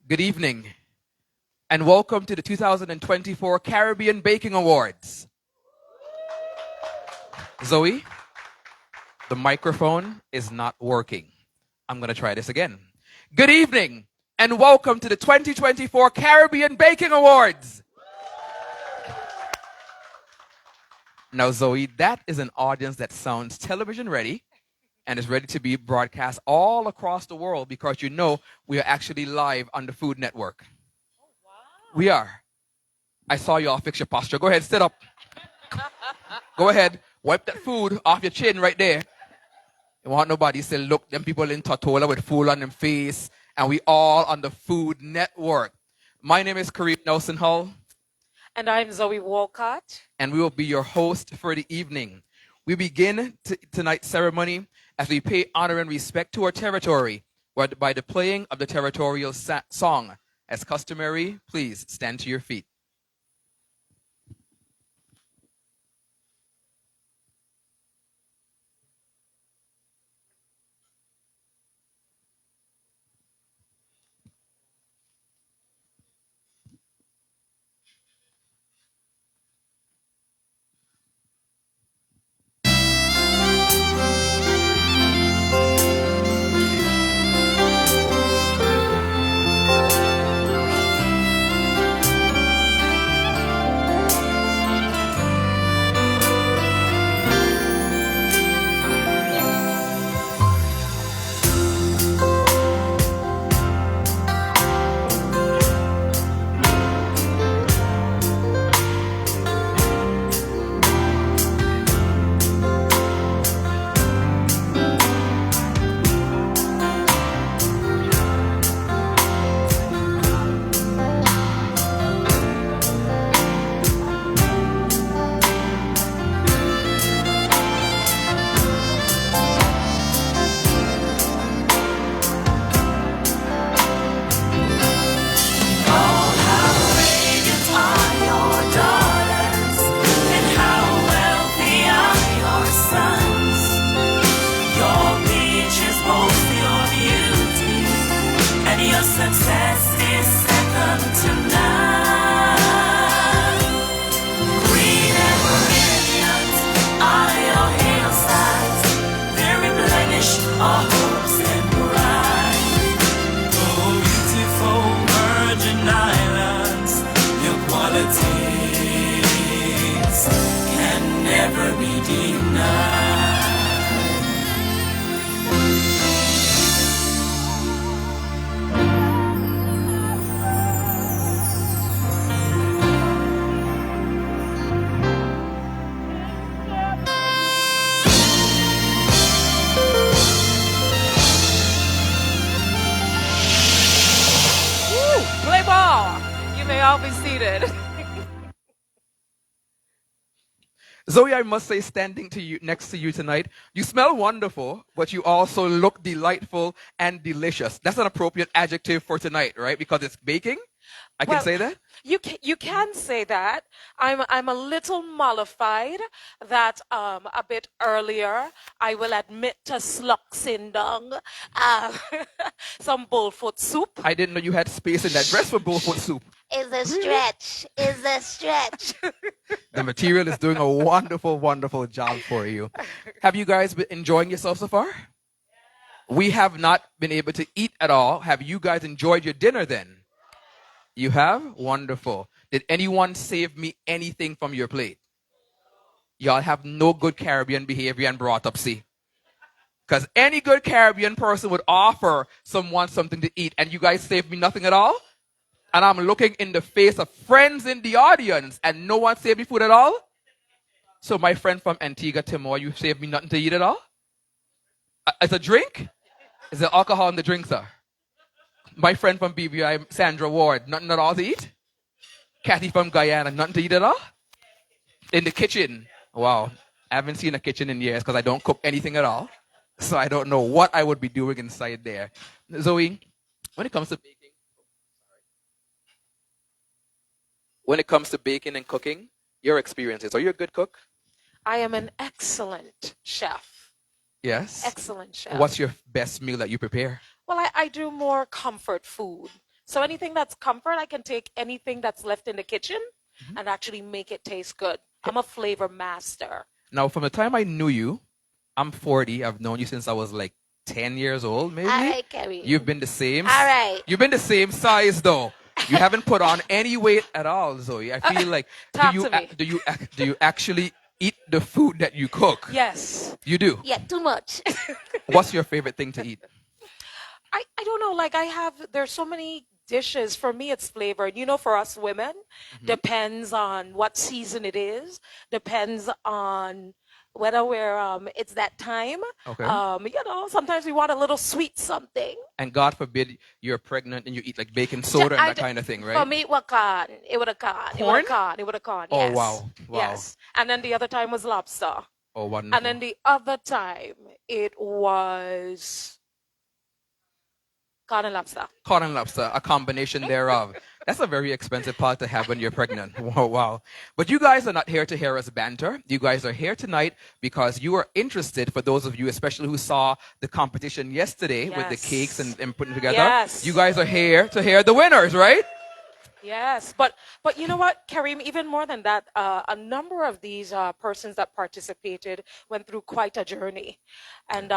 Good evening, and welcome to the 2024 Caribbean Baking Awards. Zoe, the microphone is not working. I'm going to try this again. Good evening, and welcome to the 2024 Caribbean Baking Awards. Now, Zoe, that is an audience that sounds television ready and is ready to be broadcast all across the world because you know we are actually live on the Food Network. Oh, wow. We are. I saw you all fix your posture. Go ahead, sit up. Go ahead, wipe that food off your chin right there. You want nobody to say, look, them people in Tortola with food on them face, and we all on the Food Network. My name is Kareem Nelson Hull. And I'm Zoe Walcott. And we will be your host for the evening. We begin tonight's ceremony as we pay honor and respect to our territory by the playing of the territorial song. As customary, please stand to your feet. Zoe, I must say, standing next to you tonight, you smell wonderful, but you also look delightful and delicious. That's an appropriate adjective for tonight, right? Because it's baking. I can say that? You can say that. I'm a little mollified that a bit earlier, I will admit to sluxindong some bullfoot soup. I didn't know you had space in that dress for bullfoot soup. Is a stretch. Is a stretch. The material is doing a wonderful, wonderful job for you. Have you guys been enjoying yourself so far? We have not been able to eat at all. Have you guys enjoyed your dinner then? You have? Wonderful. Did anyone save me anything from your plate? Y'all have no good Caribbean behavior and brought up, see? Because any good Caribbean person would offer someone something to eat, and you guys saved me nothing at all? And I'm looking in the face of friends in the audience, and no one saved me food at all? So my friend from Antigua, Timor, you saved me nothing to eat at all? It's a drink? Is there alcohol in the drink, sir? My friend from BBI, Sandra Ward, nothing at all to eat? Kathy from Guyana, nothing to eat at all? In the kitchen. Wow. I haven't seen a kitchen in years because I don't cook anything at all. So I don't know what I would be doing inside there. Zoe, when it comes to baking and cooking, your experiences, are you a good cook? I am an excellent chef. Yes? Excellent chef. What's your best meal that you prepare? Well, I do more comfort food. So anything that's comfort, I can take anything that's left in the kitchen and actually make it taste good. I'm a flavor master. Now, from the time I knew you, I'm 40. I've known you since I was like 10 years old, All maybe. right, Kerry. You've been the same. All right. You've been the same size, though. You haven't put on any weight at all, Zoe. I feel like Talk to me. do you actually eat the food that you cook? Yes. You do. Yeah, too much. What's your favorite thing to eat? I don't know, like there's so many dishes. For me, it's flavored. You know, for us women, depends on what season it is, depends on whether it's that time. Okay. Sometimes we want a little sweet something. And God forbid you're pregnant and you eat like baking soda and that kind of thing, right? For me, it would have gone. It would have gone. Corn? It would have gone. Oh, Yes. wow. Wow. Yes. And then the other time was lobster. Oh, wonderful. And then the other time it was corn and lobster. Corn and lobster, a combination thereof. That's a very expensive pot to have when you're pregnant. Wow, wow. But you guys are not here to hear us banter. You guys are here tonight because you are interested, for those of you especially who saw the competition yesterday with the Yes. cakes and putting together. Yes. You guys are here to hear the winners, right? Yes, but you know what, Kareem, even more than that, a number of these persons that participated went through quite a journey, and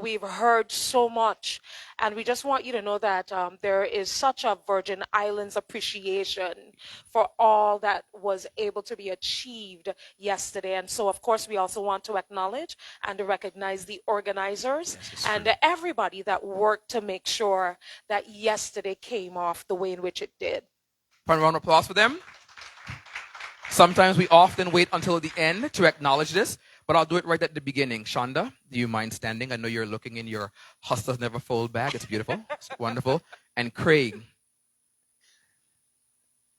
we've heard so much, and we just want you to know that there is such a Virgin Islands appreciation for all that was able to be achieved yesterday, and so of course we also want to acknowledge and to recognize the organizers and everybody that worked to make sure that yesterday came off the way in which it did. One round of applause for them. Sometimes we often wait until the end to acknowledge this, but I'll do it right at the beginning. Shonda, do you mind standing? I know you're looking in your Hustlers Never Fold bag. It's beautiful. It's wonderful. And Craig,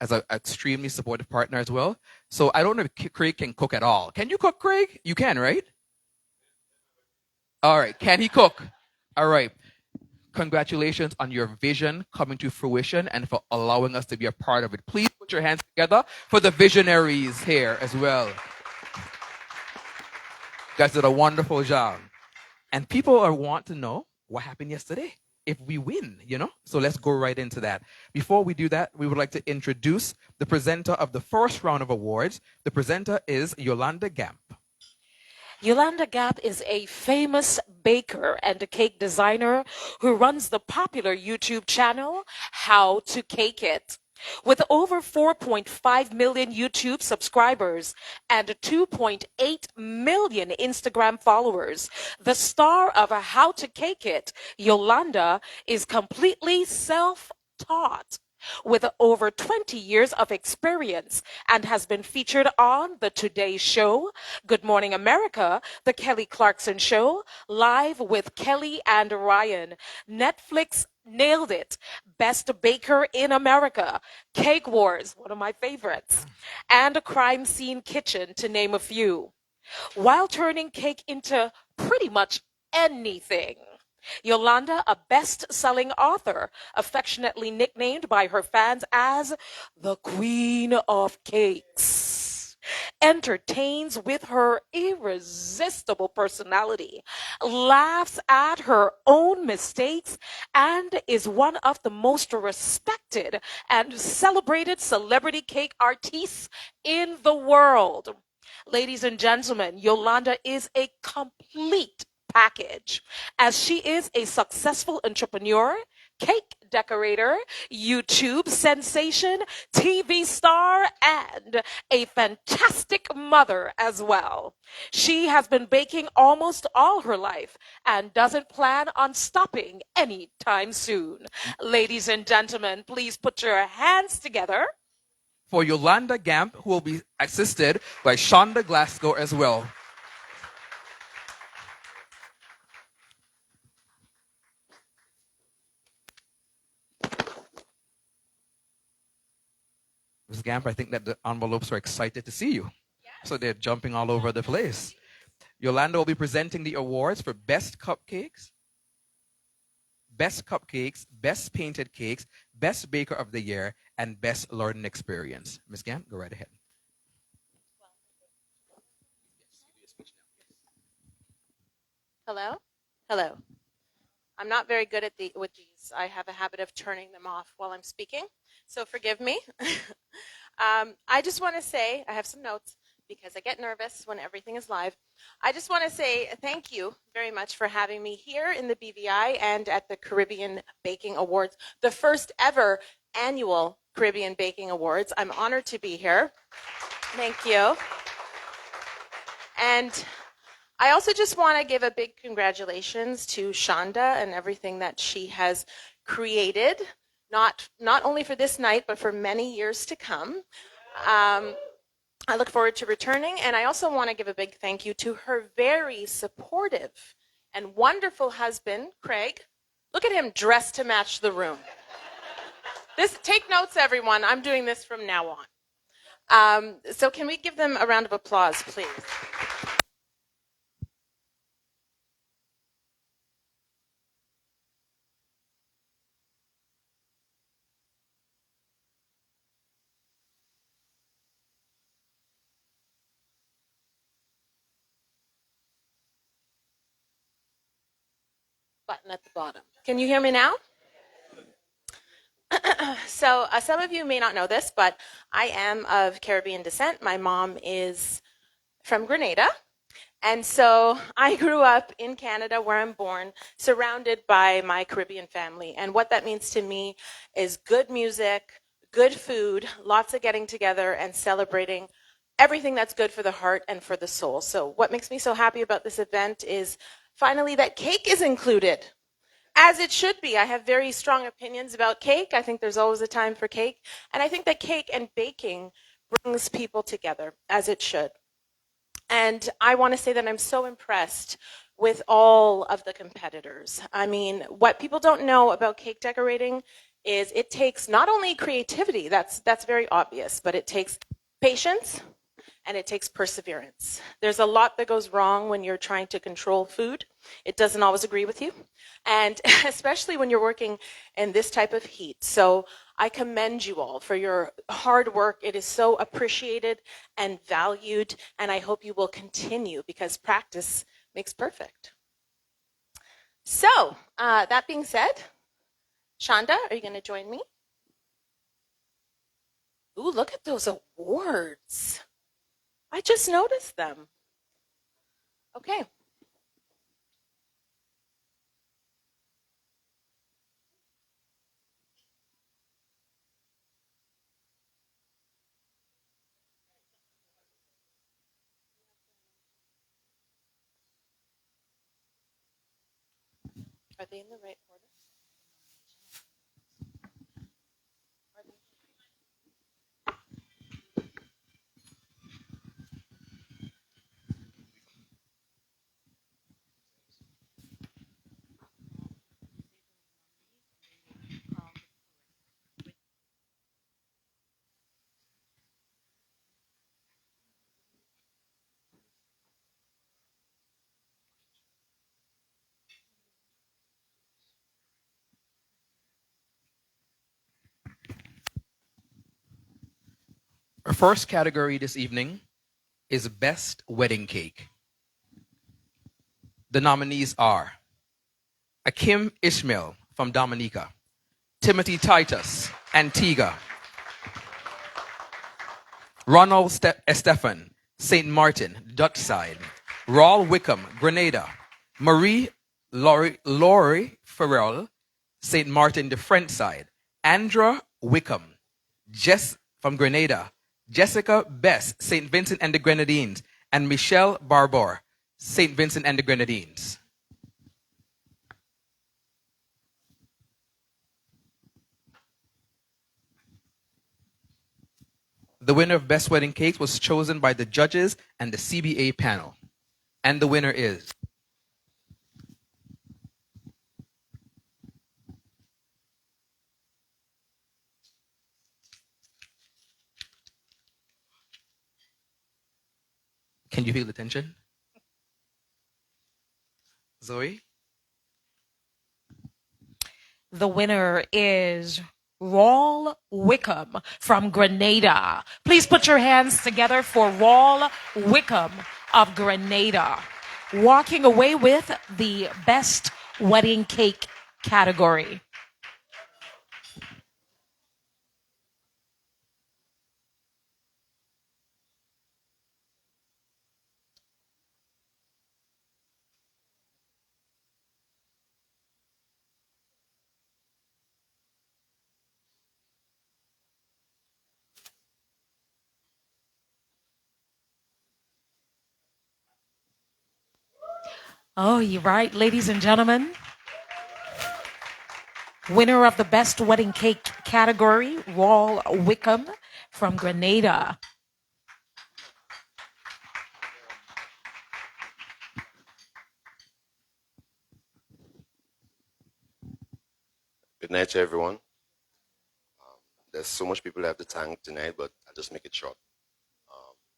as an extremely supportive partner as well. So I don't know if Craig can cook at all. Can you cook, Craig? You can, right? All right. Can he cook? All right. Congratulations on your vision coming to fruition and for allowing us to be a part of it. Please put your hands together for the visionaries here as well. You guys did a wonderful job. And people want to know what happened yesterday if we win, So let's go right into that. Before we do that, we would like to introduce the presenter of the first round of awards. The presenter is Yolanda Gamp. Yolanda Gap is a famous baker and a cake designer who runs the popular YouTube channel, How to Cake It. With over 4.5 million YouTube subscribers and 2.8 million Instagram followers, the star of How to Cake It, Yolanda, is completely self-taught with over 20 years of experience and has been featured on The Today Show, Good Morning America, The Kelly Clarkson Show, Live with Kelly and Ryan, Netflix Nailed It, Best Baker in America, Cake Wars, one of my favorites, and Crime Scene Kitchen, to name a few, while turning cake into pretty much anything. Yolanda, a best-selling author, affectionately nicknamed by her fans as the Queen of Cakes, entertains with her irresistible personality, laughs at her own mistakes, and is one of the most respected and celebrated celebrity cake artists in the world. Ladies and gentlemen, Yolanda is a complete package, as she is a successful entrepreneur, cake decorator, YouTube sensation, TV star, and a fantastic mother as well. She has been baking almost all her life and doesn't plan on stopping anytime soon. Ladies and gentlemen, please put your hands together for Yolanda Gamp, who will be assisted by Shonda Glasgow as well. Ms. Gamp, I think that the envelopes are excited to see you. Yes. So they're jumping all over the place. Yolanda will be presenting the awards for Best Cupcakes, Best Painted Cakes, Best Baker of the Year, and Best Learning Experience. Ms. Gamp, go right ahead. Hello? Hello. I'm not very good with these. I have a habit of turning them off while I'm speaking, so forgive me. I just want to say, I have some notes because I get nervous when everything is live. I just want to say thank you very much for having me here in the BVI and at the Caribbean Baking Awards, the first ever annual Caribbean Baking Awards. I'm honored to be here. Thank you. And I also just want to give a big congratulations to Shonda and everything that she has created, not only for this night, but for many years to come. I look forward to returning, and I also want to give a big thank you to her very supportive and wonderful husband, Craig. Look at him dressed to match the room. Take notes, everyone. I'm doing this from now on. So can we give them a round of applause, please? Button at the bottom. Can you hear me now? So some of you may not know this, but I am of Caribbean descent. My mom is from Grenada. And so I grew up in Canada, where I'm born, surrounded by my Caribbean family. And what that means to me is good music, good food, lots of getting together and celebrating everything that's good for the heart and for the soul. So what makes me so happy about this event is finally that cake is included. As it should be. I have very strong opinions about cake. I think there's always a time for cake. And I think that cake and baking brings people together, as it should. And I want to say that I'm so impressed with all of the competitors. I mean, what people don't know about cake decorating is it takes not only creativity, that's very obvious, but it takes patience, and it takes perseverance. There's a lot that goes wrong when you're trying to control food. It doesn't always agree with you, and especially when you're working in this type of heat. So I commend you all for your hard work. It is so appreciated and valued, and I hope you will continue because practice makes perfect. So that being said, Shonda, are you going to join me? Ooh, look at those awards. I just noticed them. Okay. Are they in the right order? Our first category this evening is Best Wedding Cake. The nominees are Akim Ishmael from Dominica, Timothy Titus, Antigua, Ronald Estefan, St. Martin, Dutch side, Raul Wickham, Grenada, Marie Laurie Farrell, St. Martin, the French side, Andra Wickham, Jess from Grenada, Jessica Bess, St. Vincent and the Grenadines, and Michelle Barbour, St. Vincent and the Grenadines. The winner of Best Wedding Cake was chosen by the judges and the CBA panel. And the winner is Can you feel the tension? Zoe? The winner is Raul Wickham from Grenada. Please put your hands together for Raul Wickham of Grenada, walking away with the Best wedding cake category. Oh, you're right, ladies and gentlemen. Winner of the best wedding cake category, Wall Wickham from Grenada. Good night to everyone. There's so much people I have to thank tonight, but I'll just make it short.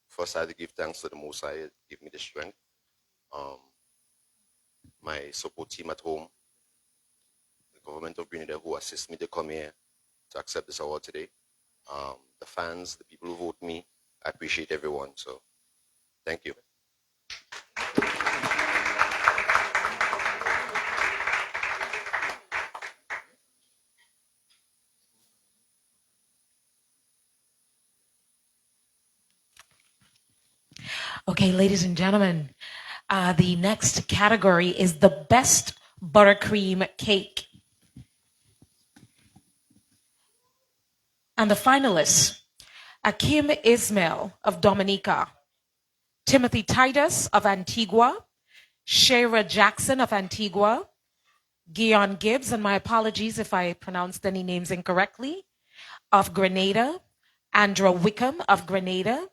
First, I have to give thanks to the Most High, give me the strength. My support team at home, the government of Grenada who assist me to come here to accept this award today. The fans, the people who vote me, I appreciate everyone. So, thank you. Okay, ladies and gentlemen, the next category is the best buttercream cake. And the finalists, Akim Ismail of Dominica, Timothy Titus of Antigua, Shara Jackson of Antigua, Guion Gibbs, and my apologies if I pronounced any names incorrectly, of Grenada, Andra Wickham of Grenada,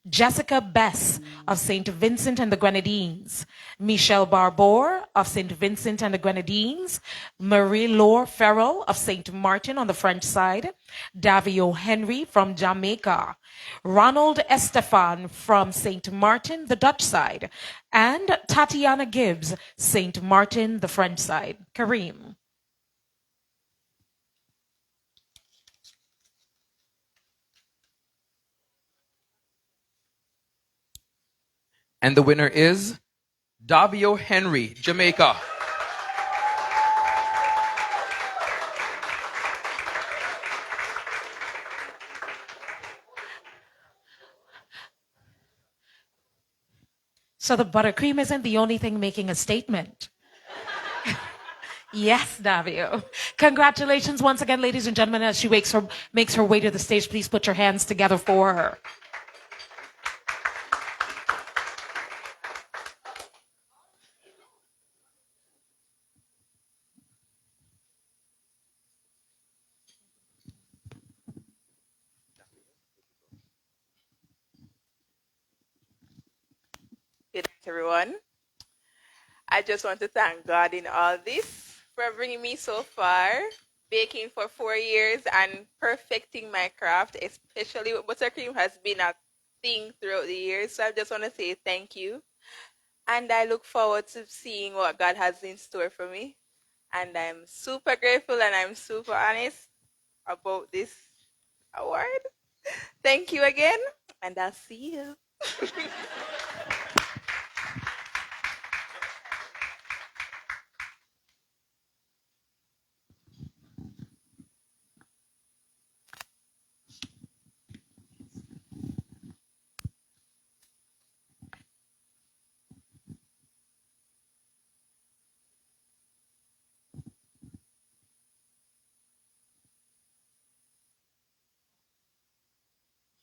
Jessica Bess of St. Vincent and the Grenadines, Michelle Barbour of St. Vincent and the Grenadines, Marie-Laure Farrell of St. Martin on the French side, Davio Henry from Jamaica, Ronald Estefan from St. Martin, the Dutch side, and Tatiana Gibbs, St. Martin, the French side. Kareem. And the winner is Davio Henry, Jamaica. So the buttercream isn't the only thing making a statement. Yes, Davio. Congratulations once again, ladies and gentlemen, as she makes her way to the stage. Please put your hands together for her. Good night, everyone. I just want to thank God in all this for bringing me so far, baking for 4 years and perfecting my craft, especially with buttercream has been a thing throughout the years. So I just want to say thank you. And I look forward to seeing what God has in store for me. And I'm super grateful and I'm super honest about this award. Thank you again, and I'll see you.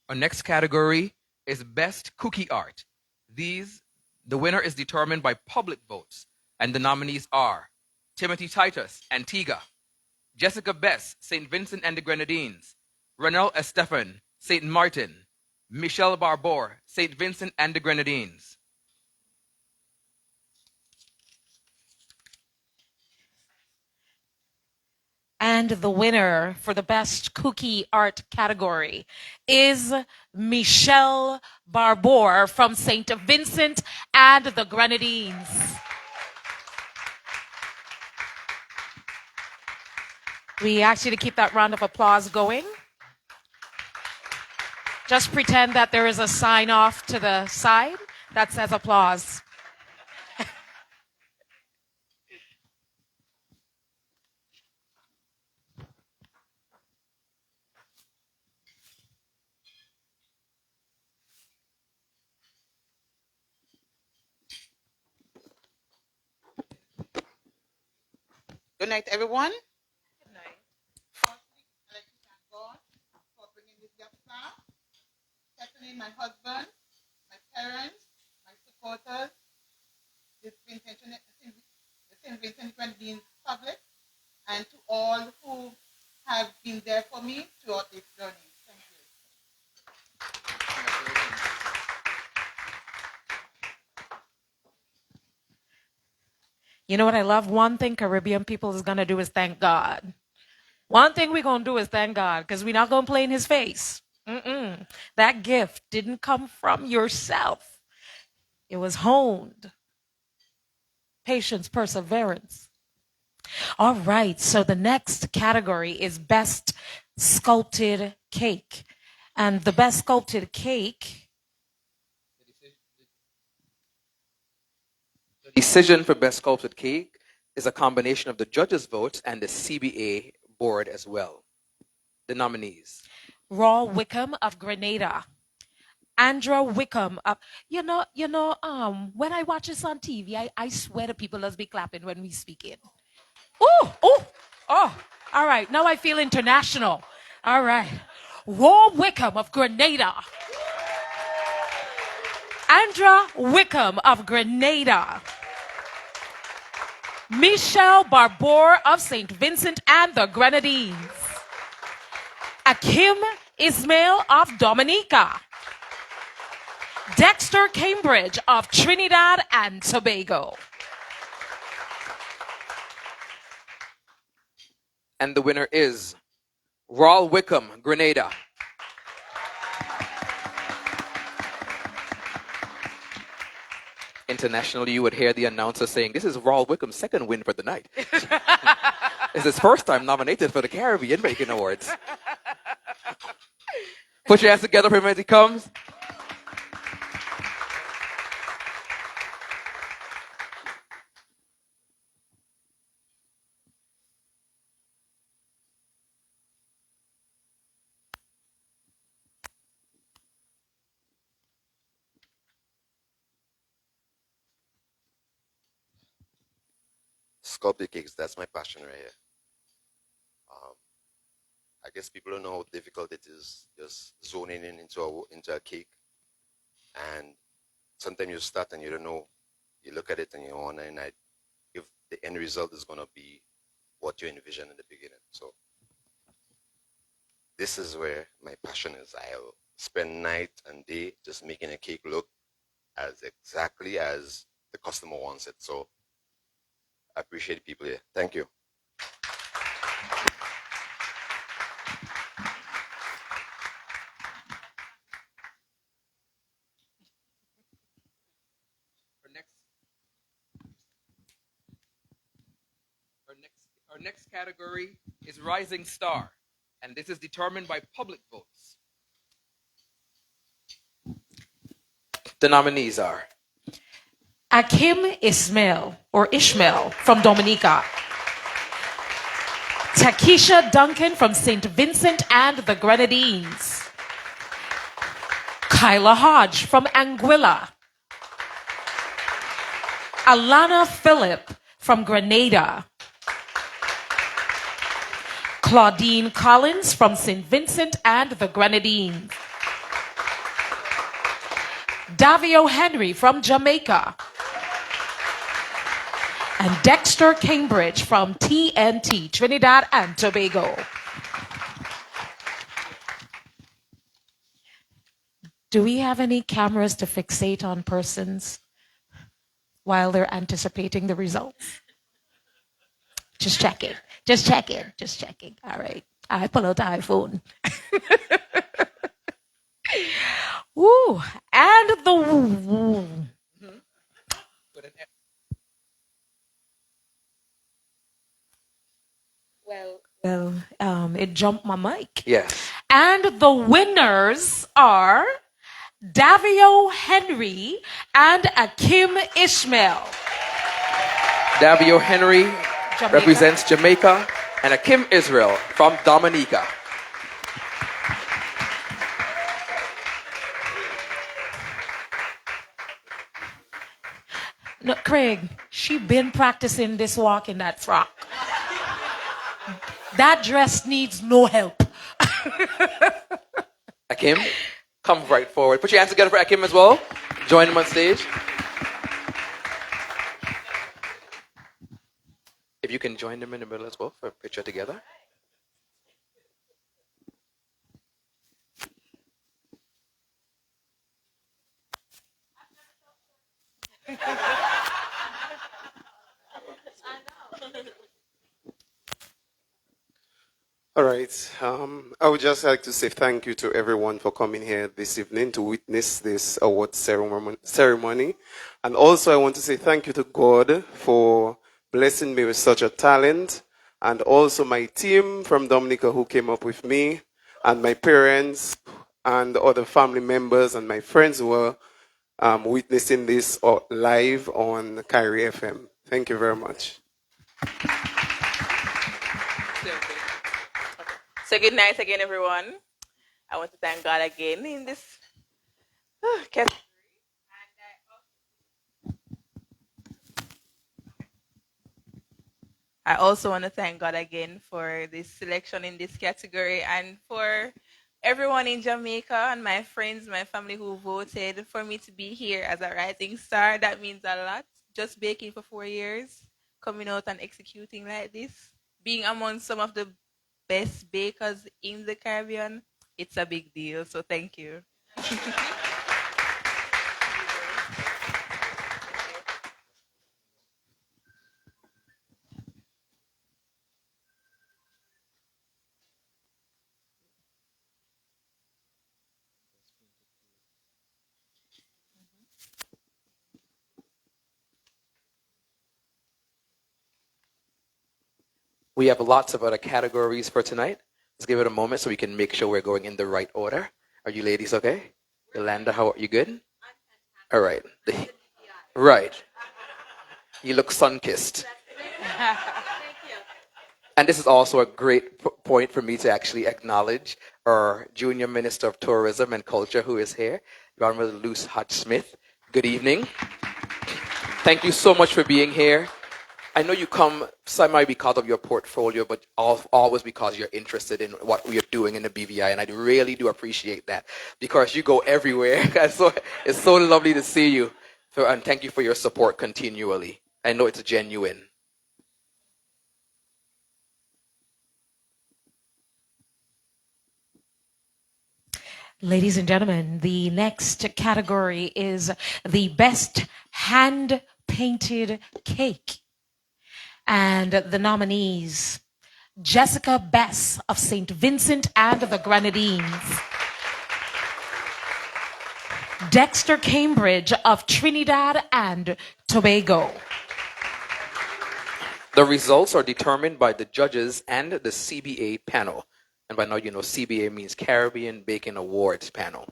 Our next category is Best Cookie Art. The winner is determined by public votes, and the nominees are Timothy Titus, Antigua, Jessica Bess, St. Vincent and the Grenadines, Ronel Estefan, St. Martin, Michelle Barbour, St. Vincent and the Grenadines. And the winner for the best cookie art category is Michelle Barbour from St. Vincent and the Grenadines. We ask you to keep that round of applause going. Just pretend that there is a sign off to the side that says applause. Good night, everyone. Good night. Firstly, I'd like to thank God for bringing this young far, Stephanie, my husband, my parents, my supporters, the St. Vincent Grenadines public, and to all who have been there for me throughout this journey. Thank you. You know what I love? One thing Caribbean people is going to do is thank God. One thing we're going to do is thank God because we're not going to play in his face. That gift didn't come from yourself. It was honed. Patience, perseverance. All right, so the next category is best sculpted cake. And the best sculpted cake. The decision for best sculpted cake is a combination of the judges' votes and the CBA board as well. The nominees. Raw Wickham of Grenada. Andra Wickham of, when I watch this on TV, I swear the people must be clapping when we speak it. Oh, all right. Now I feel international. All right. Raw Wickham of Grenada. Andra Wickham of Grenada. Michelle Barbour of St. Vincent and the Grenadines. Akim Ismail of Dominica. Dexter Cambridge of Trinidad and Tobago. And the winner is Raw Wickham, Grenada. Internationally, you would hear the announcer saying, "This is Raw Wickham's second win for the night." It's his first time nominated for the Caribbean Baking Awards. Put your hands together for him as he comes. Sculpted cakes, that's my passion right here. I guess people don't know how difficult it is just zoning in into a cake. And sometimes you start and you don't know. You look at it and you wonder if the end result is going to be what you envisioned in the beginning. So this is where my passion is. I'll spend night and day just making a cake look as exactly as the customer wants it. So I appreciate people here. Thank you. Our next category is Rising Star, and this is determined by public votes. The nominees are Akim Ismail or Ishmael from Dominica. Takesha Duncan from St. Vincent and the Grenadines. Kyla Hodge from Anguilla. Alana Phillip from Grenada. Claudine Collins from St. Vincent and the Grenadines. Davio Henry from Jamaica. And Dexter Cambridge from TNT, Trinidad and Tobago. Do we have any cameras to fixate on persons while they're anticipating the results? Just checking. Just checking. Just checking. All right. I pull out the iPhone. Ooh, and the woo. Well, it jumped my mic. Yes. And the winners are Davio Henry and Akim Ishmael. Davio Henry Jamaica. represents Jamaica, and Akim Israel from Dominica. No, Craig, she been practicing this walk in that frock. That dress needs no help. Akim, come right forward. Put your hands together for Akim as well. Join him on stage. If you can join them in the middle as well for a picture together. All right. I would just like to say thank you to everyone for coming here this evening to witness this award ceremony. And also I want to say thank you to God for blessing me with such a talent, and also my team from Dominica who came up with me, and my parents and other family members and my friends who were witnessing this live on Kyrie FM. Thank you very much. So good night again, everyone. I want to thank God again in this category. I also want to thank God again for this selection in this category, and for everyone in Jamaica and my friends, my family who voted for me to be here as a rising star. That means a lot. Just baking for 4 years, coming out and executing like this, being among some of the best bakers in the Caribbean, it's a big deal. So thank you. We have lots of other categories for tonight. Let's give it a moment so we can make sure we're going in the right order. Are you ladies okay? Yolanda, how are you good? All right. Right. You look sun-kissed. And this is also a great point for me to actually acknowledge our Junior Minister of Tourism and Culture who is here, Honorable Luce Hodge-Smith. Good evening. Thank you so much for being here. I know you come semi because of your portfolio, but always because you're interested in what we are doing in the BVI, and I really do appreciate that because you go everywhere. So it's so lovely to see you, and thank you for your support continually. I know it's genuine. Ladies and gentlemen, the next category is the best hand-painted cake. And the nominees, Jessica Bess of St. Vincent and the Grenadines, Dexter Cambridge of Trinidad and Tobago. The results are determined by the judges and the CBA panel. And by now you know CBA means Caribbean Baking Awards panel.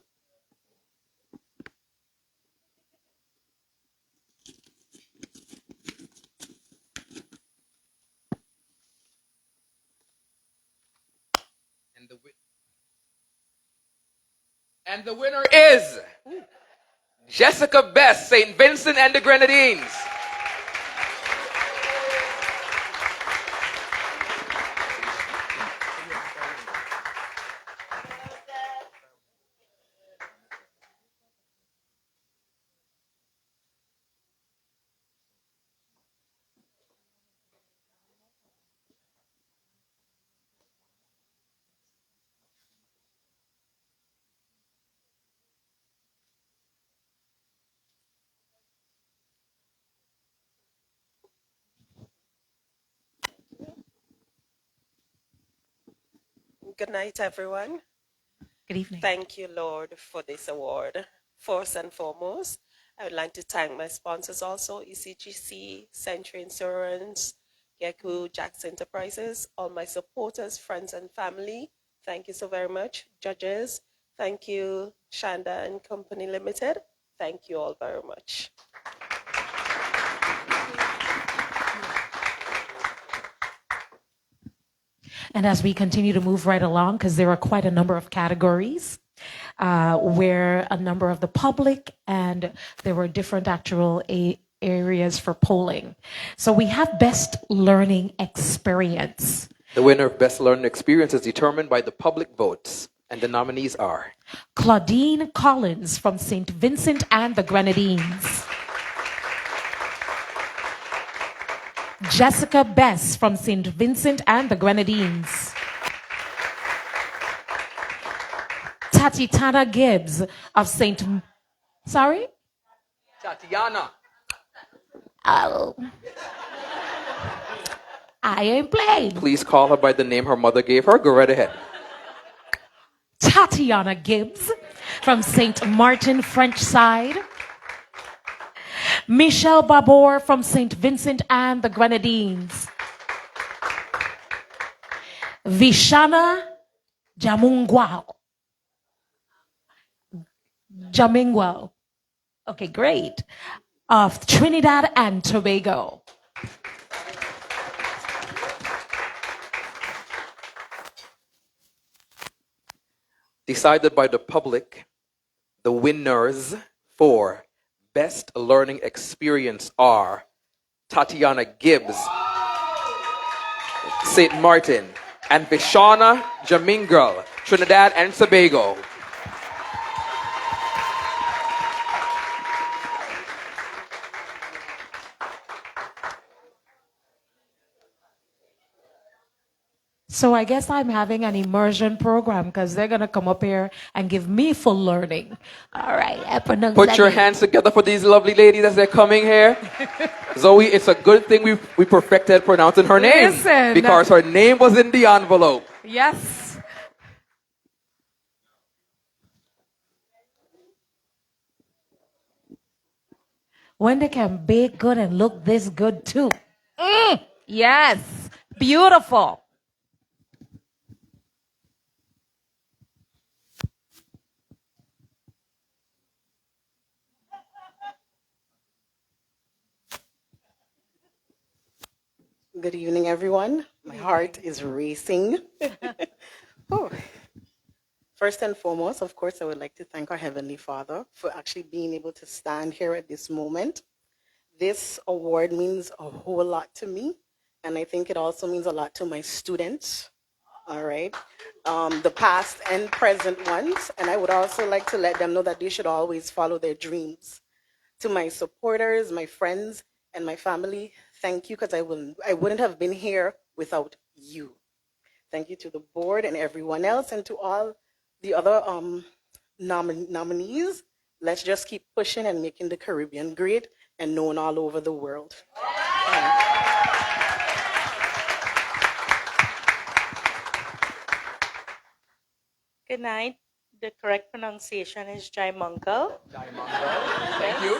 And the winner is Jessica Best, St. Vincent and the Grenadines. Good night, everyone. Good evening. Thank you, Lord, for this award. First and foremost, I would like to thank my sponsors also, ECGC, Century Insurance, Geku, Jackson Enterprises, all my supporters, friends, and family. Thank you so very much. Judges, thank you, Shanda and Company Limited. Thank you all very much. And as we continue to move right along, because there are quite a number of categories where a number of the public and there were different actual areas for polling. So we have best learning experience. The winner of Best Learning Experience is determined by the public votes, and the nominees are Claudine Collins from St. Vincent and the Grenadines. Jessica Bess from St. Vincent and the Grenadines. Tatiana Gibbs of St. Sorry? Tatiana. Oh. I ain't playing. Please call her by the name her mother gave her. Go right ahead. Tatiana Gibbs from St. Martin French Side. Michelle Babor from St. Vincent and the Grenadines. Vishana Jamungwao. Jamingwao. Okay, great. Of Trinidad and Tobago. Decided by the public, the winners for Best Learning Experience are Tatiana Gibbs, St. Martin, and Vishana Jamingal, Trinidad and Tobago. So I guess I'm having an immersion program because they're going to come up here and give me full learning. All right. I pronounce Put that your name. hands together for these lovely ladies as they're coming here. Zoe, it's a good thing we perfected pronouncing her name. Listen. Because her name was in the envelope. Yes. When they can bake good and look this good too. Yes. Beautiful. Good evening, everyone. My heart is racing. Oh. First and foremost, of course, I would like to thank our Heavenly Father for actually being able to stand here at this moment. This award means a whole lot to me, and I think it also means a lot to my students, all right? The past and present ones, and I would also like to let them know that they should always follow their dreams. To my supporters, my friends, and my family, thank you, because I wouldn't have been here without you. Thank you to the board and everyone else, and to all the other nominees. Let's just keep pushing and making the Caribbean great and known all over the world. Good night. The correct pronunciation is Jaimungal. Thank you.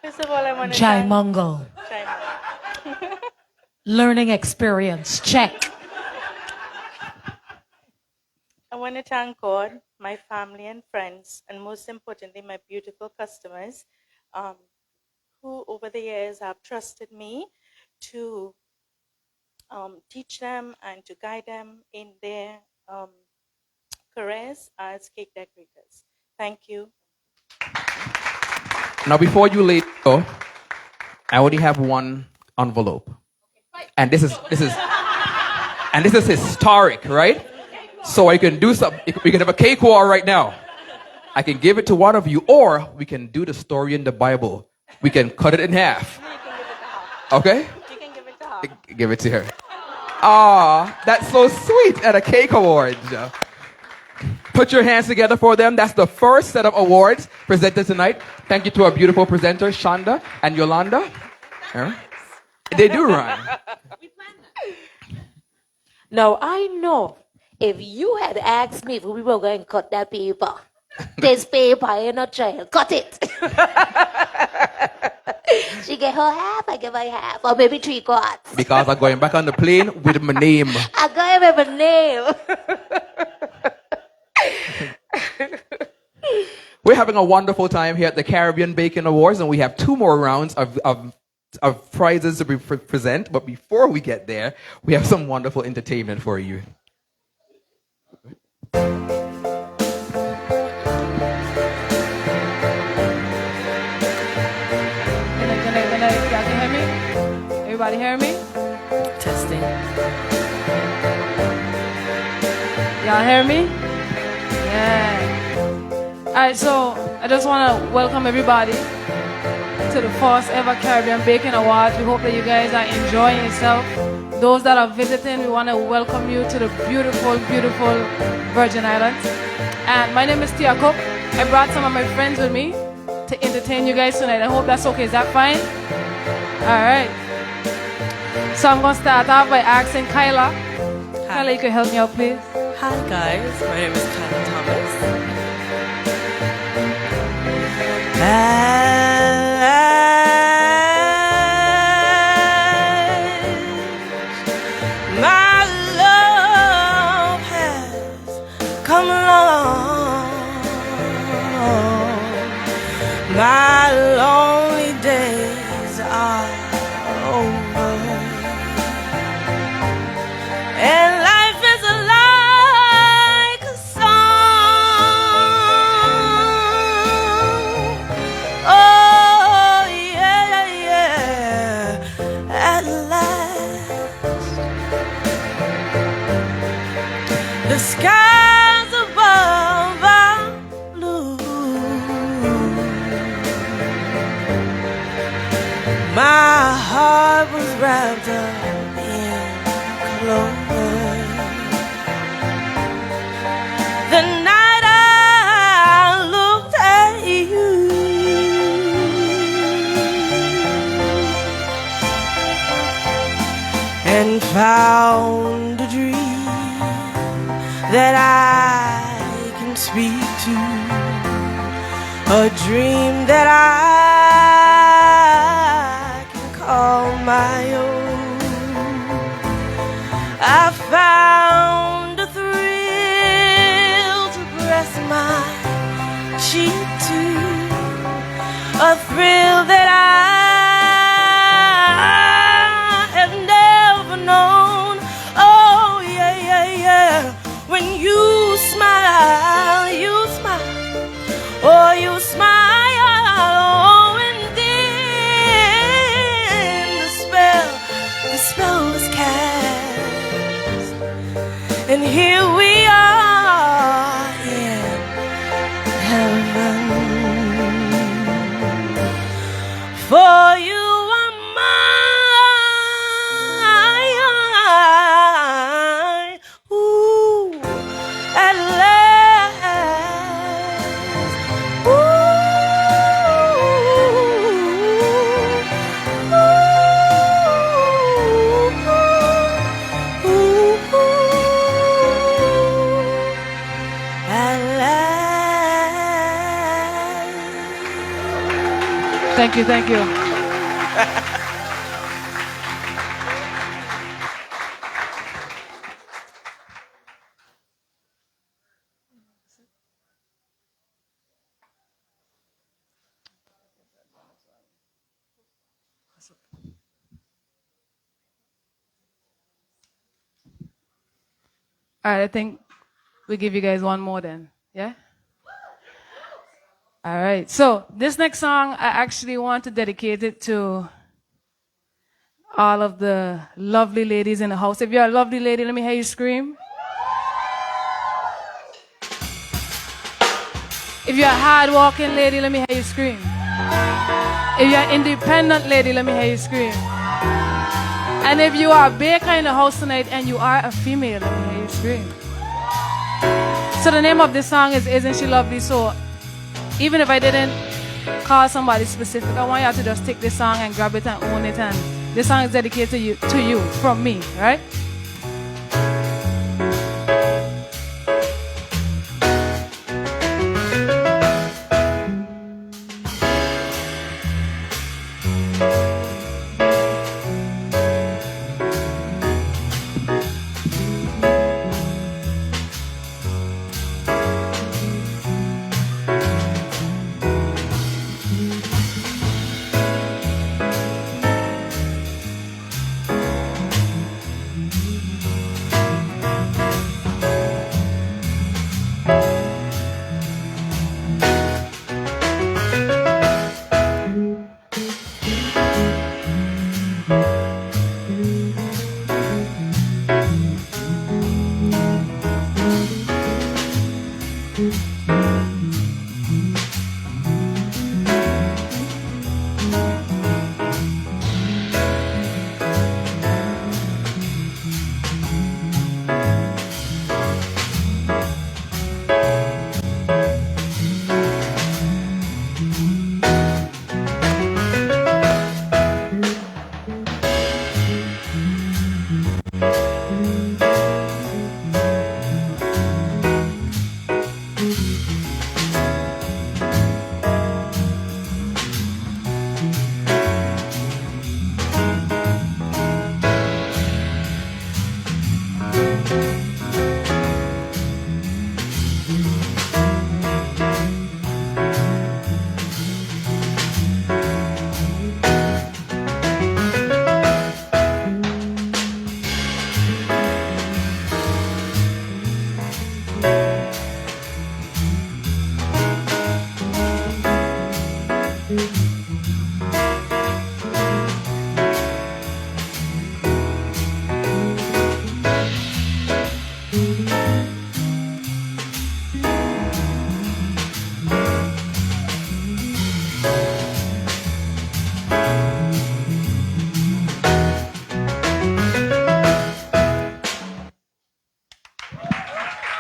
First of all, I want to Jaimungal. Learning experience. Check. I want to thank God, my family and friends, and most importantly, my beautiful customers, who over the years have trusted me to teach them and to guide them in their careers as cake decorators. Thank you. Now, before you let go, I only have one envelope, and this is historic, right? So I can do something. We can have a cake war right now. I can give it to one of you, or we can do the story in the Bible. We can cut it in half. Okay? You can give it to her. Give it to her. Ah, that's so sweet at a cake award. Put your hands together for them. That's the first set of awards presented tonight. Thank you to our beautiful presenters, Shonda and Yolanda. Yeah. They do run. Now, I know if you had asked me if we were going to cut that paper, this paper ain't no trail. Cut it. She get her half, I give her half, or maybe 3/4. Because I'm going back on the plane with my name. I got him with a name. We're having a wonderful time here at the Caribbean Baking Awards, and we have 2 more rounds of prizes to present. But before we get there, we have some wonderful entertainment for you. Y'all can hear me? Everybody hear me? Testing. Y'all hear me? Yeah. Alright, so I just want to welcome everybody to the first ever Caribbean Baking Awards. We hope that you guys are enjoying yourself. Those that are visiting, we want to welcome you to the beautiful, beautiful Virgin Islands. And my name is Tia Cook. I brought some of my friends with me to entertain you guys tonight. I hope that's okay. Is that fine? Alright. So I'm going to start off by asking Kyla. Kyla, you can help me out, please. Hi guys, my name is Kyla Thomas. My love has come along. My lonely days are over. And life is like a song. Oh, yeah, yeah. At last, the skies above are blue. My heart was wrapped up in clover. The night I looked at you, and found a dream that I can speak to, a dream that I can call my own. I found a thrill to press my cheek to, a thrill that I have never known. Oh, yeah, yeah, yeah. When you smile, oh, you smile, oh, and then the spell was cast. And here we are in heaven. For you are mine. Ooh, at last. Ooh, ooh, ooh, ooh. Thank you, thank you. All right, I think we give you guys one more then. Yeah? All right. So this next song, I actually want to dedicate it to all of the lovely ladies in the house. If you're a lovely lady, let me hear you scream. If you're a hard-walking lady, let me hear you scream. If you're an independent lady, let me hear you scream. And if you are a baker in the house tonight and you are a female, let me hear you scream. So the name of this song is Isn't She Lovely? So even if I didn't call somebody specific, I want y'all to just take this song and grab it and own it. And this song is dedicated to you from me, right?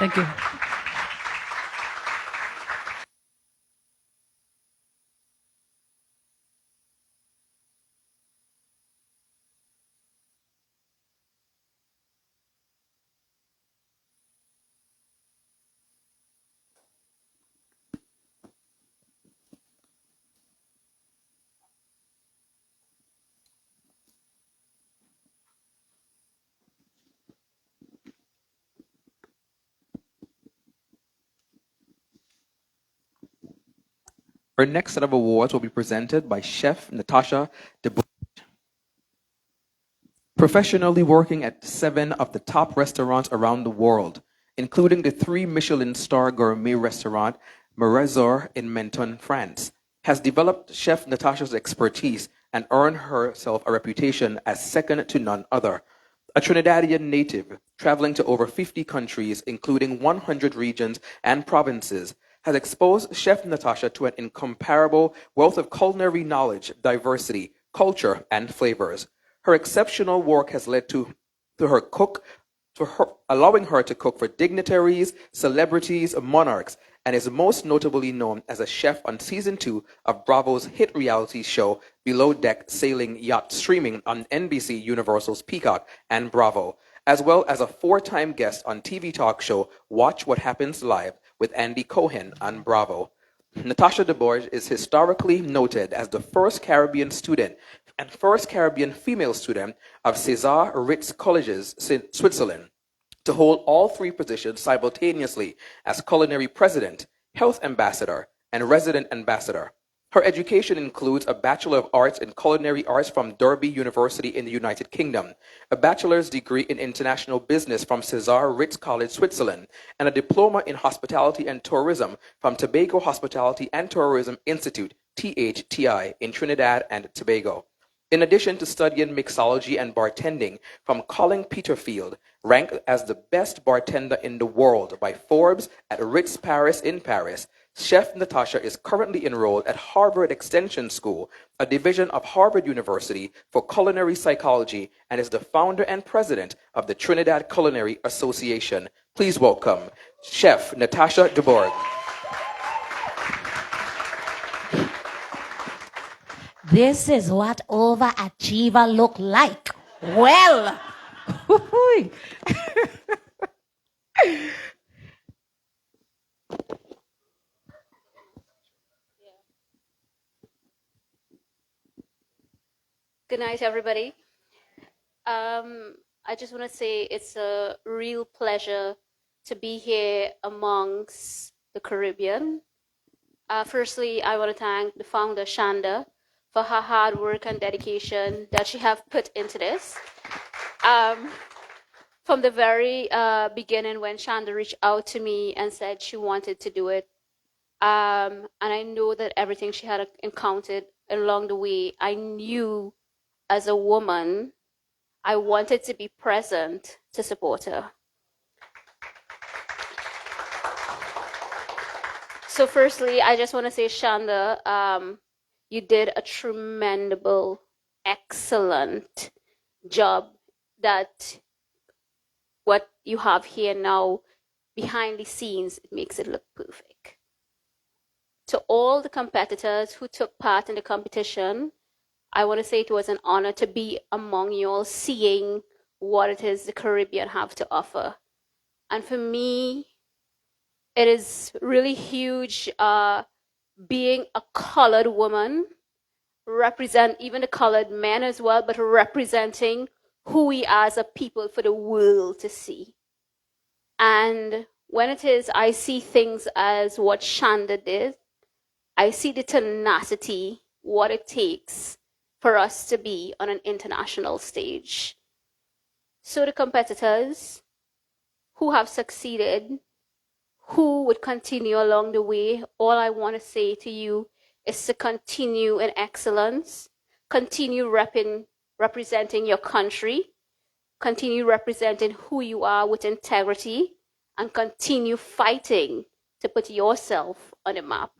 Thank you. Our next set of awards will be presented by Chef Natasha DeBoer. Professionally working at 7 of the top restaurants around the world, including the 3 Michelin star gourmet restaurant Marazor in Menton, France, has developed Chef Natasha's expertise and earned herself a reputation as second to none other. A Trinidadian native, traveling to over 50 countries, including 100 regions and provinces, has exposed Chef Natasha to an incomparable wealth of culinary knowledge, diversity, culture, and flavors. Her exceptional work has led to her cook to her allowing her to cook for dignitaries, celebrities, monarchs, and is most notably known as a chef on season 2 of Bravo's hit reality show Below Deck Sailing Yacht, streaming on NBC Universal's Peacock and Bravo, as well as a 4-time guest on TV talk show Watch What Happens Live with Andy Cohen on Bravo. Natasha DeBoer is historically noted as the first Caribbean student and first Caribbean female student of César Ritz Colleges, Switzerland, to hold all 3 positions simultaneously as culinary president, health ambassador, and resident ambassador. Her education includes a Bachelor of Arts in Culinary Arts from Derby University in the United Kingdom, a bachelor's degree in international business from César Ritz College, Switzerland, and a diploma in hospitality and tourism from Tobago Hospitality and Tourism Institute, THTI, in Trinidad and Tobago. In addition to studying mixology and bartending from Colin Peterfield, ranked as the best bartender in the world by Forbes at Ritz Paris in Paris, Chef Natasha is currently enrolled at Harvard Extension School, a division of Harvard University, for culinary psychology, and is the founder and president of the Trinidad Culinary Association. Please welcome Chef Natasha DeBoer. This is what overachiever look like. Well, Good night, everybody. I just want to say it's a real pleasure to be here amongst the Caribbean. Firstly, I want to thank the founder, Shanda, for her hard work and dedication that she have put into this. From the very beginning, when Shanda reached out to me and said she wanted to do it, and I know that everything she had encountered along the way, I knew as a woman, I wanted to be present to support her. So firstly, I just want to say, Shanda, you did a tremendous, excellent job. That what you have here now, behind the scenes, it makes it look perfect. To all the competitors who took part in the competition, I want to say it was an honor to be among you all, seeing what it is the Caribbean have to offer. And for me, it is really huge being a colored woman, represent even the colored men as well, but representing who we are as a people for the world to see. And when it is, I see things as what Shanda did. I see the tenacity, what it takes for us to be on an international stage. So the competitors who have succeeded, who would continue along the way, all I want to say to you is to continue in excellence, continue representing your country, continue representing who you are with integrity, and continue fighting to put yourself on the map.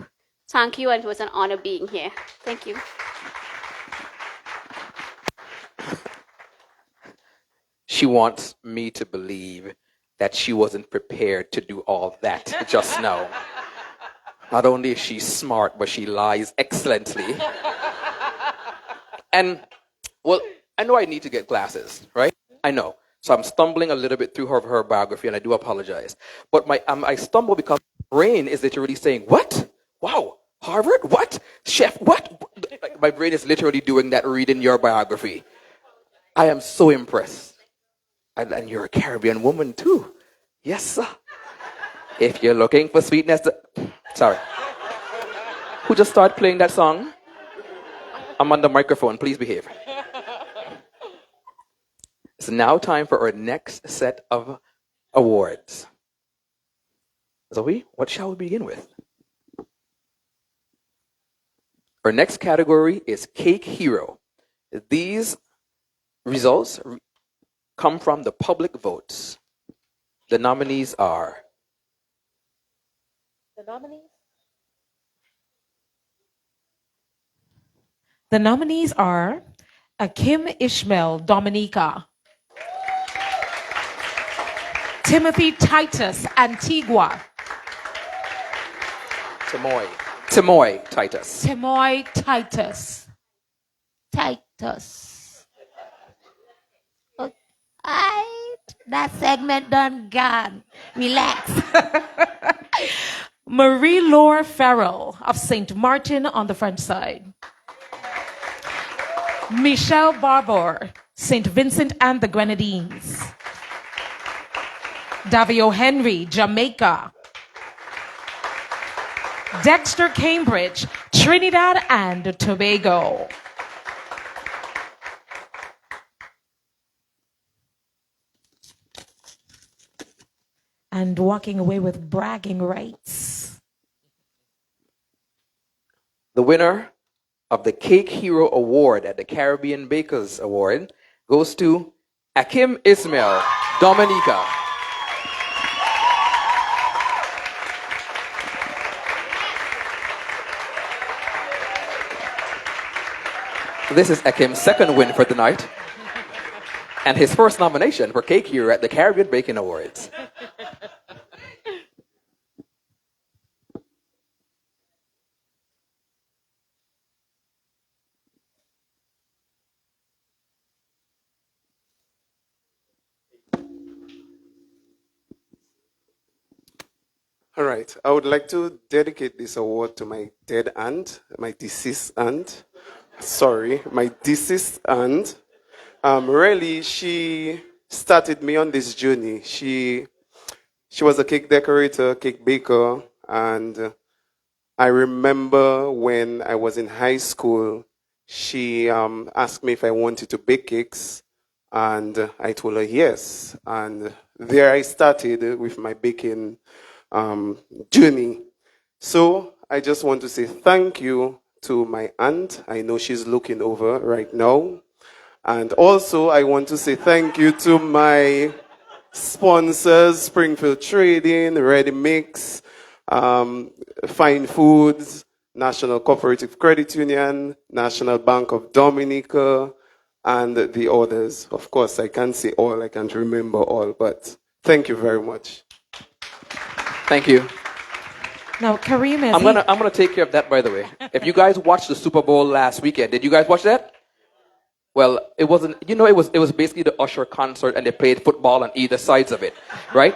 Thank you, and it was an honor being here. Thank you. She wants me to believe that she wasn't prepared to do all that just now. Not only is she smart, but she lies excellently. And, well, I know I need to get glasses, right? I know. So I'm stumbling a little bit through her biography, and I do apologize. But I stumble because my brain is literally saying, what? Wow, Harvard? What? Chef? What? Like, my brain is literally doing that reading your biography. I am so impressed. And you're a Caribbean woman, too. Yes, sir. If you're looking for sweetness... Sorry. Who just started playing that song? I'm on the microphone. Please behave. It's now time for our next set of awards. Zoe, what shall we begin with? Our next category is Cake Hero. These results come from the public votes. The nominees are... The nominees? The nominees are Akim Ishmael, Dominica. Timothy Titus, Antigua. Timoy Titus. Timoy Titus. Titus. That segment done gone. Relax. Marie Laure Farrell of St. Martin on the French side. Michelle Barbour, St. Vincent and the Grenadines. Davio Henry, Jamaica. Dexter Cambridge, Trinidad and Tobago. And walking away with bragging rights. The winner of the Cake Hero Award at the Caribbean Bakers Award goes to Akim Ismail, Dominica. This is Akim's second win for the night and his first nomination for Cake Hero at the Caribbean Baking Awards. All right. I would like to dedicate this award to my dead aunt, my deceased aunt. Sorry, my deceased aunt. Really, she started me on this journey. She was a cake decorator, cake baker, and I remember when I was in high school, she asked me if I wanted to bake cakes, and I told her yes. And there I started with my baking journey. So I just want to say thank you to my aunt. I know she's looking over right now. And also I want to say thank you to my sponsors, Springfield Trading, Ready Mix, Fine Foods, National Cooperative Credit Union, National Bank of Dominica, and the others. Of course, I can't say all, I can't remember all, but thank you very much. Thank you. Now, Kareem, I'm gonna take care of that, by the way. If you guys watched the Super Bowl last weekend, did you guys watch that? Well, it wasn't, it was basically the Usher concert and they played football on either sides of it, right?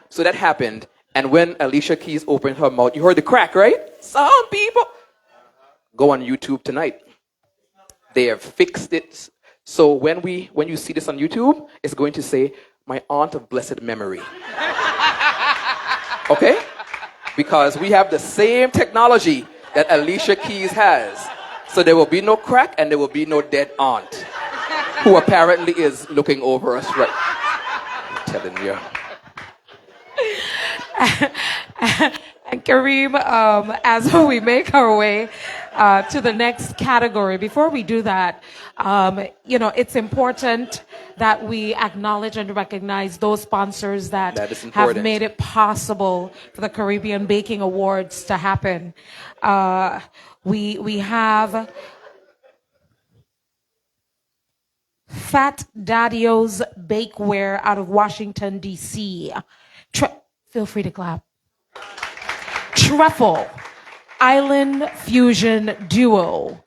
So that happened. And when Alicia Keys opened her mouth, you heard the crack, right? Some people. Go on YouTube tonight. They have fixed it. So when you see this on YouTube, it's going to say, my aunt of blessed memory. Okay? Because we have the same technology that Alicia Keys has. So there will be no crack and there will be no dead aunt who apparently is looking over us right. I'm telling you. And Kareem, as we make our way to the next category, before we do that, it's important that we acknowledge and recognize those sponsors that have made it possible for the Caribbean Baking Awards to happen. We have Fat Daddy-O's Bakeware out of Washington, D.C. Feel free to clap. Truffle Island Fusion Duo.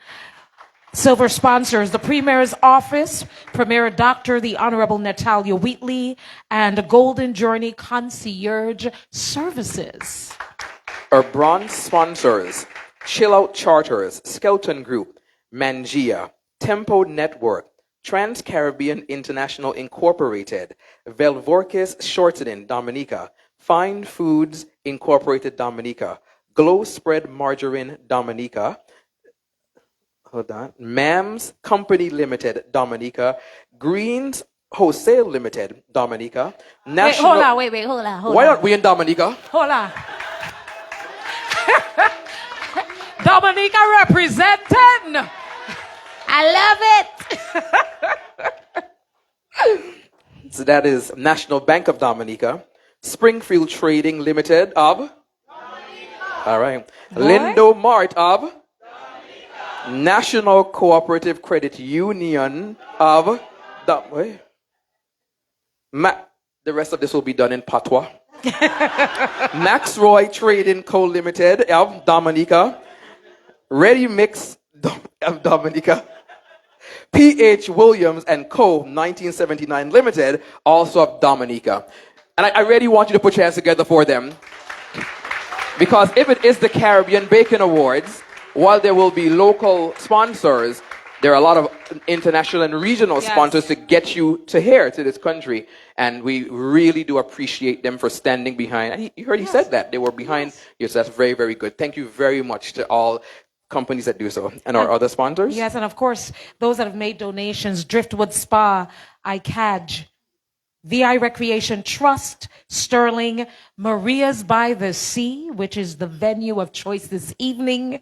Silver sponsors, the Premier's Office, Premier Doctor, the Honorable Natalia Wheatley, and Golden Journey Concierge Services. Our bronze sponsors, Chill Out Charters, Skelton Group, Mangia, Tempo Network, Trans-Caribbean International Incorporated, Velvorkis Shortening, Dominica, Fine Foods Incorporated, Dominica, Glow Spread Margarine, Dominica, Mams Company Limited, Dominica, Greens Wholesale Limited, Dominica, National... Wait, hold on. Why aren't we in Dominica? Hold on. Dominica representing. I love it. So that is National Bank of Dominica, Springfield Trading Limited of Dominica. All right. Lindo Mart of Dominica. National Cooperative Credit Union of the rest of this will be done in patois. Max Roy Trading Co. Limited of Dominica, Ready Mix of Dominica, P.H. Williams and Co. 1979 Limited, also of Dominica. And I really want you to put your hands together for them. Because if it is the Caribbean Bacon Awards, while there will be local sponsors, there are a lot of international and regional sponsors to get you to here, to this country. And we really do appreciate them for standing behind. And you heard he said that. They were behind you. So that's very, very good. Thank you very much to all companies that do so. And our other sponsors? Yes, and of course, those that have made donations, Driftwood Spa, ICAJ, VI Recreation Trust, Sterling, Maria's by the Sea, which is the venue of choice this evening,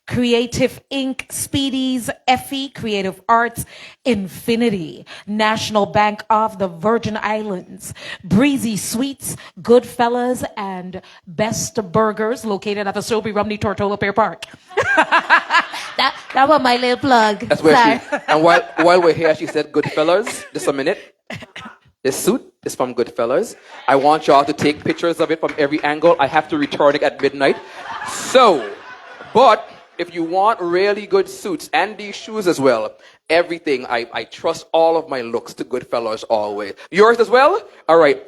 Creative Inc., Speedies, Effie, Creative Arts, Infinity, National Bank of the Virgin Islands, Breezy Sweets, Goodfellas, and Best Burgers, located at the Sobey Rumney Tortola Pier Park. That was my little plug. That's where she, and while we're here, she said, Goodfellas, just a minute. This suit is from Goodfellas. I want y'all to take pictures of it from every angle. I have to return it at midnight. So, but if you want really good suits and these shoes as well, everything, I trust all of my looks to Goodfellas always. Yours as well? All right.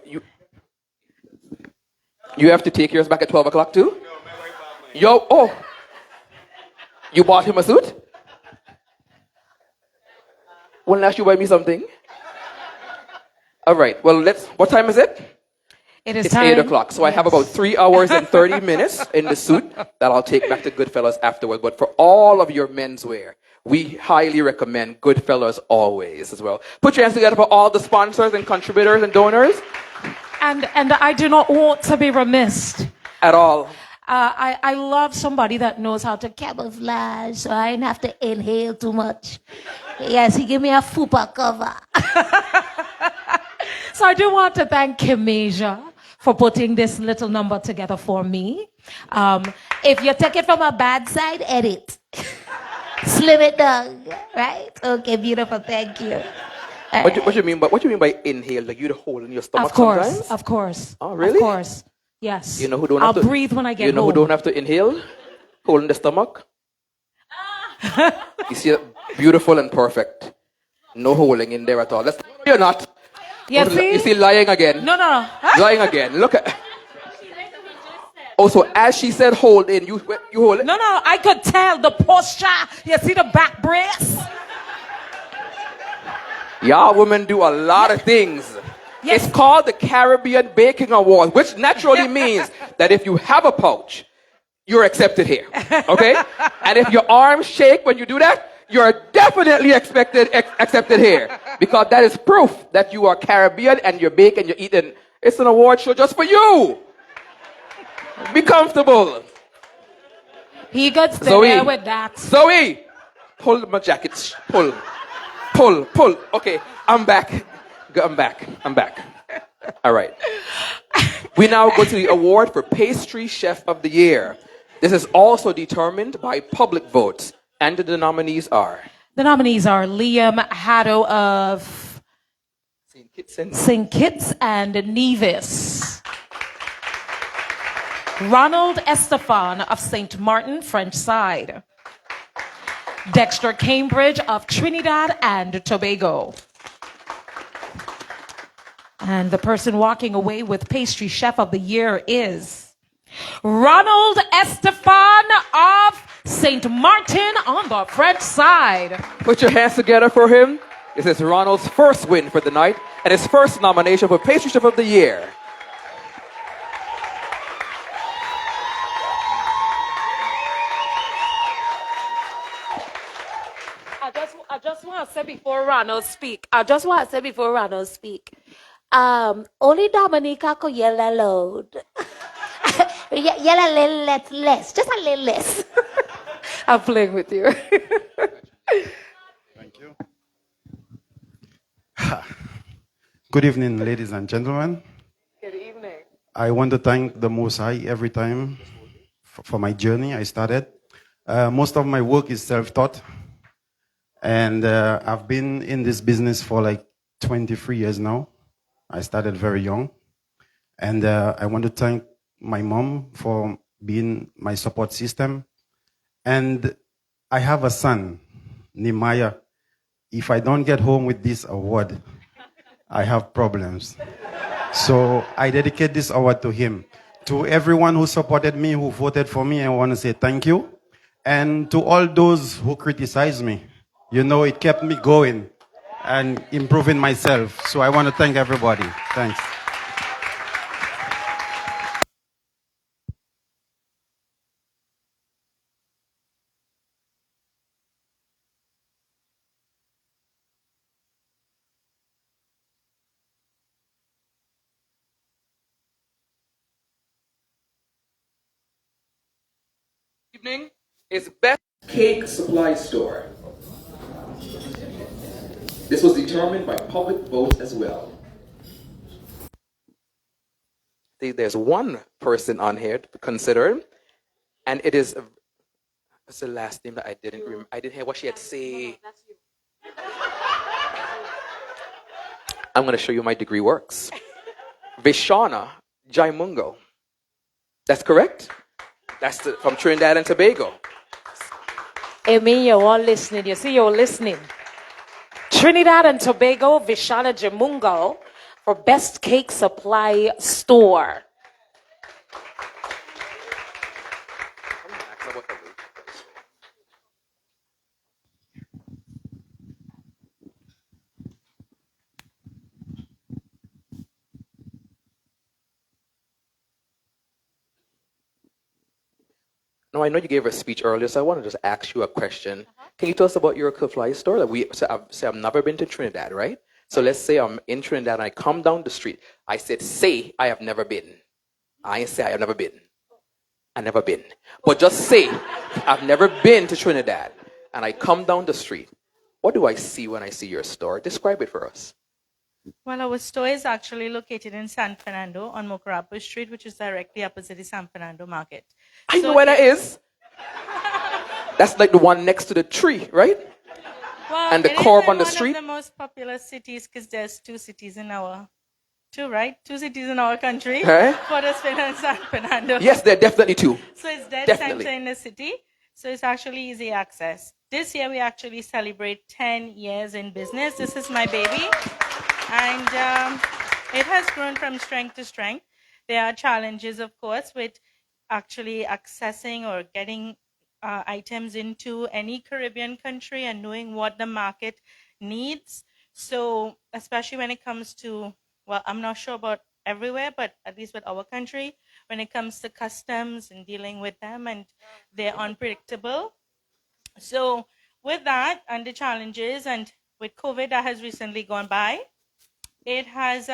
You have to take yours back at 12 o'clock too? You bought him a suit? When last you buy me something? All right. Well, what time is it? It's time. 8 o'clock. So I have about 3 hours and 30 minutes in the suit that I'll take back to Goodfellas afterward. But for all of your menswear, we highly recommend Goodfellas always as well. Put your hands together for all the sponsors and contributors and donors. And I do not want to be remiss. At all. I love somebody that knows how to Camouflage, so I didn't have to inhale too much. Yes, he gave me a fupa cover. So I do want to thank Kimeja for putting this little number together for me. If you take it from a bad side, edit. Slim it down, right? Okay, beautiful. Thank you. What you mean by inhale? Like you hold in your stomach sometimes? Of course. Oh, really? Of course. Yes. You know who don't I'll have to breathe when I get You know home. who don't have to inhale? Hold in the stomach. You see, beautiful and perfect. No holding in there at all. You're not. Yes, You see, lying again. No. Lying again. Look at. Also, as she said, hold in. You hold it. No. I could tell the posture. You see the back brace? Y'all women do a lot of things. Yes. It's called the Caribbean Baking Award, which naturally means that if you have a pouch, you're accepted here. Okay? And if your arms shake when you do that, you're definitely accepted here. Because that is proof that you are Caribbean and you're baking, you're eating. It's an award show just for you. Be comfortable. He could stay Zoe, there with that. Zoe, pull my jacket. Pull. Okay, I'm back. All right. We now go to the award for Pastry Chef of the Year. This is also determined by public votes, and the nominees are The nominees are Liam Haddo of St. Kitts and Nevis, Ronald Estefan of St. Martin, French Side, Dexter Cambridge of Trinidad and Tobago. And the person walking away with Pastry Chef of the Year is Ronald Estefan of St. Martin on the French Side. Put your hands together for him. This is Ronald's first win for the night and his first nomination for Pastry Chef of the Year. I just want to say before Ronald speak. Only Dominica could yell loud. Yell a little less, just a little less. I'm playing with you. Thank you. Good evening, ladies and gentlemen. Good evening. I want to thank the Most High every time for my journey I started. Most of my work is self-taught. And I've been in this business for like 23 years now. I started very young. And I want to thank my mom for being my support system. And I have a son, Nehemiah. If I don't get home with this award, I have problems. So I dedicate this award to him. To everyone who supported me, who voted for me, I want to say thank you. And to all those who criticized me, you know, it kept me going and improving myself. So I want to thank everybody. Thanks. Evening is Best Cake Supply Store. This was determined by public vote as well. See, there's one person on here to consider, and it is. What's the last name that I didn't remember? I didn't hear what she had to say. I'm going to show you my degree works. Vishana Jaimungo. That's correct? That's from Trinidad and Tobago. I mean, you're all listening. You see, you're listening. Trinidad and Tobago, Vishana Jamungo for Best Cake Supply Store. No, I know you gave a speech earlier, so I want to just ask you a question. Can you tell us about your supply store? Like I've never been to Trinidad, right? So let's say I'm in Trinidad and I come down the street. I said, say I have never been. I ain't say I have never been. I never been. But just say I've never been to Trinidad and I come down the street. What do I see when I see your store? Describe it for us. Well, our store is actually located in San Fernando on Mocarapo Street, which is directly opposite the San Fernando Market. I know where that is. That's like the one next to the tree, right? Well, and the curb on the one street. of the most popular cities because there's two cities in our country. Huh? Porterville and San Fernando. Yes, there are definitely two. So it's dead Definitely. center in the city. So it's actually easy access. This year we actually celebrate 10 years in business. This is my baby. And it has grown from strength to strength. There are challenges, of course, with actually accessing or getting items into any Caribbean country and knowing what the market needs. So especially when it comes to, well, I'm not sure about everywhere, but at least with our country, when it comes to customs and dealing with them, and they're unpredictable. So with that and the challenges, and with COVID that has recently gone by, it has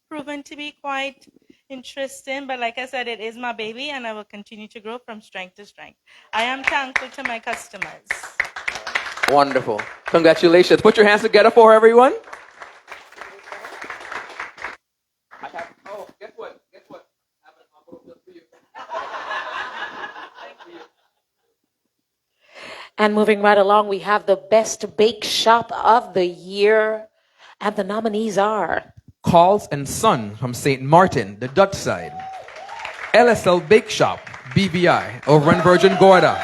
proven to be quite interesting. But like I said, it is my baby, and I will continue to grow from strength to strength. I am thankful to my customers. Wonderful. Congratulations. Put your hands together for her, everyone. Guess what? I have an envelope just for you. And moving right along, we have the Best Bake Shop of the Year. And the nominees are Calls and Son from St. Martin, the Dutch side. LSL Bake Shop, BVI, over in Virgin Gorda.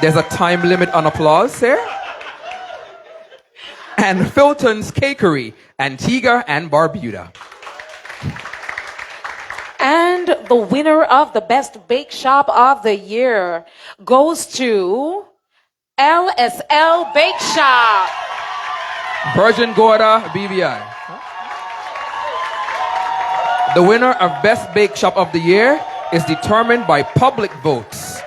There's a time limit on applause here. And Filton's Cakery, Antigua and Barbuda. And the winner of the Best Bake Shop of the Year goes to LSL Bake Shop. Virgin Gorda, BVI. The winner of Best Bake Shop of the Year is determined by public votes.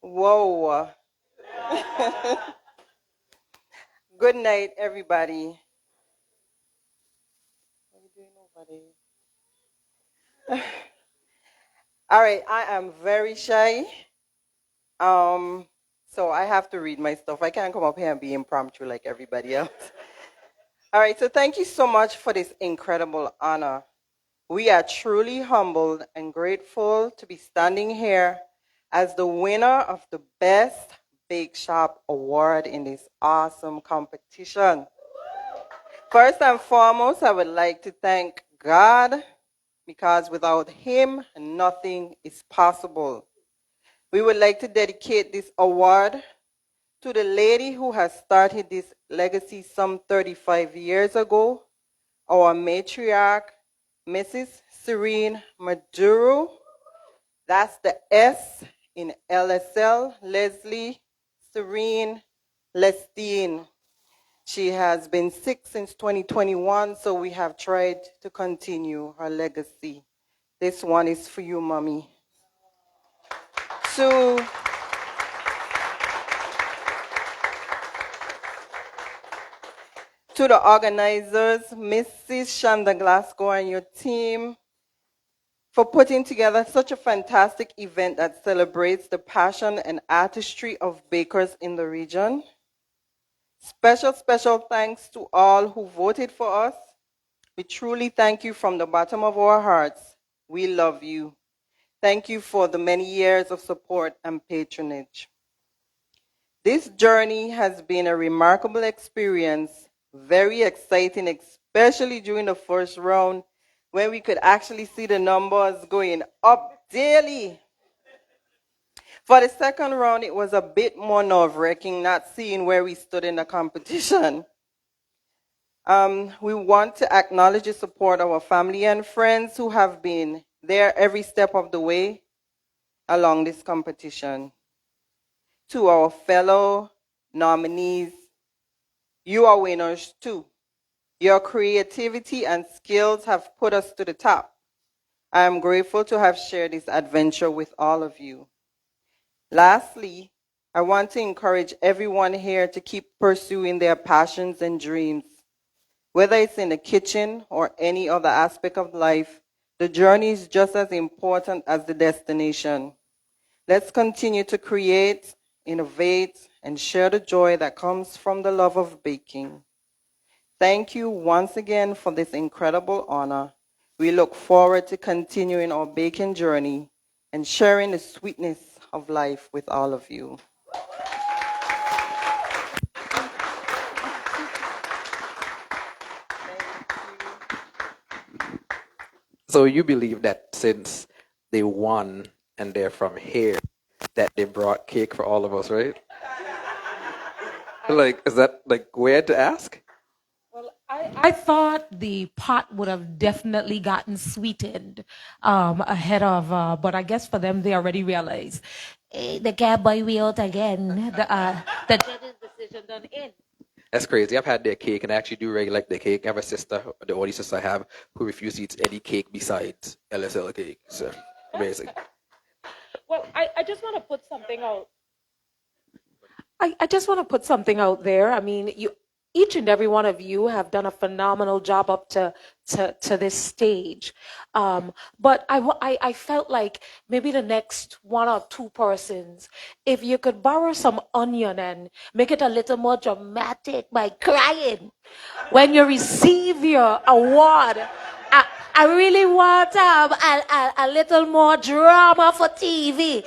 Whoa. Good night, everybody. What are you doing over there? All right, I am very shy. So I have to read my stuff. I can't come up here and be impromptu like everybody else. All right, so thank you so much for this incredible honor. We are truly humbled and grateful to be standing here as the winner of the Best Bake Shop Award in this awesome competition. First and foremost, I would like to thank God, because without Him, nothing is possible. We would like to dedicate this award to the lady who has started this legacy some 35 years ago, our matriarch, Mrs. Serene Maduro. That's the S in LSL, Leslie Serene Lestine. She has been sick since 2021, so we have tried to continue her legacy. This one is for you, Mommy. To the organizers, Mrs. Shanda Glasgow and your team, for putting together such a fantastic event that celebrates the passion and artistry of bakers in the region. Special thanks to all who voted for us. We truly thank you from the bottom of our hearts. We love you. Thank you for the many years of support and patronage. This journey has been a remarkable experience, very exciting, especially during the first round, when we could actually see the numbers going up daily. For the second round, it was a bit more nerve-wracking, not seeing where we stood in the competition. We want to acknowledge the support of our family and friends who have been there every step of the way along this competition. To our fellow nominees, you are winners too. Your creativity and skills have put us to the top. I am grateful to have shared this adventure with all of you. Lastly, I want to encourage everyone here to keep pursuing their passions and dreams. Whether it's in the kitchen or any other aspect of life, the journey is just as important as the destination. Let's continue to create, innovate, and share the joy that comes from the love of baking. Thank you once again for this incredible honor. We look forward to continuing our baking journey and sharing the sweetness of life with all of you. So you believe that since they won and they're from here, that they brought cake for all of us, right? Like, is that like weird to ask? Well, I I thought the pot would have definitely gotten sweetened ahead of, but I guess for them, they already realized they can't buy me out again. The judge's decision done in. That's crazy. I've had their cake, and I actually do really like their cake. I have a sister, the only sister I have, who refuses to eat any cake besides LSL cake. So amazing. Well, I just want to put something out. I just want to put something out there. I mean, each and every one of you have done a phenomenal job up to this stage. But I felt like maybe the next one or two persons, if you could borrow some onion and make it a little more dramatic by crying when you receive your award. I really want a little more drama for TV.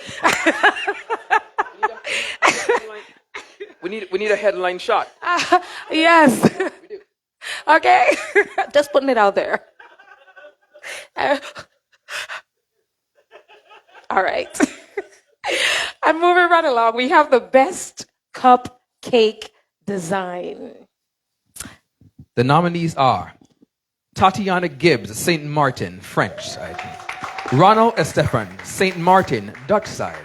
We need a headline shot. Yes. Okay. Just putting it out there. All right. I'm moving right along. We have the best cupcake design. The nominees are Tatiana Gibbs, St. Martin, French side. Ronald Estefan, St. Martin, Dutch side.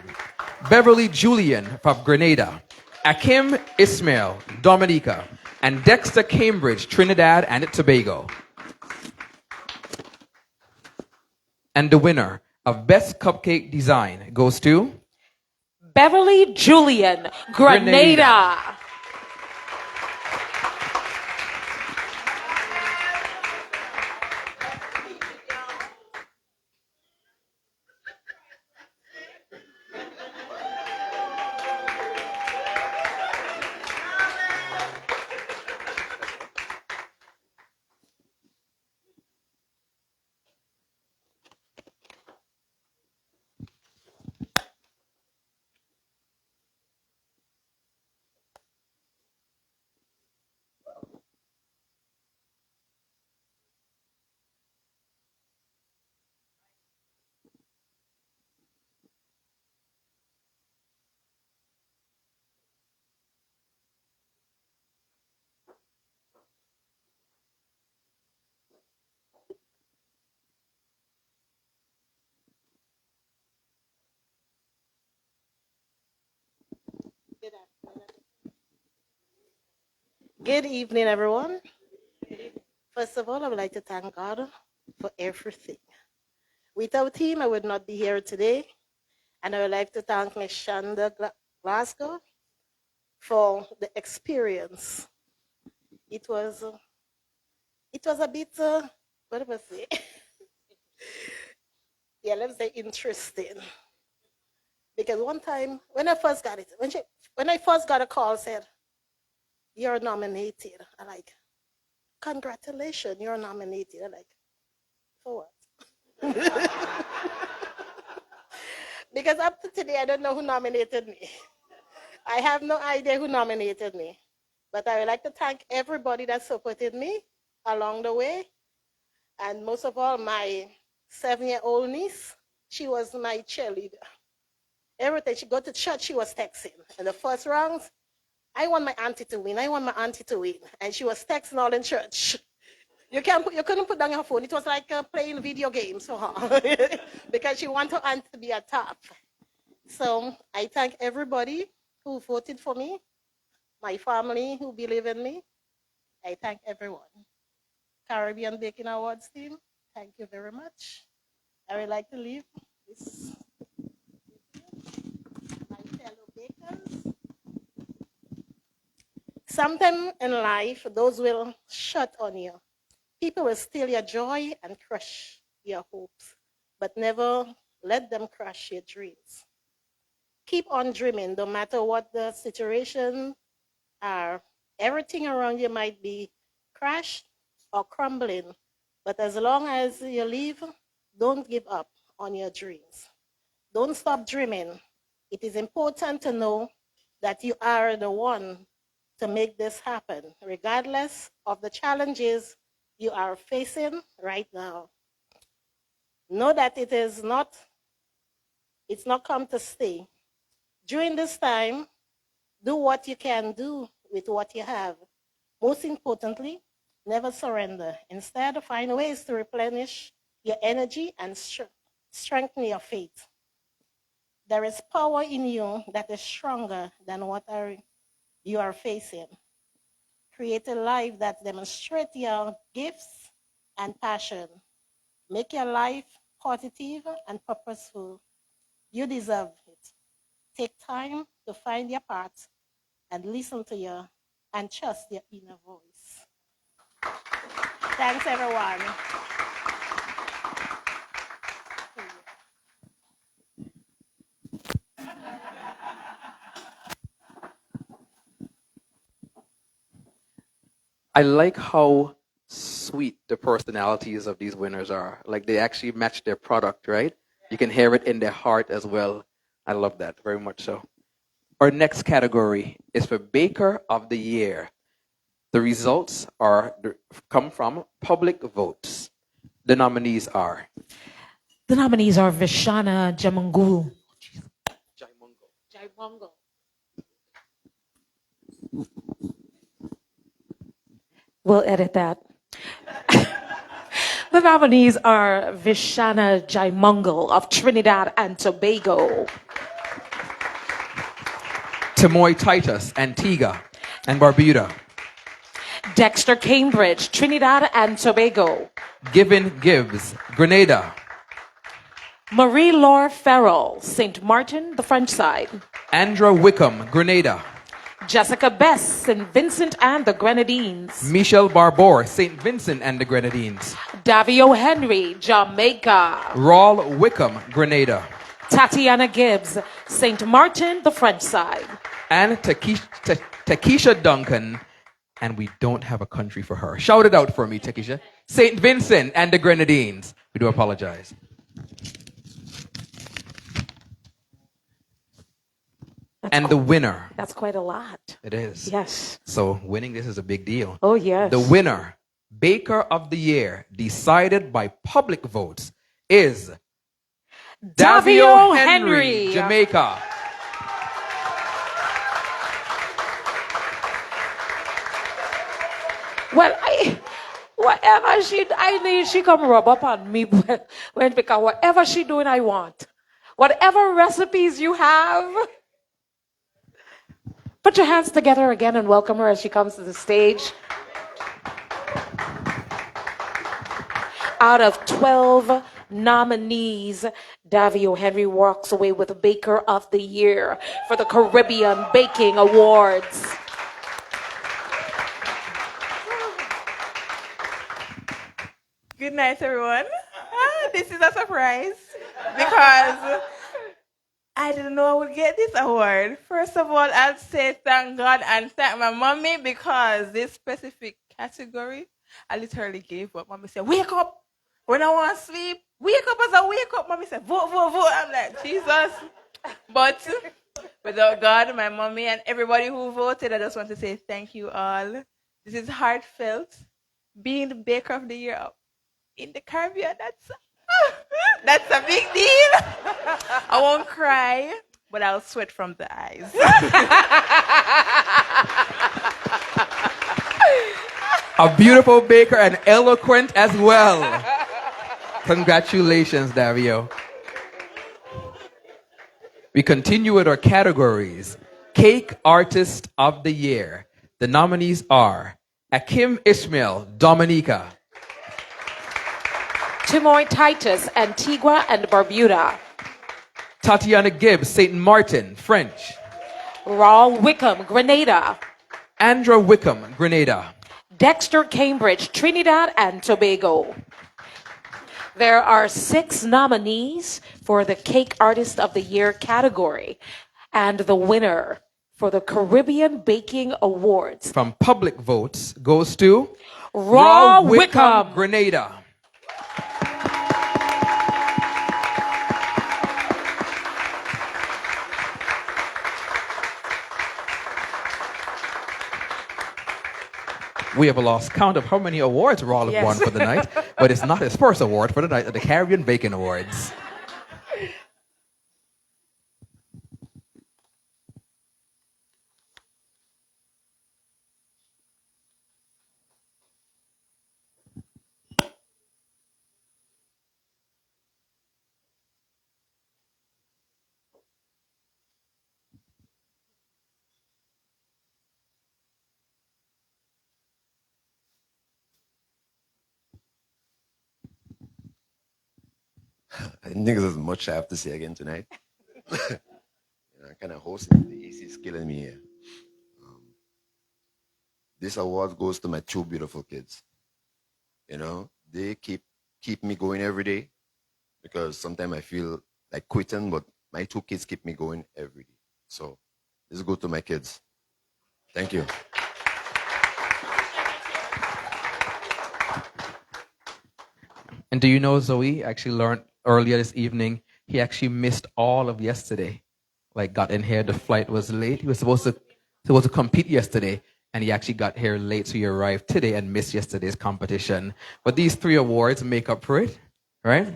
Beverly Julian from Grenada. Akim Ismail, Dominica. And Dexter Cambridge, Trinidad and Tobago. And the winner of Best Cupcake Design goes to Beverly Julian, Grenada. Good evening, everyone. First of all, I would like to thank God for everything. Without him, I would not be here today. And I would like to thank Ms. Shanda Glasgow for the experience. It was a bit, what do I say? Yeah, let's say interesting. Because one time, when I first got it, when I first got a call, said, "You're nominated." I like, "Congratulations, you're nominated." I like, for what? Because up to today, I don't know who nominated me. I have no idea who nominated me. But I would like to thank everybody that supported me along the way. And most of all, my 7-year-old niece, she was my cheerleader. Every time she go to church, she was texting. In the first rounds, I want my auntie to win. I want my auntie to win. And she was texting all in church. You couldn't put down your phone. It was like playing video games for her because she wanted her auntie to be at top. So I thank everybody who voted for me, my family who believe in me. I thank everyone. Caribbean Baking Awards team, thank you very much. I would like to leave this my fellow bakers. Sometime in life, those will shut on you. People will steal your joy and crush your hopes, but never let them crush your dreams. Keep on dreaming, no matter what the situation are. Everything around you might be crashed or crumbling, but as long as you live, don't give up on your dreams. Don't stop dreaming. It is important to know that you are the one to make this happen, regardless of the challenges you are facing right now. Know that it's not come to stay. During this time, do what you can do with what you have. Most importantly, Never surrender. Instead, find ways to replenish your energy and strengthen your faith. There is power in you that is stronger than what you are facing. Create a life that demonstrates your gifts and passion. Make your life positive and purposeful. You deserve it. Take time to find your path and listen to your and trust your inner voice. Thanks, everyone. I like how sweet the personalities of these winners are. Like they actually match their product, right? You can hear it in their heart as well. I love that very much so. Our next category is for Baker of the Year. The results come from public votes. The nominees are The nominees are Vishana Jamangul. Jaimungo. We'll edit that. The nominees are Vishana Jaimungal of Trinidad and Tobago. Tamoy Titus, Antigua and Barbuda. Dexter Cambridge, Trinidad and Tobago. Given Gibbs, Grenada. Marie-Laure Farrell, St. Martin, the French side. Andra Wickham, Grenada. Jessica Best, St. Vincent and the Grenadines. Michelle Barbour, St. Vincent and the Grenadines. Davio Henry, Jamaica. Raul Wickham, Grenada. Tatiana Gibbs, St. Martin, the French side. And Takesha Duncan, and we don't have a country for her. Shout it out for me, Takesha. St. Vincent and the Grenadines. We do apologize. And the winner. That's quite a lot. It is. Yes. So winning this is a big deal. Oh, yes. The winner, Baker of the Year, decided by public votes, is Davio Henry, Jamaica. Well, I need she come rub up on me because whatever she doing, I want. Whatever recipes you have, put your hands together again and welcome her as she comes to the stage. Out of 12 nominees, Davio Henry walks away with Baker of the Year for the Caribbean Baking Awards. Good night, everyone. This is a surprise because I didn't know I would get this award. First of all, I'll say thank God and thank my mommy because this specific category, I literally gave up. Mommy said, wake up. When I want to sleep, wake up as I wake up. Mommy said, vote, vote, vote. I'm like, Jesus. But without God, my mommy, and everybody who voted, I just want to say thank you all. This is heartfelt. Being the Baker of the Year in the Caribbean, that's a big deal. I won't cry, but I'll sweat from the eyes. A beautiful baker and eloquent as well. Congratulations, Davio. We continue with our categories. Cake Artist of the Year. The nominees are Akim Ishmael, Dominica. Timoy Titus, Antigua and Barbuda. Tatiana Gibbs, St. Martin, French. Raul Wickham, Grenada. Andra Wickham, Grenada. Dexter Cambridge, Trinidad and Tobago. There are 6 nominees for the Cake Artist of the Year category. And the winner for the Caribbean Baking Awards from public votes goes to Raul Wickham, Grenada. We have lost count of how many awards Raul have won for the night, but it's not his first award for the night at the Caribbean Baking Awards. I think there's much I have to say again tonight. I'm kind of hosting. The AC is killing me here. This award goes to my two beautiful kids. They keep me going every day because sometimes I feel like quitting, but my two kids keep me going every day. So this goes to my kids. Thank you. And do you know Zoe actually learned earlier this evening he actually missed all of yesterday. Like got in here, the flight was late. He was supposed to compete yesterday, and he actually got here late, so he arrived today and missed yesterday's competition. But these 3 awards make up for it, right?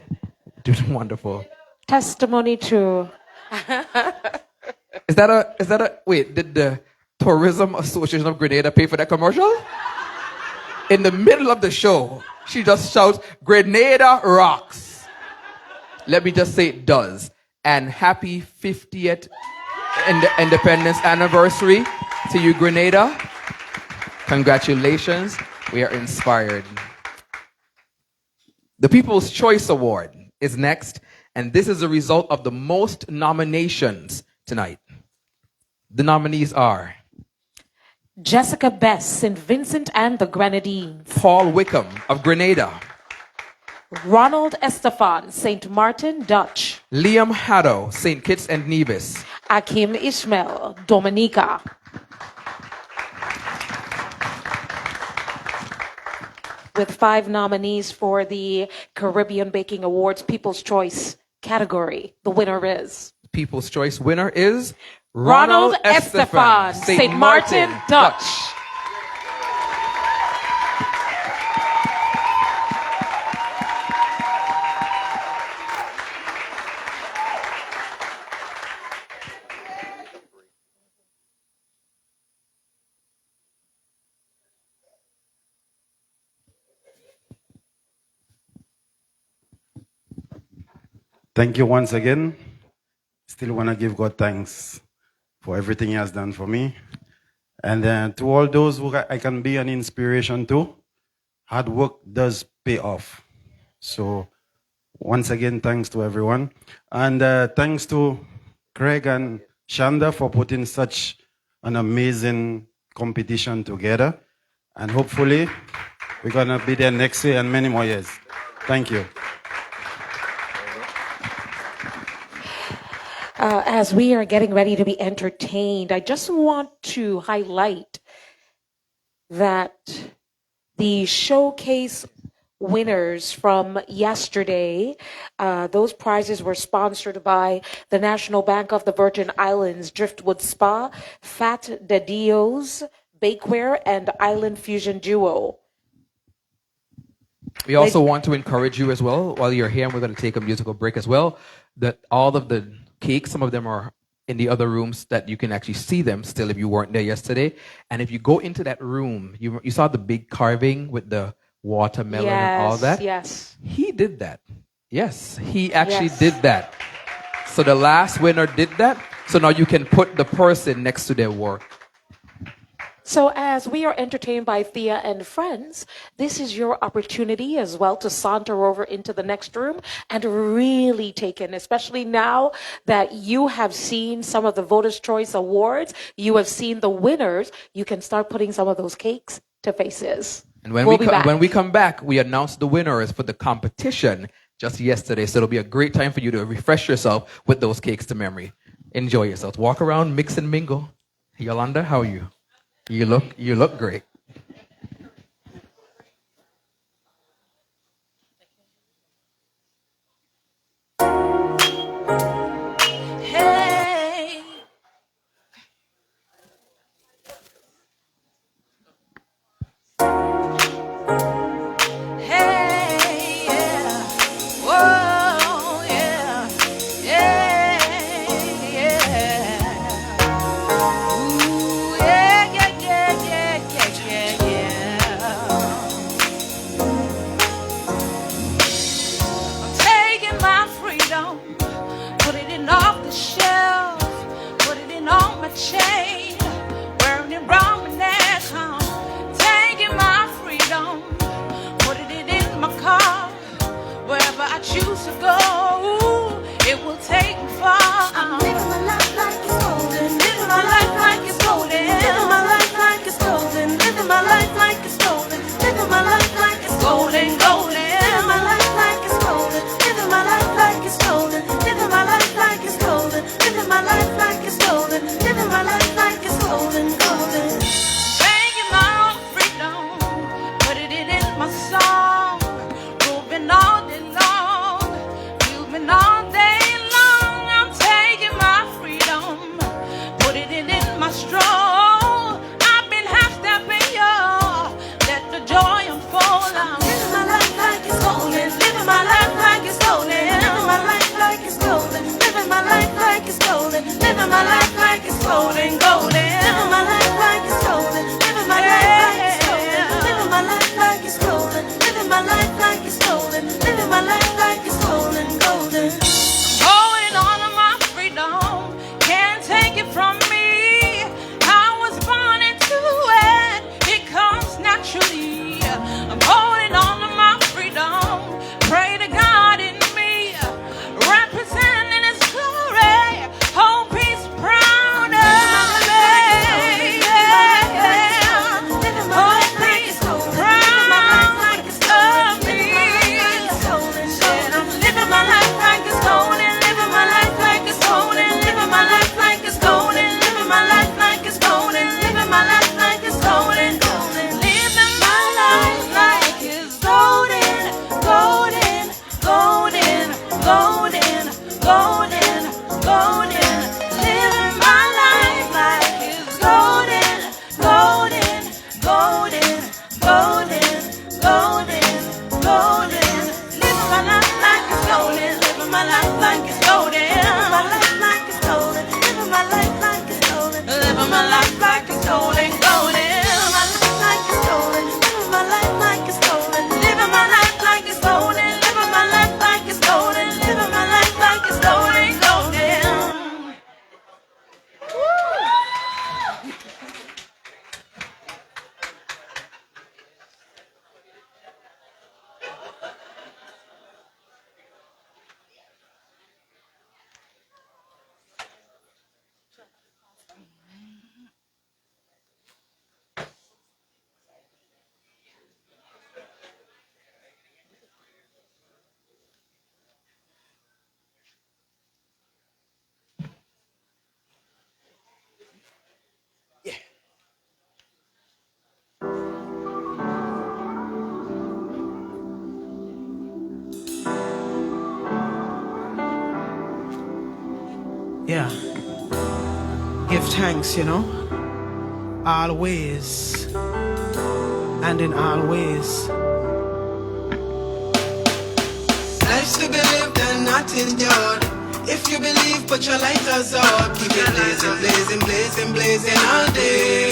Doing wonderful. Testimony to. Is that a wait, did the Tourism Association of Grenada pay for that commercial? In the middle of the show, she just shouts, "Grenada rocks." Let me just say it does. And happy 50th independence anniversary to you, Grenada. Congratulations. We are inspired. The People's Choice Award is next, and this is a result of the most nominations tonight. The nominees are Jessica Best, St. Vincent and the Grenadines. Paul Wickham of Grenada. Ronald Estefan, St. Martin, Dutch. Liam Haddo, St. Kitts and Nevis. Akim Ishmael, Dominica. With 5 nominees for the Caribbean Baking Awards People's Choice category, the winner is... People's Choice winner is... Ronald Estefan, St. Martin, Dutch. Thank you once again. Still want to give God thanks for everything He has done for me. And to all those who I can be an inspiration to, hard work does pay off. So once again, thanks to everyone. And thanks to Craig and Shanda for putting such an amazing competition together. And hopefully, we're going to be there next year and many more years. Thank you. As we are getting ready to be entertained, I just want to highlight that the showcase winners from yesterday, those prizes were sponsored by the National Bank of the Virgin Islands, Driftwood Spa, Fat de Dios, Bakeware, and Island Fusion Duo. We also want to encourage you as well, while you're here, and we're going to take a musical break as well, that all of the cakes, some of them are in the other rooms that you can actually see them still if you weren't there yesterday. And if you go into that room, you saw the big carving with the watermelon and all that? Yes. He did that. Yes, he actually did that. So the last winner did that. So now you can put the person next to their work. So as we are entertained by Thea and friends, this is your opportunity as well to saunter over into the next room and really take in, especially now that you have seen some of the Voters' Choice Awards, you have seen the winners, you can start putting some of those cakes to faces. And when we come back, we announce the winners for the competition just yesterday. So it'll be a great time for you to refresh yourself with those cakes to memory. Enjoy yourselves. Walk around, mix and mingle. Yolanda, how are you? You look great. Hey. Hey, yeah. Whoa, yeah. Yeah, yeah. Ooh, yeah, yeah, yeah, yeah, yeah, my life like it's golden, golden. Living my life like it's golden. Living my life like it's golden. Living my life like it's golden. Living my life like it's golden. Living my life like it's golden, golden. Holding on to my freedom, can't take it from me. I was born into it, it comes naturally. I'm holding on to my freedom, pray to God in me, representing His glory. Hope He's proud of me. Hope He's proud of me. I'm living my life like it's golden, living my life like it's golden, living my life like it's golden, living my life like it's golden, living my life like it's golden, golden, living my life like it's golden, golden, golden, golden, golden, golden, living my life like it's golden, golden, golden, golden, golden, golden, living my life like it's golden, living my life like it's golden, living my life like it's golden, living my life like it's golden, living my life like it's golden, golden, living my life like it's golden, living my life like it's golden, living my life like it's golden, living my life like it's golden, living my life like it's golden, golden. Yeah. Give thanks, always and in all ways. Life's to be lived and not endured. If you believe, put your lighters up. Keep it blazing, blazing, blazing, blazing all day.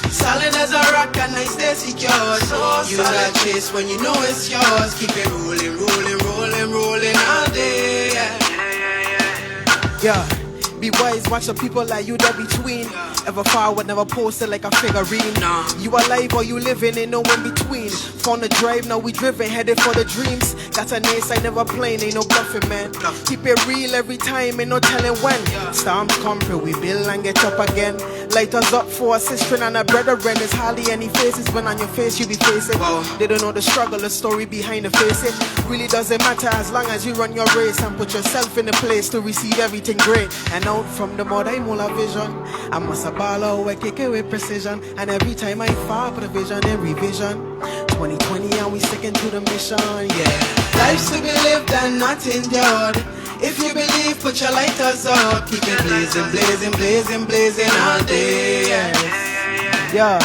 Solid as a rock and I stay secure. You got chase when you know it's yours. Keep it rolling, rolling, rolling, rolling all day. Yeah. Be wise, watch the people like you that between. Ever forward, never posted like a figurine. You alive or you living, ain't no in between. Found the drive, now we driven, headed for the dreams. Got an ace, I never playing, ain't no bluffing, man. Keep it real every time, ain't no telling when. Storms come, pray we build and get up again. Light us up for a sister and a brother. There's hardly any faces when on your face you be facing. They don't know the struggle, the story behind the face. It really doesn't matter as long as you run your race and put yourself in the place to receive everything great. And out from the mud I mold a vision. I must a ball out, kick it with precision. And every time I fall for the vision and revision. 2020 and we sticking to the mission, yeah. Life's to be lived and not endured. If you believe, put your lighters up. Keep it blazing, blazing, blazing, blazing all day. Yeah.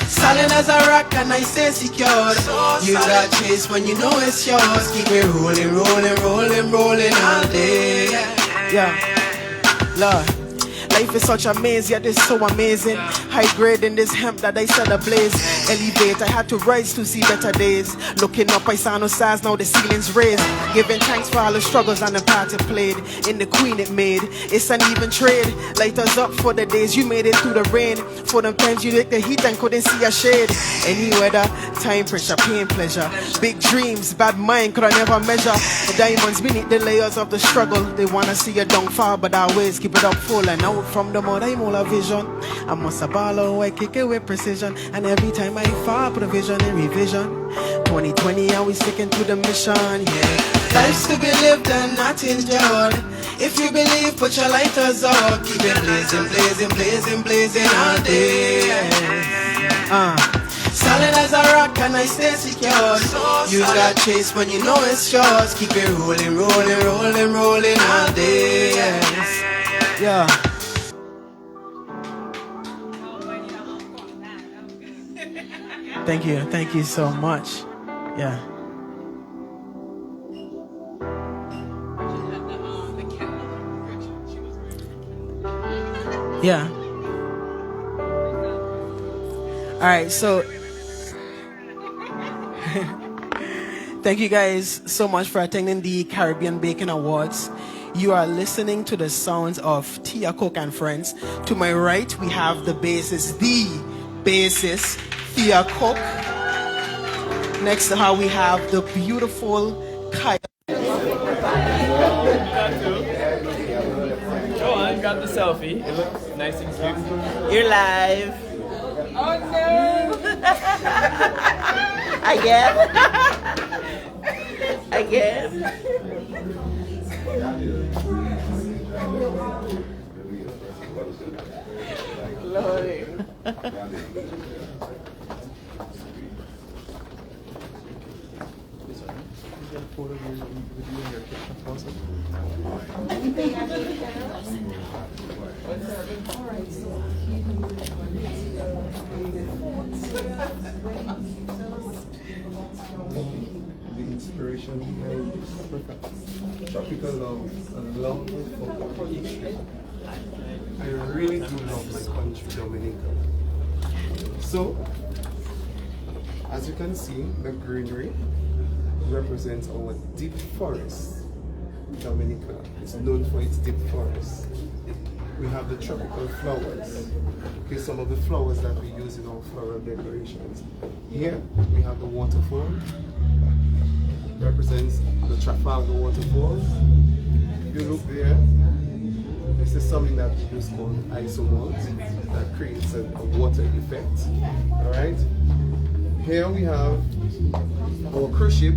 Solid as a rock and I stay secure. You got chase when you know it's yours. Keep it rolling, rolling, rolling, rolling all day. Yeah. Lord. Life is such a maze, yet it's so amazing. High grade in this hemp that I set ablaze. Elevate, I had to rise to see better days. Looking up, I saw no stars, now the ceiling's raised. Giving thanks for all the struggles and the part it played. In the queen it made, it's an even trade. Light us up for the days you made it through the rain. For them times you licked the heat and couldn't see a shade. Any weather, time, pressure, pain, pleasure. Big dreams, bad mind, could I never measure. The diamonds beneath the layers of the struggle. They wanna see you down far, but always keep it up full and out. From the mud I mold a vision. I must a ball out, I kick it with precision. And every time I fall, put a vision in revision. 2020 and we sticking to the mission, yeah. Life's to be lived and not endured. If you believe, put your lighters up. Keep it blazing, blazing, blazing, blazing all day. Solid as a rock and I stay secure. You got chase when you know it's yours. Keep it rolling, rolling, rolling, rolling all day. Yeah. Thank you so much. Yeah. Yeah. All right, so thank you guys so much for attending the Caribbean Baking Awards. You are listening to the sounds of Tia Cook and Friends. To my right, we have the bassist, Tia Cook. Next to her, we have the beautiful Kyle. Go on, got the selfie. It looks nice and cute. You're live. Oh no! Again? Again? Lord. The inspiration behind tropical love and love for history. I really do love my country, Dominica. So, as you can see, the greenery represents our deep forest. Dominica is known for its deep forest. We have the tropical flowers. Okay, some of the flowers that we use in our floral decorations. Here we have the waterfall. Represents the Trafalgar waterfall. If you look there, this is something that we use called isomalt that creates a water effect. Alright? Here we have our cruise ship,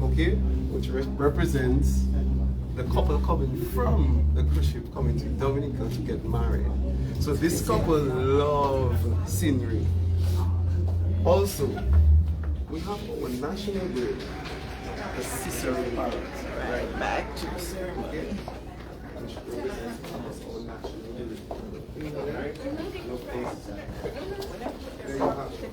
okay, which represents the couple coming from the cruise ship coming to Dominica to get married. So this couple love scenery. Also, we have our national bird, the Cicero parrot. Right back to the ceremony. Which represents our national bird. There you have it.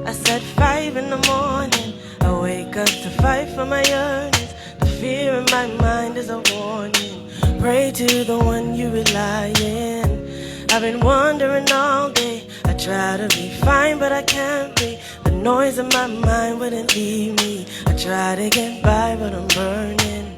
I said 5 in the morning. I wake up to fight for my earnings. The fear in my mind is a warning. Pray to the one you rely in. I've been wondering all day. I try to be fine, but I can't be. The noise in my mind wouldn't leave me. I try to get by, but I'm burning.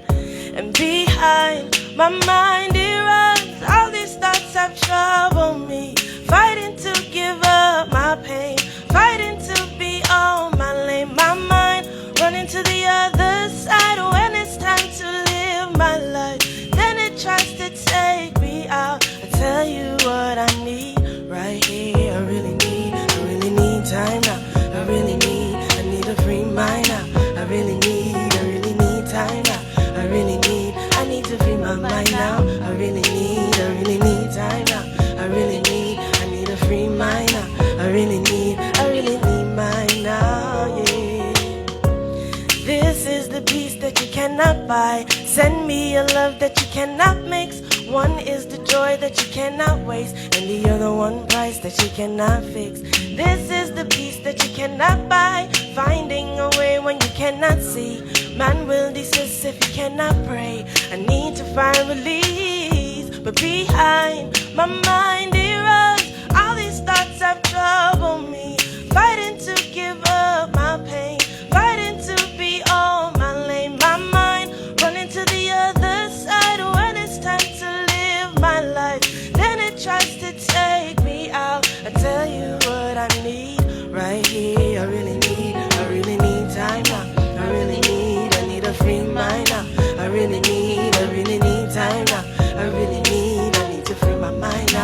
And behind my mind it runs. All these thoughts have troubled me. Fighting to give up my pain. Fighting to be on my lane. My mind running to the other side. When it's time to live my life, then it tries to take me out. I tell you what I need right here. I really need time now. I need a free mind now. I really need time now. I need to free my mind now. I really need time now. I need a free mind now. I really need mine now, yeah. This is the peace that you cannot buy. Send me a love that you cannot mix. One is the joy that you cannot waste, and the other one price that you cannot fix. This is the peace that you cannot buy. Finding a way when you cannot see. Man will desist if you cannot pray. I need to find release, but behind my mind it runs. All these thoughts have troubled me. Fighting to give up my pain. Fighting to be on my lane. My mind running to the other side. When it's time to live my life, then it tries to take me out. I tell you what I need right here. I really need time now. I need a free mind now. I really need time now. I need to free my mind now.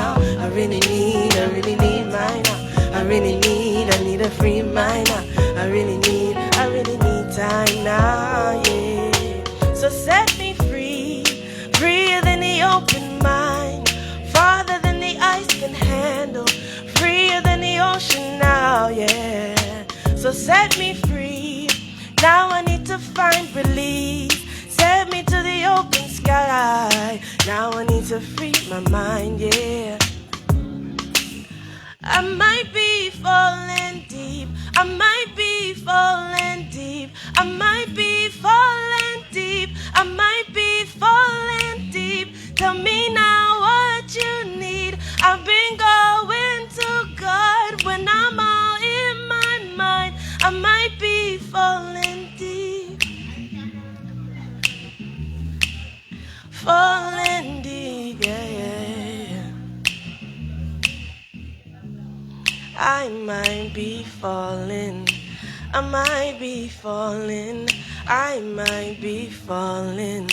So set me free. Now I need to find relief. Set me to the open sky. Now I need to free my mind, yeah. I might be falling deep. I might be falling deep. I might be falling deep. I might be falling deep. Tell me now what you need. I've been going to God when I'm all in my mind. I might be falling deep. Falling deep, yeah. I might be falling. I might be falling. I might be falling.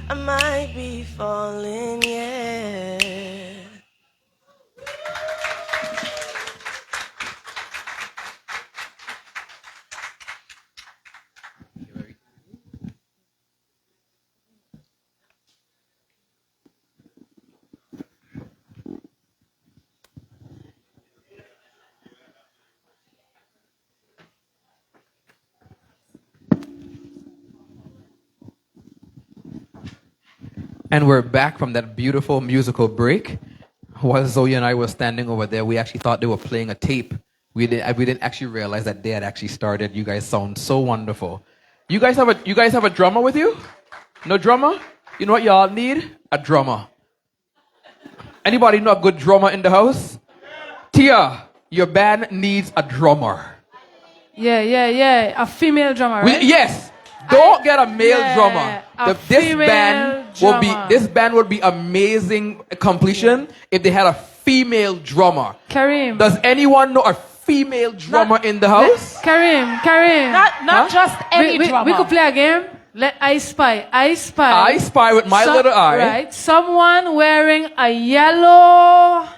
I might be falling, yeah. And we're back from that beautiful musical break. While Zoe and I were standing over there, we actually thought they were playing a tape. We didn't actually realize that they had actually started. You guys sound so wonderful. You guys have a drummer with you? No drummer? You know what y'all need? A drummer. Anybody know a good drummer in the house? Tia, your band needs a drummer. Yeah. A female drummer, right? Yes. Don't get a male drummer. Drummer. This band would be amazing completion if they had a female drummer. Kareem. Does anyone know a female drummer in the house? Kareem. Not just any drummer. We could play a game. I spy. I spy with my little eye. Right. Someone wearing a yellow.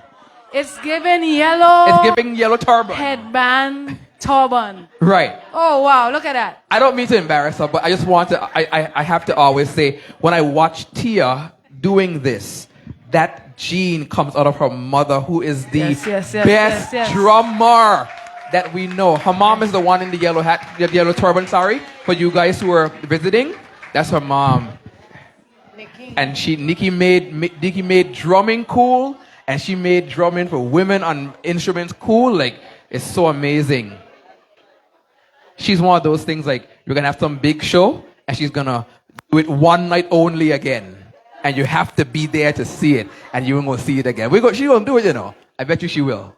It's giving yellow turban. Headband. Turban. Right. Oh wow, look at that. I don't mean to embarrass her, but I just want to, I have to always say, when I watch Tia doing this, that gene comes out of her mother, who is the best drummer that we know. Her mom is the one in the yellow hat, the yellow turban, sorry, for you guys who are visiting. That's her mom. And Nikki made drumming cool, and she made drumming for women on instruments cool. Like, it's so amazing. She's one of those things like, you're going to have some big show, and she's going to do it one night only again. And you have to be there to see it, and you ain't going to see it again. She's going to do it, you know. I bet you she will.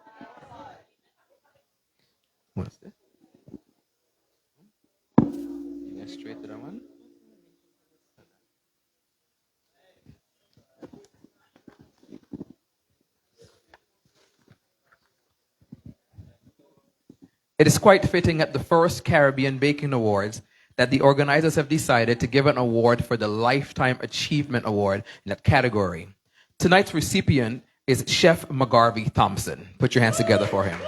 What's this? Straight to that one. It is quite fitting at the first Caribbean Baking Awards that the organizers have decided to give an award for the Lifetime Achievement Award in that category. Tonight's recipient is Chef McGarvey Thompson. Put your hands together for him.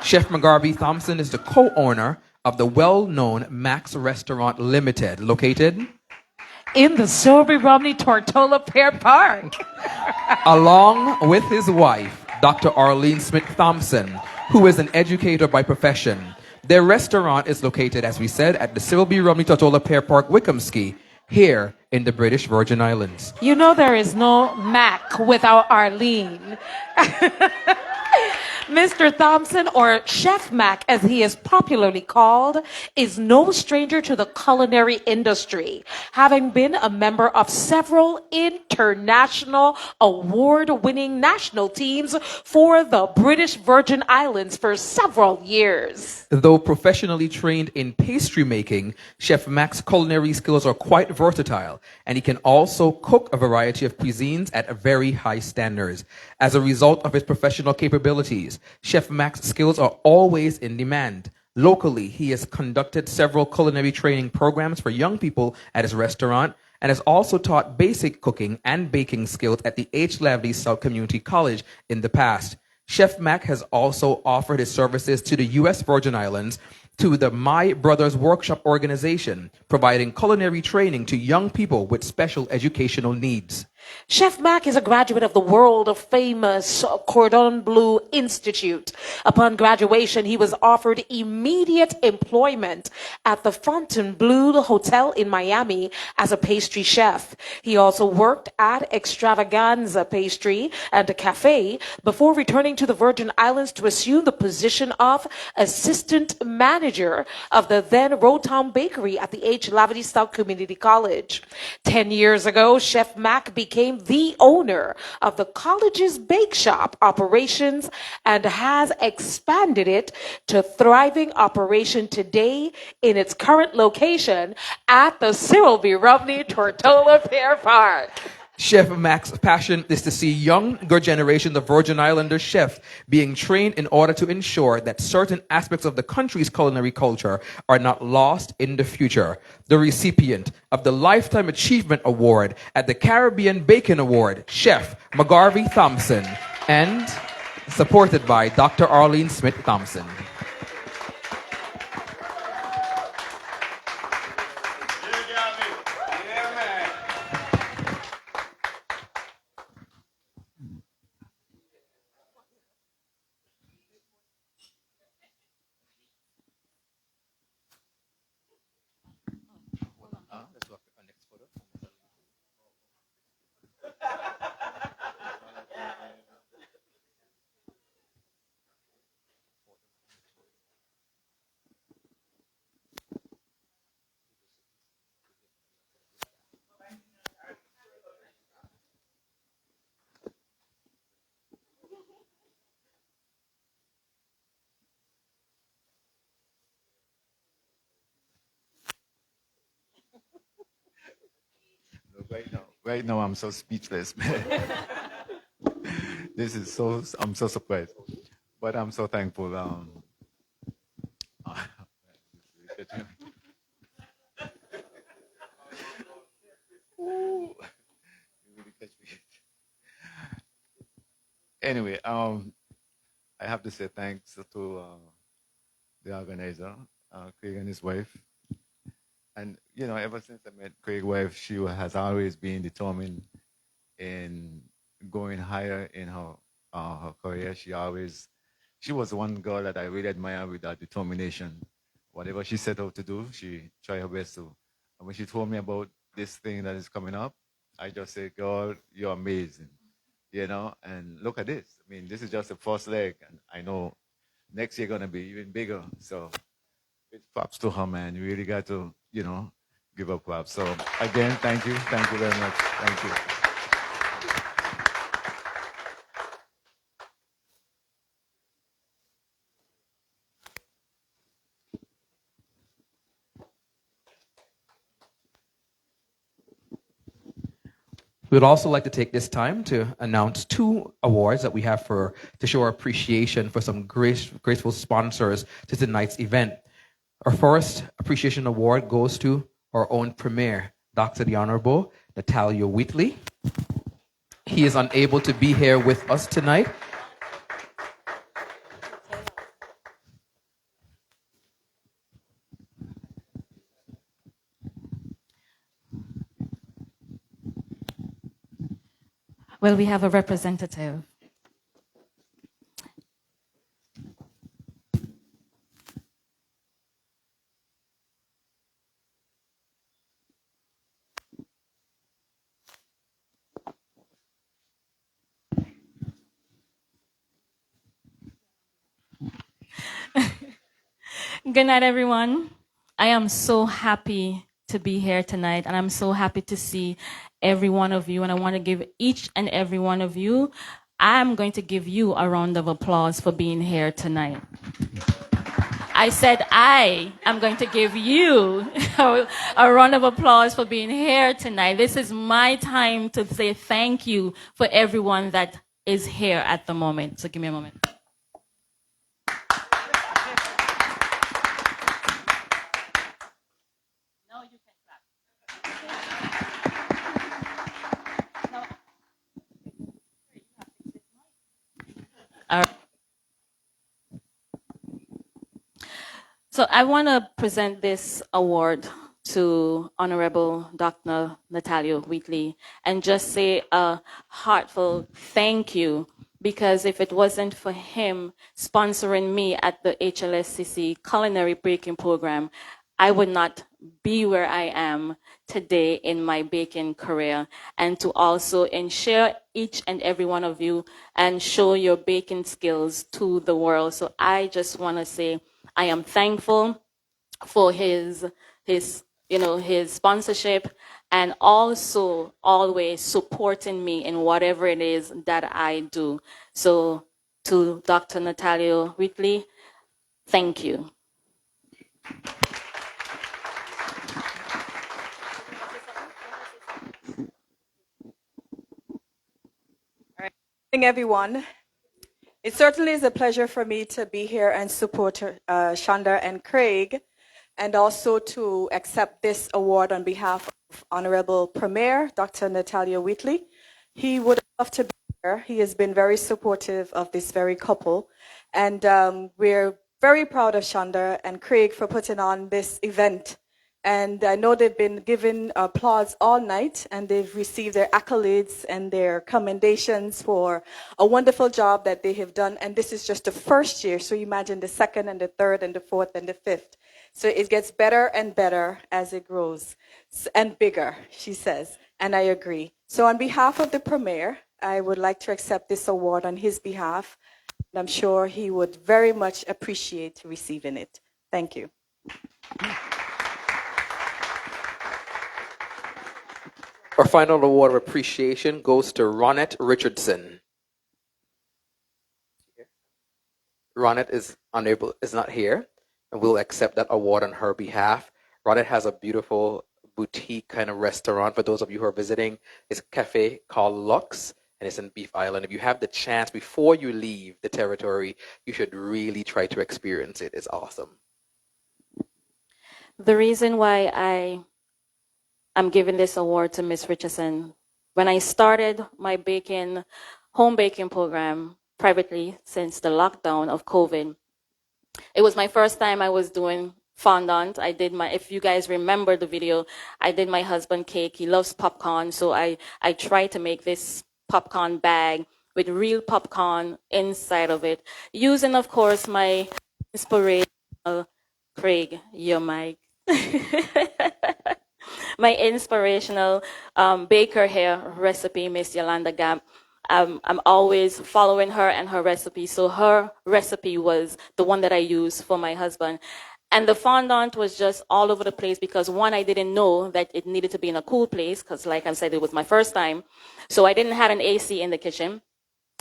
Chef McGarvey Thompson is the co-owner of the well-known Max Restaurant Limited, located in the Silby Romney Tortola Pear Park. Along with his wife, Dr. Arlene Smith Thompson, who is an educator by profession. Their restaurant is located, as we said, at the Silby Romney Tortola Pear Park, Wickamski, here in the British Virgin Islands. You know there is no Mac without Arlene. Mr. Thompson, or Chef Mac as he is popularly called, is no stranger to the culinary industry, having been a member of several international award-winning national teams for the British Virgin Islands for several years. Though professionally trained in pastry making, Chef Mac's culinary skills are quite versatile, and he can also cook a variety of cuisines at very high standards. As a result of his professional capabilities, Chef Mac's skills are always in demand. Locally, he has conducted several culinary training programs for young people at his restaurant and has also taught basic cooking and baking skills at the H. Lavely South Community College in the past. Chef Mac has also offered his services to the U.S. Virgin Islands to the My Brothers Workshop organization, providing culinary training to young people with special educational needs. Chef Mac is a graduate of the world famous Cordon Bleu Institute. Upon graduation, he was offered immediate employment at the Fontainebleau Hotel in Miami as a pastry chef. He also worked at Extravaganza Pastry and a cafe before returning to the Virgin Islands to assume the position of assistant manager of the then Rotown Bakery at the H. Laverty Community College. 10 years ago, Chef Mac became the owner of the college's bake shop operations and has expanded it to thriving operation today in its current location at the Cyril B. Rumney Tortola Fair Park. Chef Mac's passion is to see younger generations of Virgin Islander chefs being trained in order to ensure that certain aspects of the country's culinary culture are not lost in the future. The recipient of the Lifetime Achievement Award at the Caribbean Bacon Award, Chef McGarvey Thompson, and supported by Dr. Arlene Smith Thompson. Right now, I'm so speechless. I'm so surprised, but I'm so thankful. Ooh, you really catch me. Anyway, I have to say thanks to the organizer, Craig and his wife. And, ever since I met Craig's wife, she has always been determined in going higher in her career. She was one girl that I really admire with that determination. Whatever she set out to do, she tried her best to. And when she told me about this thing that is coming up, I just said, girl, you're amazing. And look at this. I mean, this is just the first leg, and I know next year going to be even bigger. So it's props to her, man. You really got to, give up props. So again, thank you. Thank you very much. Thank you. We'd also like to take this time to announce 2 awards that we have to show our appreciation for some graceful sponsors to tonight's event. Our first appreciation award goes to our own premier, Dr. the Honorable Natalia Wheatley. He is unable to be here with us tonight. Well, we have a representative. Good night, everyone. I am so happy to be here tonight, and I'm so happy to see every one of you, and I want to give each and every one of you, I'm going to give you a round of applause for being here tonight. I said I am going to give you a round of applause for being here tonight. This is my time to say thank you for everyone that is here at the moment. So give me a moment. So I want to present this award to Honorable Dr. Natalia Wheatley and just say a heartfelt thank you, because if it wasn't for him sponsoring me at the HLSCC Culinary Baking Program, I would not be where I am today in my baking career, and to also share each and every one of you and show your baking skills to the world. So I just want to say I am thankful for his sponsorship, and also always supporting me in whatever it is that I do. So to Dr. Natalia Wheatley, thank you. Good evening, everyone. It certainly is a pleasure for me to be here and support Shonda and Craig, and also to accept this award on behalf of Honorable Premier Dr. Natalia Wheatley. He would love to be here. He has been very supportive of this very couple, and we're very proud of Shonda and Craig for putting on this event. And I know they've been given applause all night, and they've received their accolades and their commendations for a wonderful job that they have done. And this is just the first year, so imagine the second and the third and the fourth and the fifth. So it gets better and better as it grows, and bigger, she says, and I agree. So on behalf of the Premier, I would like to accept this award on his behalf, and I'm sure he would very much appreciate receiving it. Thank you. Our final award of appreciation goes to Ronette Richardson. Ronette is not here, and we'll accept that award on her behalf. Ronette has a beautiful boutique kind of restaurant. For those of you who are visiting, it's a cafe called Lux, and it's in Beef Island. If you have the chance before you leave the territory, you should really try to experience it. It's awesome. The reason why I'm giving this award to Miss Richardson, when I started my home baking program privately since the lockdown of COVID, it was my first time I was doing fondant. If you guys remember the video, I did my husband cake. He loves popcorn, so I tried to make this popcorn bag with real popcorn inside of it, using, of course, my inspirational, Craig, your mic. My inspirational baker hair recipe, Miss Yolanda Gap. I'm always following her and her recipe. So her recipe was the one that I used for my husband. And the fondant was just all over the place because, one, I didn't know that it needed to be in a cool place because, like I said, it was my first time. So I didn't have an AC in the kitchen.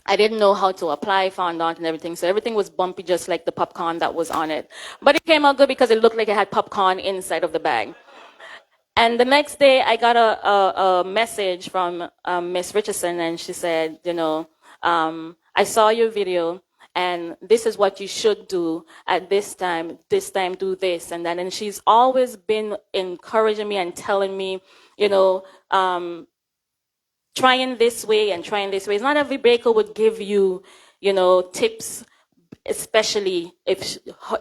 I didn't know how to apply fondant and everything. So everything was bumpy, just like the popcorn that was on it. But it came out good because it looked like it had popcorn inside of the bag. And the next day, I got a message from Miss Richardson, and she said, I saw your video, and this is what you should do at this time do this and that. And she's always been encouraging me and telling me, trying this way and trying this way. It's not every baker would give you, tips, especially if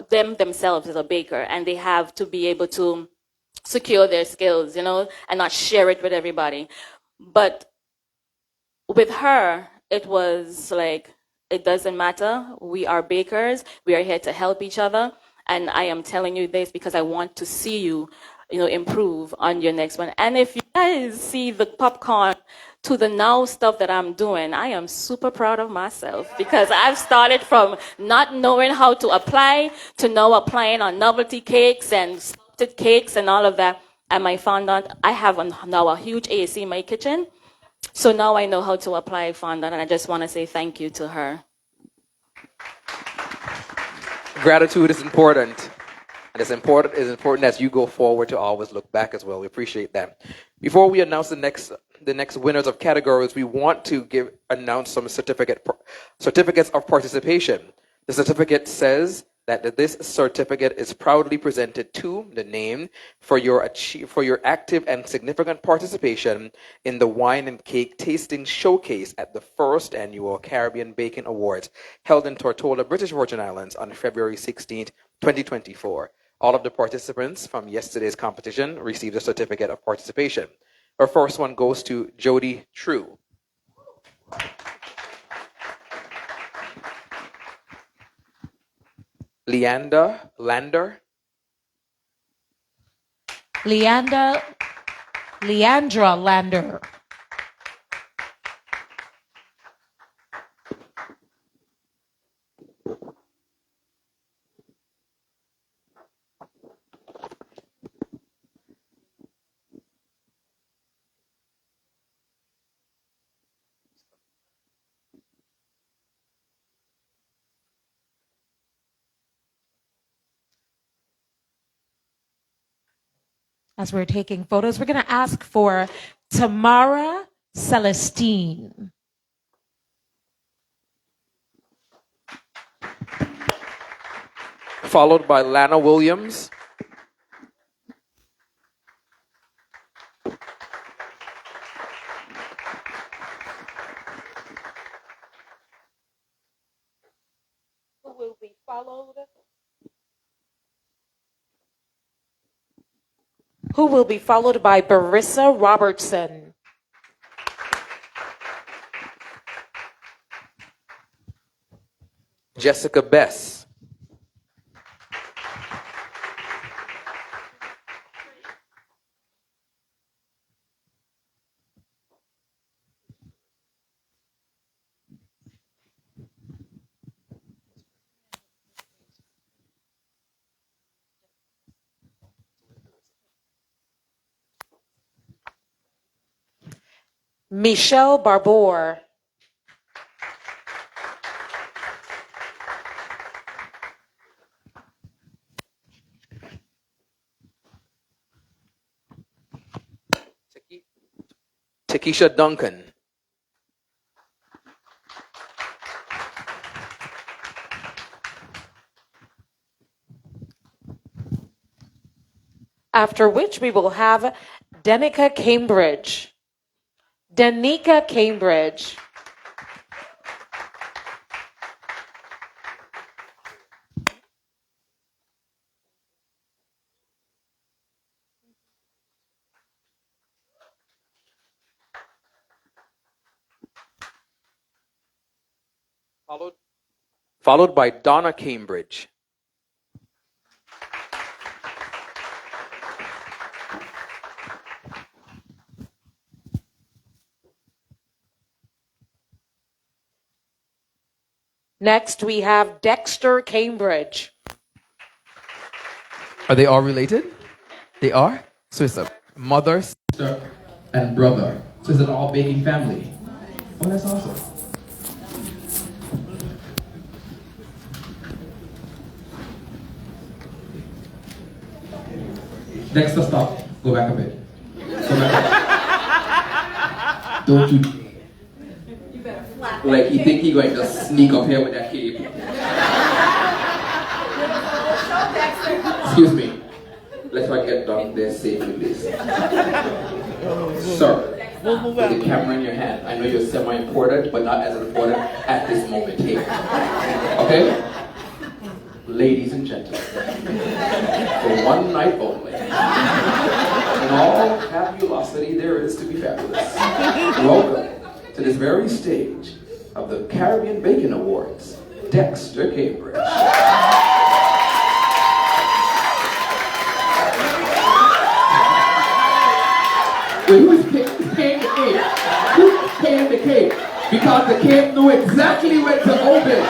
themselves is a baker, and they have to be able to secure their skills, and not share it with everybody. But with her, it was like, it doesn't matter. We are bakers. We are here to help each other. And I am telling you this because I want to see you, improve on your next one. And if you guys see the popcorn to the now stuff that I'm doing, I am super proud of myself because I've started from not knowing how to apply to now applying on novelty cakes and sculpted cakes and all of that. And my fondant, I have now a huge AC in my kitchen. So now I know how to apply fondant, and I just want to say thank you to her. Gratitude is important. And it's important as you go forward to always look back as well. We appreciate that. Before we announce the next winners of categories, we want to announce some certificates of participation. The certificate says that this certificate is proudly presented to the name for your active and significant participation in the Wine and Cake Tasting Showcase at the first annual Caribbean Baking Awards held in Tortola, British Virgin Islands on February 16th, 2024. All of the participants from yesterday's competition received a certificate of participation. Our first one goes to Jody True. Leandra Lander. Leandra Lander. As we're taking photos, we're going to ask for Tamara Celestine. Followed by Lana Williams. Who will be followed? Who will be followed by Barissa Robertson. Jessica Bess. Michelle Barbour. Takesha Duncan. After which we will have Danica Cambridge. Danica Cambridge. Followed by Donna Cambridge. Next, we have Dexter Cambridge. Are they all related? They are? So it's a mother, sister, and brother. So it's an all baking family. Oh, that's awesome. Dexter, stop. Go back a bit. Go back. Don't you... Like, you think he's going to sneak up here with that cape? Excuse me. Let's try to get down there safely, please. Sir, with the camera in your hand, I know you're semi-important, but not as important at this moment here. Okay? Ladies and gentlemen, for one night only, in all fabulosity there is to be fabulous, welcome to this very stage of the Caribbean Bacon Awards, Dexter Cambridge. Who's paying the cake? Who's paying the cake? Because the cake knew exactly when to open.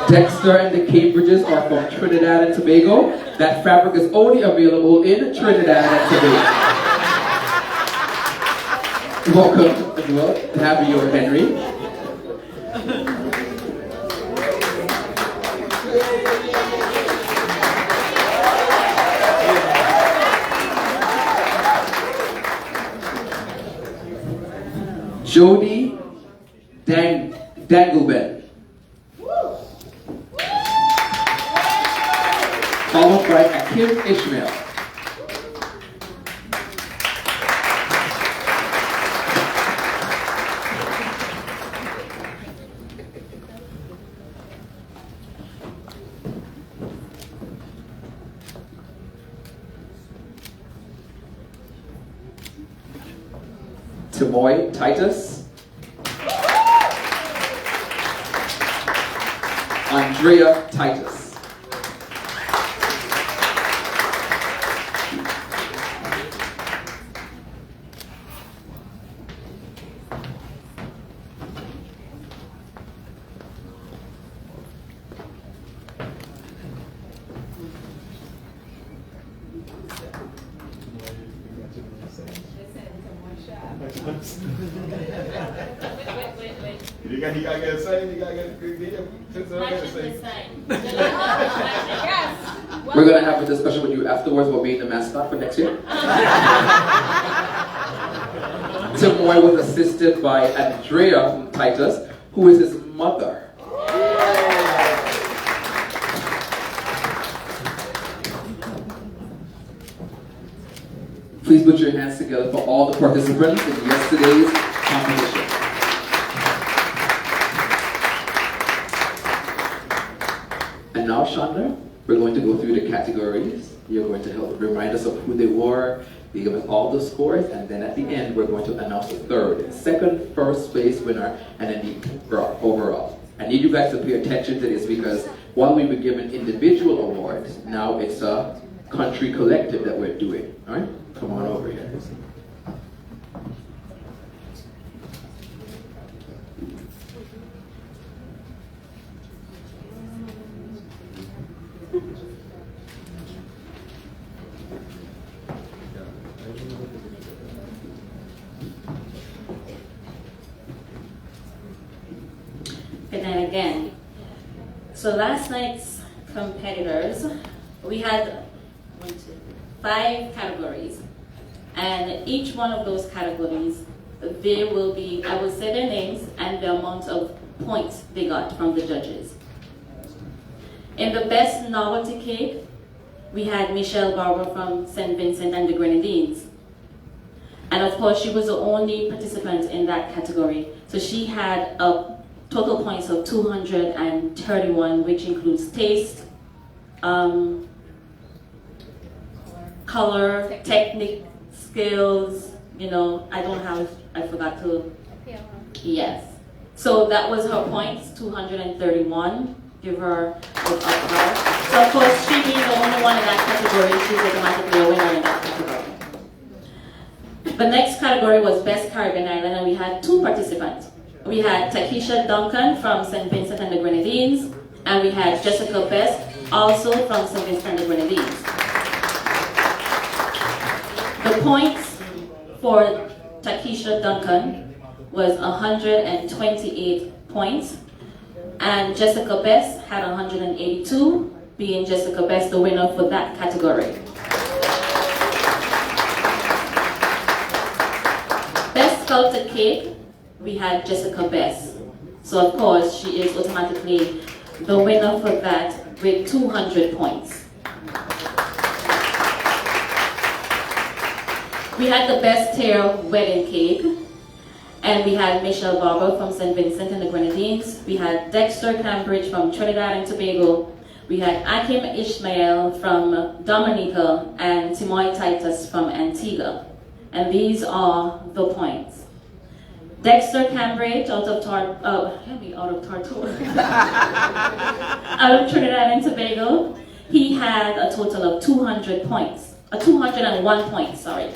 Dexter and the Cambridges are from Trinidad and Tobago. That fabric is only available in Trinidad and Tobago. Welcome as well to have you, Henry. Jody Dangleben. Followed by Akim Ishmael. Timoy Titus, Andrea Titus. You gotta get a sign, you gotta get We're going to have a discussion with you afterwards about being the mascot for next year. Timoy was assisted by Andrea Titus, who is his mother. Please put your hands together for all the participants in yesterday's competition. And now, Chandra, we're going to go through the categories. You're going to help remind us of who they were, they give us all the scores, and then at the end, we're going to announce the third, second, first place winner, and then the overall. I need you guys to pay attention to this because while we were given individual awards, now it's a country collective that we're doing. All right? Come on over here. Good night again. So last night's competitors, we had 5 categories. And each one of those categories, there will be, I will say their names and the amount of points they got from the judges. In the best novelty cake, we had Michelle Barber from St. Vincent and the Grenadines. And of course, she was the only participant in that category. So she had a total points of 231, which includes taste, color, technique, skills, you know, I forgot to, yes. So that was her points, 231. Give her a applause. So of course, she being the only one in that category, she's automatically a winner in that category. The next category was Best Caribbean Island, and we had 2 participants. We had Takesha Duncan from St. Vincent and the Grenadines, and we had Jessica Best, also from St. Vincent and the Grenadines. The points for Takesha Duncan was 128 points, and Jessica Best had 182, being Jessica Best the winner for that category. Best Sculpted Cake, we had Jessica Best. So of course, she is automatically the winner for that with 200 points. We had the Best Tear Wedding Cake, and we had Michelle Barber from St. Vincent and the Grenadines. We had Dexter Cambridge from Trinidad and Tobago. We had Akim Ishmael from Dominica and Timoy Titus from Antigua. And these are the points. Dexter Cambridge out of Trinidad and Tobago, he had a total of 200 points. 201 points, sorry.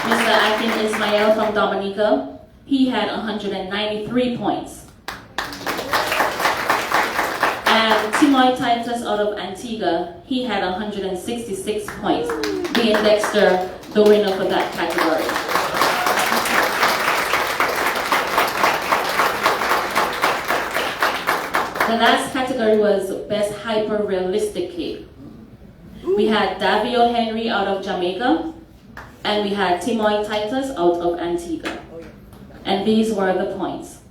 Mr. Akin Ismail from Dominica, he had 193 points. And Timoy Titus out of Antigua, he had 166 points, being Dexter the winner for that category. The last category was Best Hyper-Realistic Cake. We had Davio Henry out of Jamaica, and we had Timoy Titus out of Antigua. And these were the points.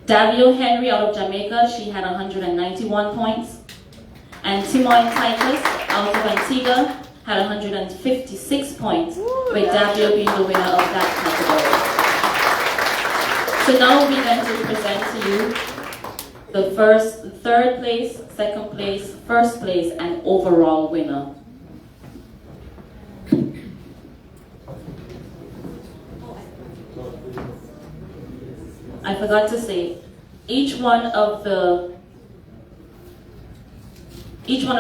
Davio Henry out of Jamaica, she had 191 points. And Timoy Titus out of Antigua had 156 points, with Davio being the winner of that category. So now we're going to present to you the third place, second place, first place, and overall winner. I forgot to say, each one of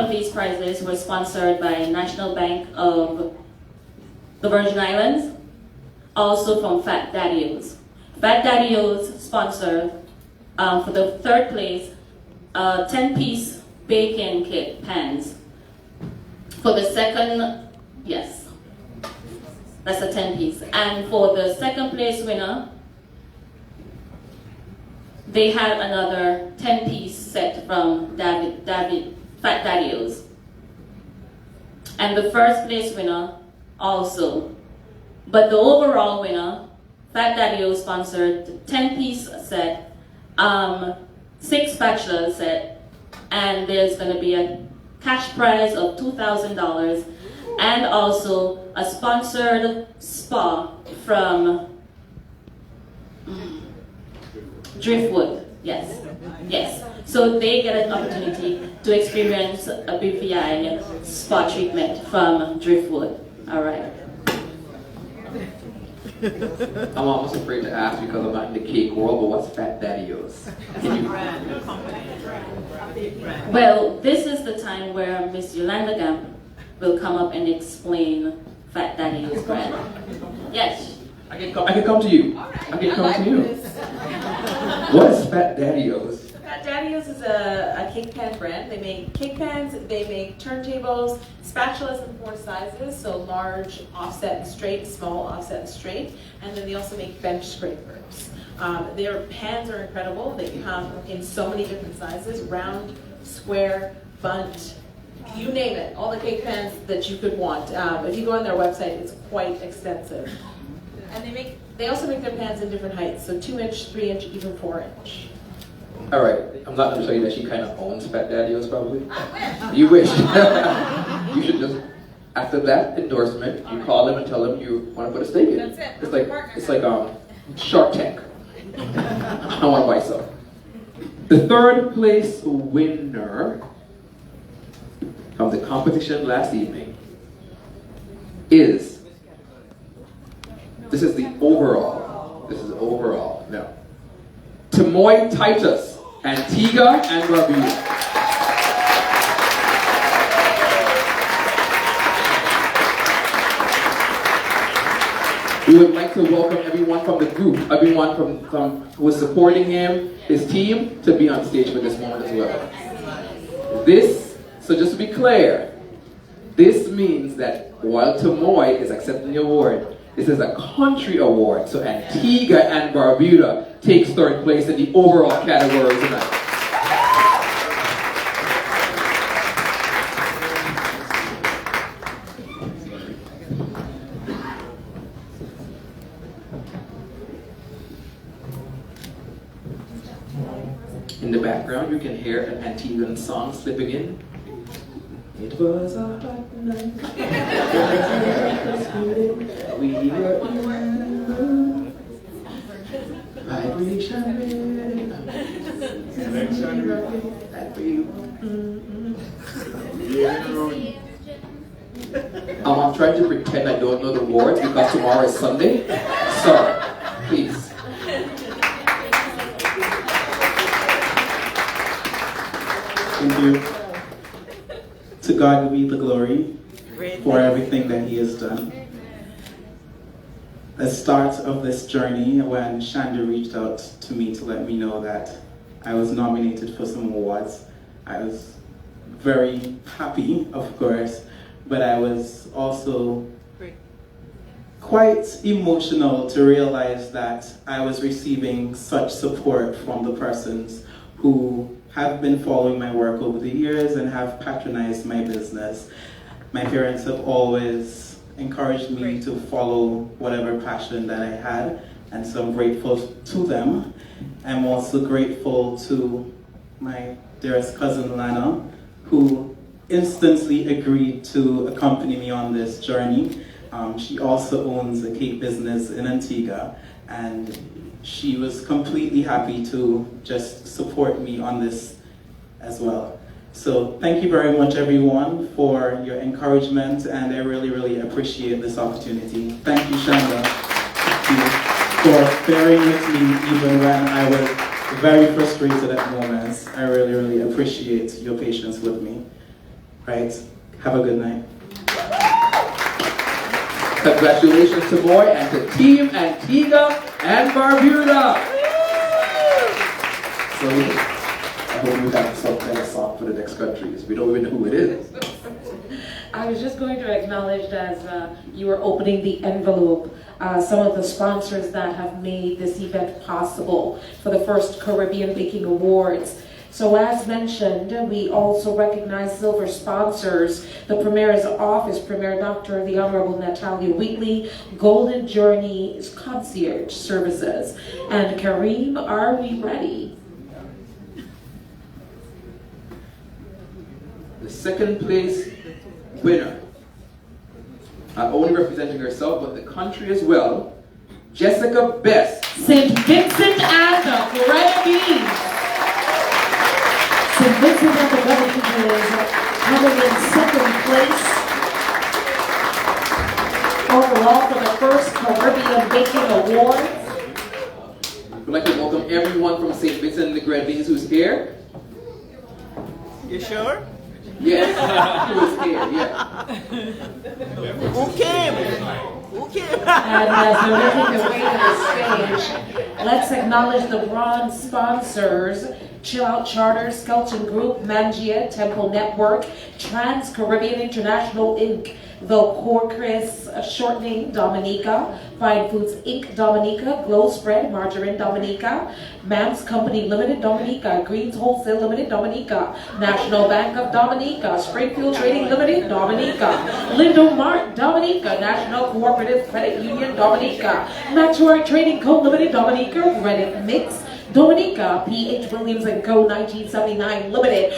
these prizes were sponsored by National Bank of the Virgin Islands, also from Fat Daddy-O's. Fat Daddy-O's sponsored, for the third place, 10-piece bacon kit pans. For the second, yes, that's a 10-piece. And for the second place winner, they had another 10-piece set from Fat Daddy-O's. And the first place winner also. But the overall winner, Fat Daddy-O sponsored the 10-piece set, 6 spatula set, and there's going to be a cash prize of $2,000 and also a sponsored spa from Driftwood. Yes, yes. So they get an opportunity to experience a BVI spa treatment from Driftwood. All right. I'm almost afraid to ask because I'm not in the cake world, but what's Fat Daddy-O's? Well, this is the time where Miss Yolanda Gamp will come up and explain Fat Daddy-O's brand. Yes. I can come to you. I can come to you. What is Fat Daddy-O's? Fat Daddy-O's is a cake pan brand. They make cake pans, they make turntables, spatulas in 4 sizes, so large, offset and straight, small, offset and straight, and then they also make bench scrapers. Their pans are incredible. They come in so many different sizes, round, square, bunt, you name it, all the cake pans that you could want. If you go on their website, it's quite extensive. And they also make their pans in different heights, so 2-inch, 3-inch, even 4-inch. All right, I'm not going to tell you that she kind of owns Fat Daddy-O's probably. You wish. You should just, after that endorsement, you call them and tell them you want to put a stake in. That's it. It's like Shark Tank. I want to buy some. The third place winner of the competition last evening is, this is the overall. This is overall. No. Tamoy Titus, Antigua and Barbuda. We would like to welcome everyone from the group, everyone from who is supporting him, his team, to be on stage for this moment as well. So just to be clear, this means that while Tamoy is accepting the award, this is a country award, so Antigua and Barbuda takes third place in the overall category tonight. In the background, you can hear an Antiguan song slipping in. It was a hot night. We were in vibration. I'm trying to pretend I don't know the words because tomorrow is Sunday. So, please. Thank you. To God be the glory for everything that He has done. The start of this journey, when Shanda reached out to me to let me know that I was nominated for some awards, I was very happy, of course, but I was also quite emotional to realize that I was receiving such support from the persons who have been following my work over the years and have patronized my business. My parents have always encouraged me to follow whatever passion that I had, and so I'm grateful to them. I'm also grateful to my dearest cousin Lana, who instantly agreed to accompany me on this journey. She also owns a cake business in Antigua, and she was completely happy to just support me on this as well. So thank you very much, everyone, for your encouragement, and I really, really appreciate this opportunity. Thank you, Shanda. Thank you. for bearing with me even when I was very frustrated at moments. I really, really appreciate your patience with me. Right? Have a good night. Congratulations to Moy and to Team Antigua and Barbuda. So I hope we have some kind of song for the next countries. We don't even know who it is. I was just going to acknowledge as you were opening the envelope, some of the sponsors that have made this event possible for the first Caribbean Baking Awards. So as mentioned, we also recognize silver sponsors. The Premier's Office, Premier Dr. the Honorable Natalia Wheatley, Golden Journey Concierge Services. And Kareem, are we ready? The second place winner, not only representing herself but the country as well, Jessica Best. St. Vincent and the Grenadines. St. Vincent and the Grenadines is coming in second place overall for the first Caribbean Baking Award. We'd like to welcome everyone from St. Vincent and the Grenadines who's here. You sure? Yes, who is here, yeah. Who came? Who came? And as they're making their way to the stage, let's acknowledge the bronze sponsors: Chill Out Charter, Skelton Group, Mangia, Temple Network, Trans Caribbean International Inc., The Corcris Shortening Dominica, Fine Foods Inc. Dominica, Glow Spread Margarine Dominica, Mams Company Limited Dominica, Greens Wholesale Limited Dominica, National Bank of Dominica, Springfield Trading Limited Dominica, Lindo Mart Dominica, National Cooperative Credit Union Dominica, Maxwell Trading Co. Limited Dominica, Reddit Mix Dominica, P.H. Williams & Co. 1979 Limited.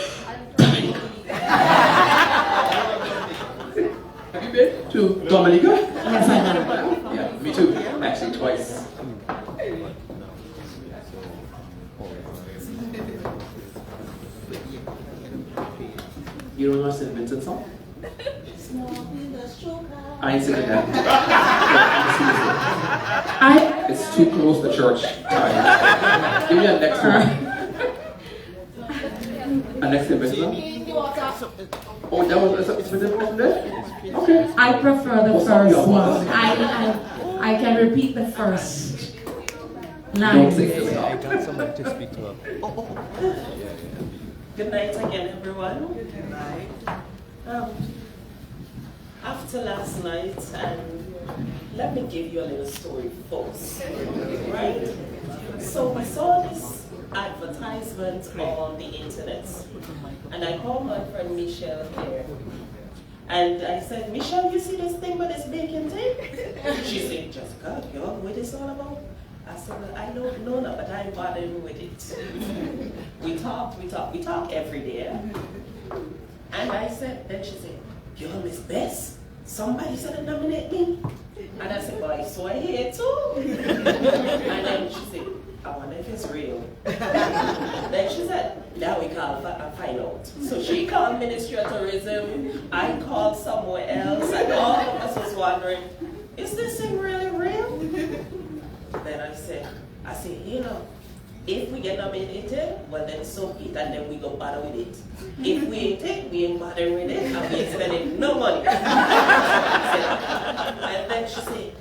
Have you been to Dominica? Yes, I have. Yeah, me too. Actually, twice. You don't know St. Vincent song? I ain't singing that. It's too close to church. Give me a next one. A next St. Vincent song? Oh, that was a St. Vincent from there? Okay. I prefer the first one. I can repeat the first line. I got somebody to speak to her. Good night again, everyone. Good night. After last night, and let me give you a little story, folks. Right? So we saw this advertisement on the internet, and I called my friend Michelle here. And I said, Michelle, you see this thing with this baking thing? She said, Jessica, you know what it's all about? I said, well, I don't know, but I'm bothering with it. We talk every day. And I said, then she said, you're Miss Bess? Somebody said to nominate me? And I said, well, so I hear too. And then she said, I wonder if it's real. Then she said, now we call and find out. So she called Ministry of Tourism, I called somewhere else, and all of us was wondering, is this thing really real? Then I said, you know, if we get nominated, well then so be it, and then we go bother with it. If we ain't it, we ain't bothering with it, and we ain't spending no money. And then she said,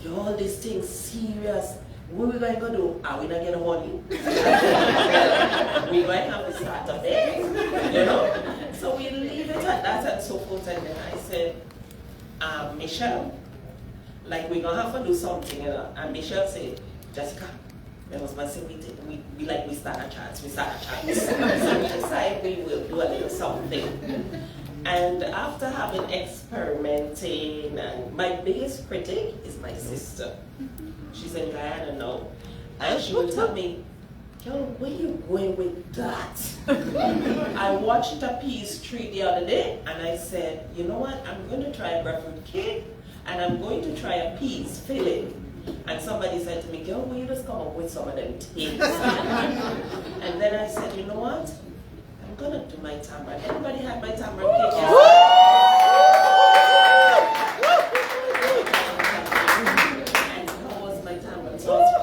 yo, this thing's serious. What we going to do? Are we not going to money? We going to have to start up there, you know? So we leave it at that and so forth. And then I said, Michelle, like we're going to have to do something, you know? And Michelle said, Jessica, my husband said, we start a chance. So we decided we will do a little something. And after having experimenting, and my biggest critic is my sister. She's in Guyana now. And she would tell me, yo, where you going with that? I watched a peas tree the other day, and I said, you know what, I'm going to try a breadfruit cake, and I'm going to try a peas filling. And somebody said to me, girl, will you just come up with some of them things? And then I said, you know what, I'm going to do my tamarind. Everybody had my tamarind cake yesterday? And how was my tamarind? So I was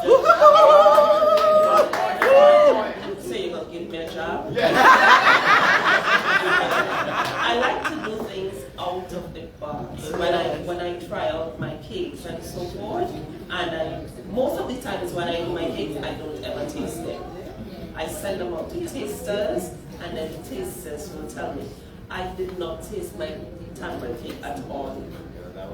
I send them out to tasters, and then the tasters will tell me. I did not taste my tamarind cake at all.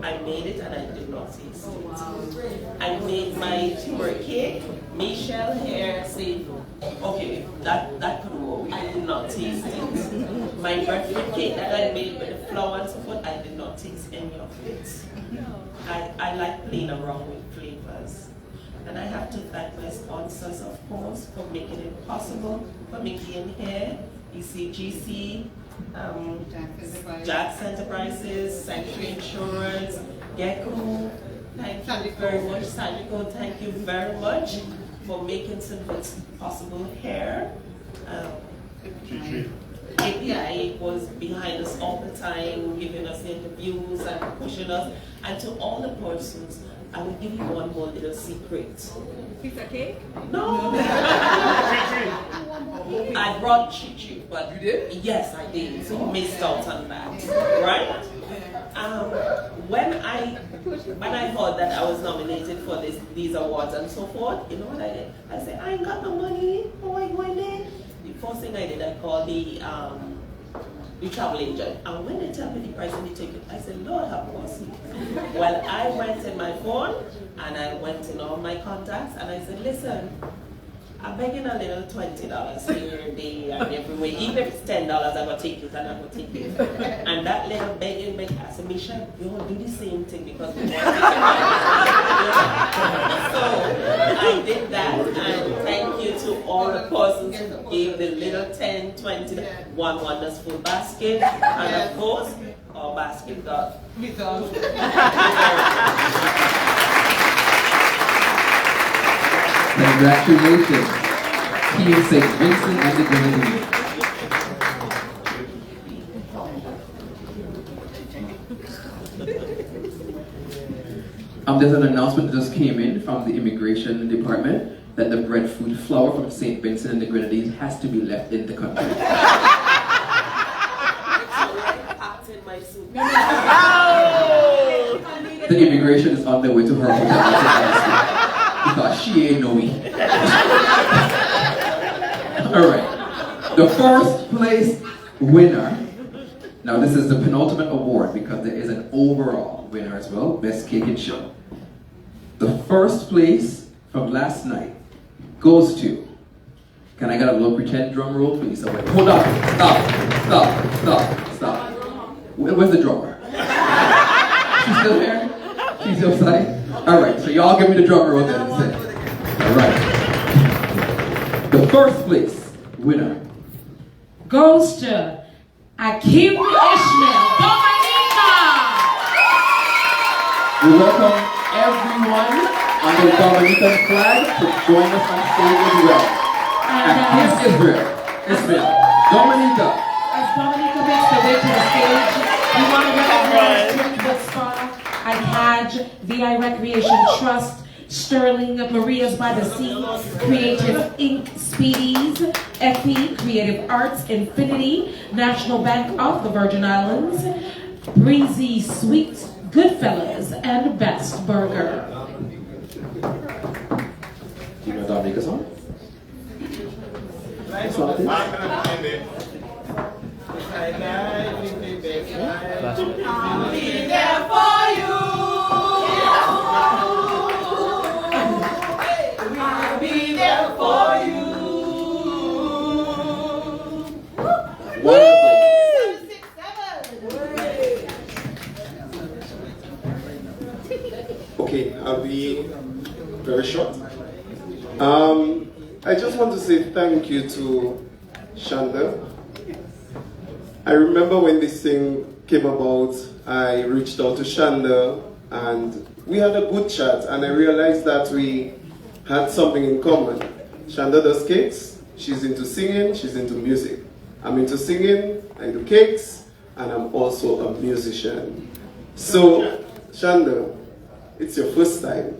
I made it and I did not taste it. I made my turmeric cake. Michelle here said, okay, that could work. I did not taste it. My birthday cake that I made with the flour and so forth, I did not taste any of it. I like playing around with flavors. And I have to thank my sponsors, of course, for making it possible for me being here. ECGC, Jack's Enterprises, Sanctuary Insurance, Gecko, thank you very much. Sandico, thank you very much for making something possible here. API was behind us all the time, giving us interviews and pushing us. And to all the persons, I will give you one more little secret. Piece of cake? No. I brought Chichi, but you did? Yes, I did. So I missed out on that, right? When I heard that I was nominated for these awards and so forth, you know what I did? I said, I ain't got no money. How I going there? The first thing I did, I called the travel agent. And when they tell me the price of the ticket, I said, Lord have mercy. Well, I went in my phone and I went in all my contacts and I said, listen, I'm begging a little $20 here and there and everywhere. Even if it's $10, I'm going to take it and I'm going to take it. And that little begging, I said, Michelle, you want to do the same thing because we want to take it. So I did that, and thank you to all the persons who gave the little 10, 20, one wonderful basket, and of course, our basket dog. Congratulations, Team St. Vincent and the Grenadines. There's an announcement that just came in from the immigration department that the breadfruit flour from St. Vincent and the Grenadines has to be left in the country. The immigration is on their way to her hotel because she ain't know me. Alright, the first place winner. Now this is the penultimate award because there is an overall winner as well, Best Cake and Show. The first place from last night goes to, can I get a little pretend drum roll please? Oh, wait, hold on, stop. Where's the drummer? She's still here? She's still outside? Alright, so y'all give me the drum roll then instead. Alright. The first place winner goes to Akim Ishmael Dominica. We welcome everyone under the Dominican flag to join us on stage as well. And Israel, Dominica. As Dominica makes the way to the stage, we want to recognize Twinwood Spa, Alhaj, VI Recreation Trust, Sterling, Maria's by the Sea, Creative Inc., Speedies, FP, Creative Arts, Infinity, National Bank of the Virgin Islands, Breezy Sweets, Goodfellas, and Best Burger. Do you know Dominica's song? What's up, I'll be there for you. I'll be there for you. Okay, I'll be very short. I just want to say thank you to Shanda. I remember when this thing came about, I reached out to Shanda and we had a good chat, and I realized that we had something in common. Shanda does cakes, she's into singing, she's into music. I'm into singing, I do cakes, and I'm also a musician. So, Shanda, it's your first time,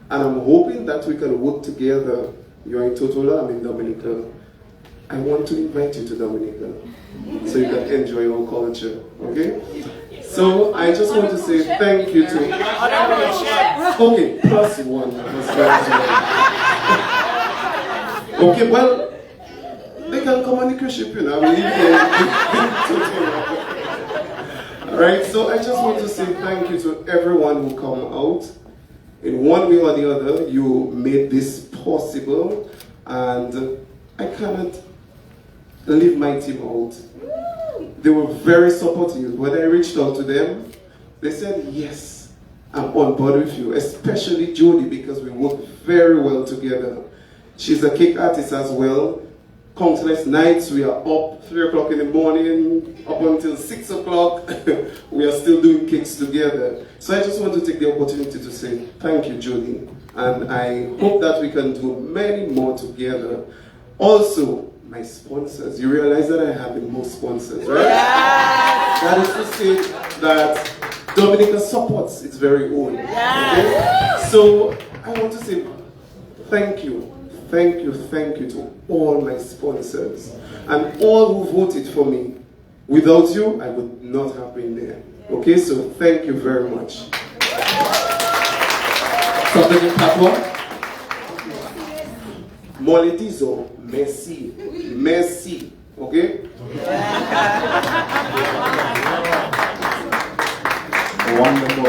and I'm hoping that we can work together. You're in Totola, I'm in Dominica. I want to invite you to Dominica so you can enjoy our culture, okay? So I just want to say thank you to... Okay, plus one. Okay, well, you can come on the cruise ship, you know. I will leave it. All right, so I just want to say thank you to everyone who come out. In one way or the other, you made this possible, and I cannot leave my team out. They were very supportive. When I reached out to them, they said, yes, I'm on board with you, especially Jody, because we work very well together. She's a cake artist as well. Countless nights we are up 3 o'clock in the morning, up until 6 o'clock. We are still doing cakes together. So I just want to take the opportunity to say thank you, Jody. And I hope that we can do many more together. Also, my sponsors. You realize that I have the most sponsors, right? Yes. That is to say that Dominica supports its very own. Yes. Okay? So I want to say thank you. Thank you to all my sponsors and all who voted for me. Without you, I would not have been there. Okay, so thank you very much. Something in Patois? Moletizo, merci. Merci. Okay? Wonderful.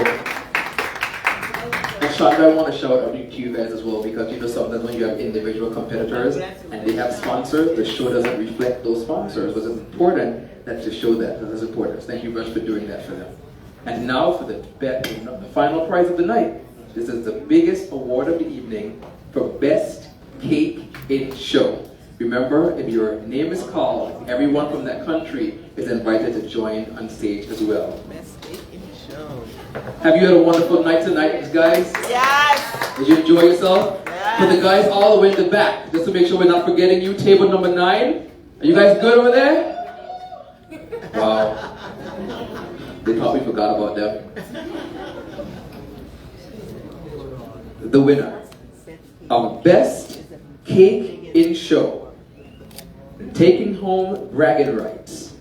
And Shonda, I want to shout out to you guys as well, because you know sometimes when you have individual competitors and they have sponsors, the show doesn't reflect those sponsors. But it's important that to show that as important. Thank you very much for doing that for them. And now for the final prize of the night. This is the biggest award of the evening for Best Cake in Show. Remember, if your name is called, everyone from that country is invited to join on stage as well. Best cake in the show. Have you had a wonderful night tonight, guys? Yes! Did you enjoy yourself? Yes. For the guys all the way in the back, just to make sure we're not forgetting you, table number 9. Are you guys good over there? Wow. They probably forgot about them. The winner of Best Cake in Show, taking home bragging rights,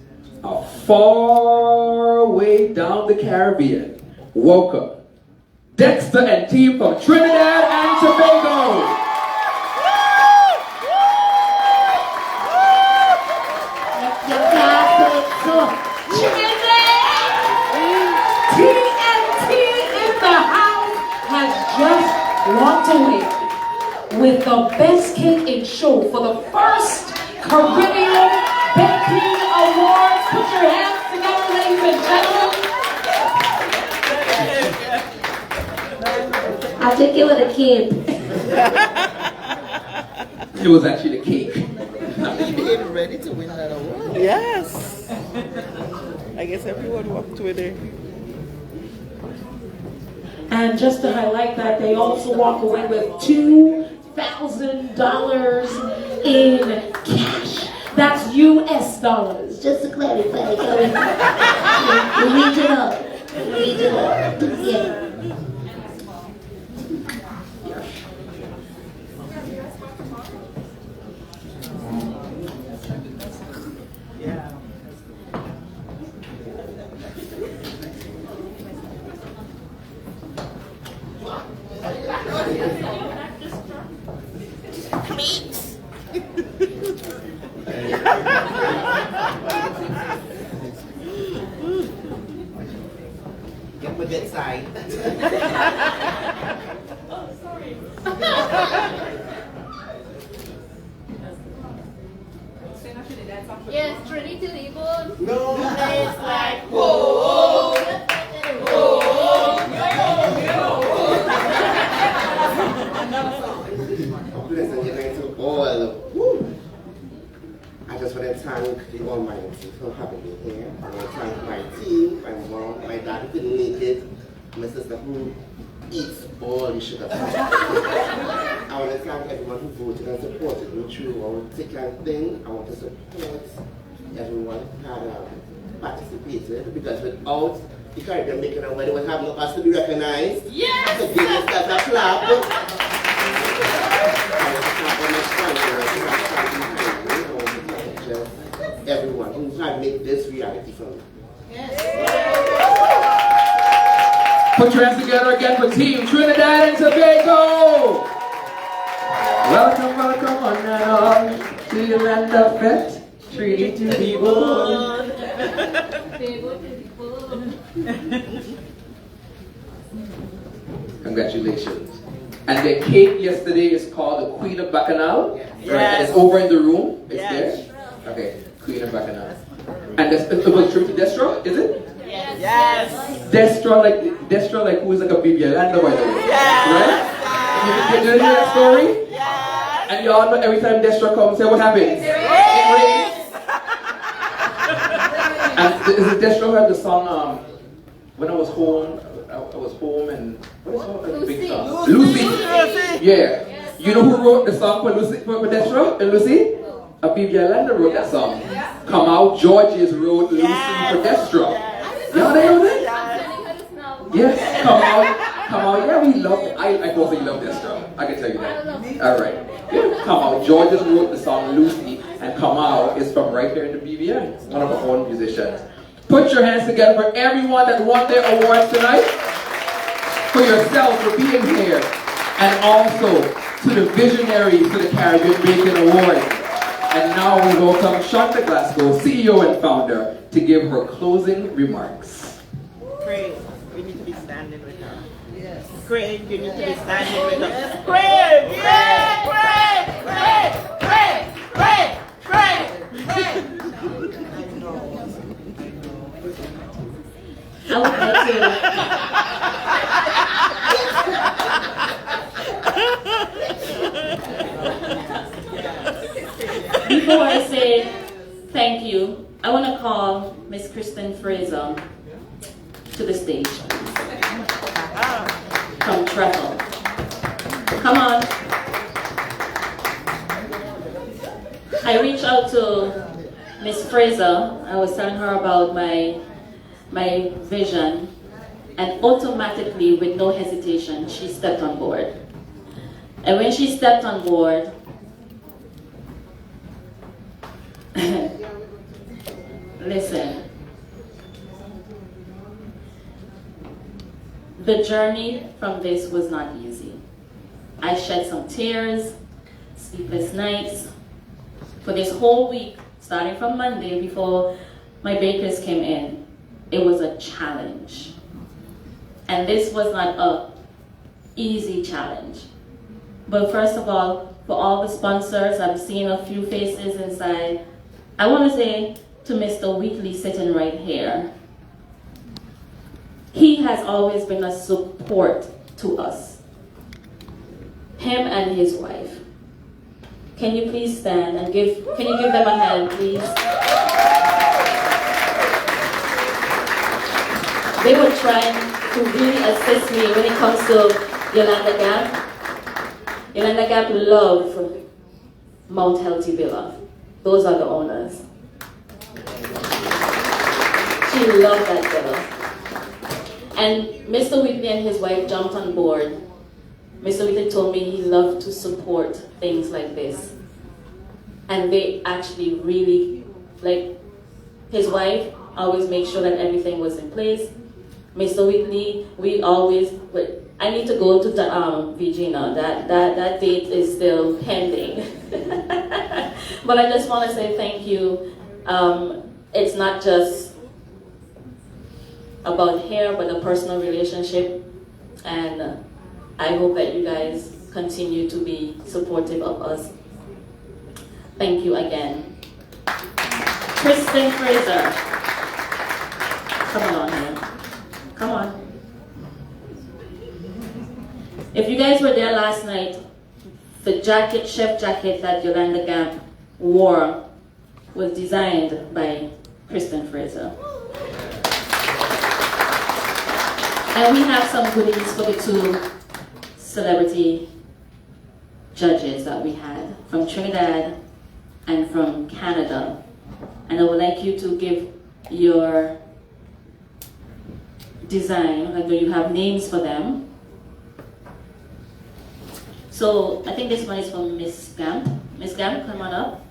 a far way down the Caribbean. Welcome, Dexter and team from Trinidad and Tobago. TNT in the house has just walked away with the Best Cake in Show for the first Caribbean Baking Awards. Put your hands together, ladies and gentlemen. I think it was a kid. It was actually the cake. Getting ready to win that award. Yes. I guess everyone walked with it. And just to highlight that, they also walk away with $2,000 in cash. That's US dollars. Just to clarify, we need to know. We need to know. Yeah. Get my dead side. Oh, sorry. Yes, Trinity Ribbon. No. It's like, whoa. Listen, you're going to all. Woo. I just want to thank the Almighty for having me here. I want to thank my team, my mom, my dad who couldn't make it, my sister who eats all the sugar. I want to thank everyone who voted and supported me through our thick and thin. I want to support everyone who had participated, because without the Caribbean Baking Award, they would have no us to be recognized. Yes! So give us that a clap. Everyone who had made this reality for me. Put your hands together again for Team Trinidad and Tobago. Welcome on now. to your land of fete, treaty to be born. Congratulations. And the cake yesterday is called the Queen of Bacchanal. Right? And it's over in the room. It's there. Okay, Queen of Bacchanal. And it was true to Destra, is it? Yes. Destra like who is like a baby Yolanda, by the way. Right? You hear that story? And y'all know every time Destra comes, say what happens? It rains. And is it Destra who had the song When I Was Home? I was home and what is the big song? Lucy. Yeah. You know who wrote the song for Lucy for Destra and Lucy? Abibi Yolanda wrote that song. Come Out Georges wrote Lucy for Destra. Y'all know that? Yes. Come Out. Yeah, we love it. I personally love Destra. I can tell you that. All right. Yeah. Come Out. Georges wrote the song Lucy, and Come Out is from right here in the BBN. One of our own musicians. Put your hands together for everyone that won their awards tonight. For yourself for being here. And also to the visionaries for the Caribbean Bacon Awards. And now we welcome Shonda Glasgow, CEO and founder, to give her closing remarks. Craig, we need to be standing with her. Yes. Craig, you need to be standing with her. Craig! I would like to. Before I say thank you, I want to call Miss Kristen Fraser to the stage. From Truffle. Come on. I reached out to Miss Fraser. I was telling her about my vision, and automatically, with no hesitation, she stepped on board. And when she stepped on board, listen, the journey from this was not easy. I shed some tears, sleepless nights. For this whole week, starting from Monday before my bakers came in, it was a challenge. And this was not an easy challenge. But first of all, for all the sponsors, I'm seeing a few faces inside. I want to say to Mr. Wheatley sitting right here, he has always been a support to us. Him and his wife. Can you please stand and can you give them a hand, please? They were trying to really assist me when it comes to Yolanda Gap. Yolanda Gap love Mount Healthy Villa. Those are the owners. She loved that villa. And Mr. Whitney and his wife jumped on board. Mr. Whitney told me he loved to support things like this. And they actually really, like, his wife always made sure that everything was in place. Mr. Whitney, we always, I need to go to the Virginia. That date is still pending. But I just want to say thank you. It's not just about hair, but a personal relationship. And I hope that you guys continue to be supportive of us. Thank you again. Kristen Fraser. Come on here. Come on. If you guys were there last night, the jacket, chef jacket that Yolanda Gap wore was designed by Kristen Fraser. And we have some goodies for the two celebrity judges that we had from Trinidad and from Canada. And I would like you to give your design, like you have names for them. So I think this one is from Miss Gamp. Miss Gamp, come on up.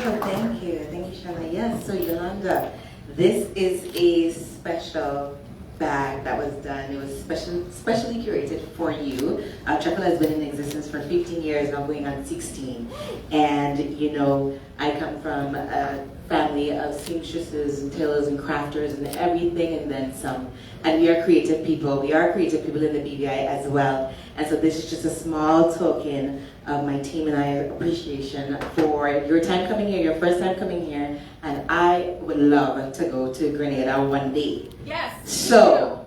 Oh, thank you, Shana. Yes, so Yolanda, this is a special bag that was done. It was specially curated for you. Truffle has been in existence for 15 years, now going on 16. And you know, I come from a family of seamstresses and tailors and crafters and everything and then some. And we are creative people. We are creative people in the BVI as well. And so this is just a small token of my team and I appreciation for your time coming here, your first time coming here. And I would love to go to Grenada one day. Yes. So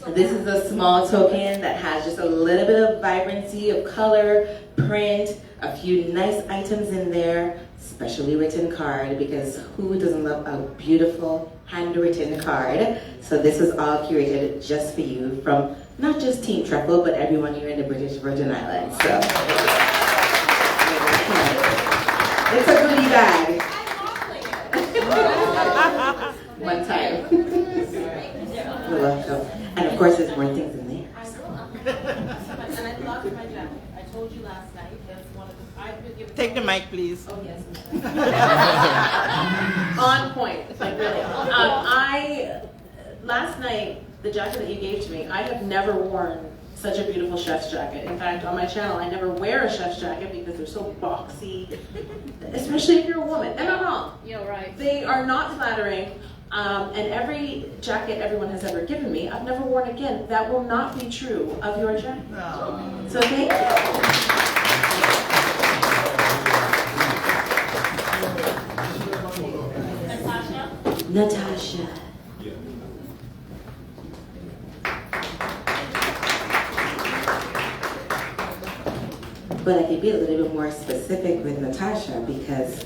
this is a small token that has just a little bit of vibrancy of color, print, a few nice items in there, specially written card, because who doesn't love a beautiful handwritten card? So this is all curated just for you from not just Team Truffle, but everyone here in the British Virgin Islands. So it's a goodie bag. One time. You're welcome. And of course, there's more things in there. And I lost my jacket. I told you last night. That's one of the. I've been given. Take the mic, please. Oh yes. On point, like really. I last night the jacket that you gave to me. I have never worn such a beautiful chef's jacket. In fact, on my channel, I never wear a chef's jacket because they're so boxy, especially if you're a woman. Am I wrong? Yeah, right. They are not flattering. And every jacket everyone has ever given me, I've never worn again. That will not be true of your jacket. No. So thank you. Natasha. But I could be a little bit more specific with Natasha because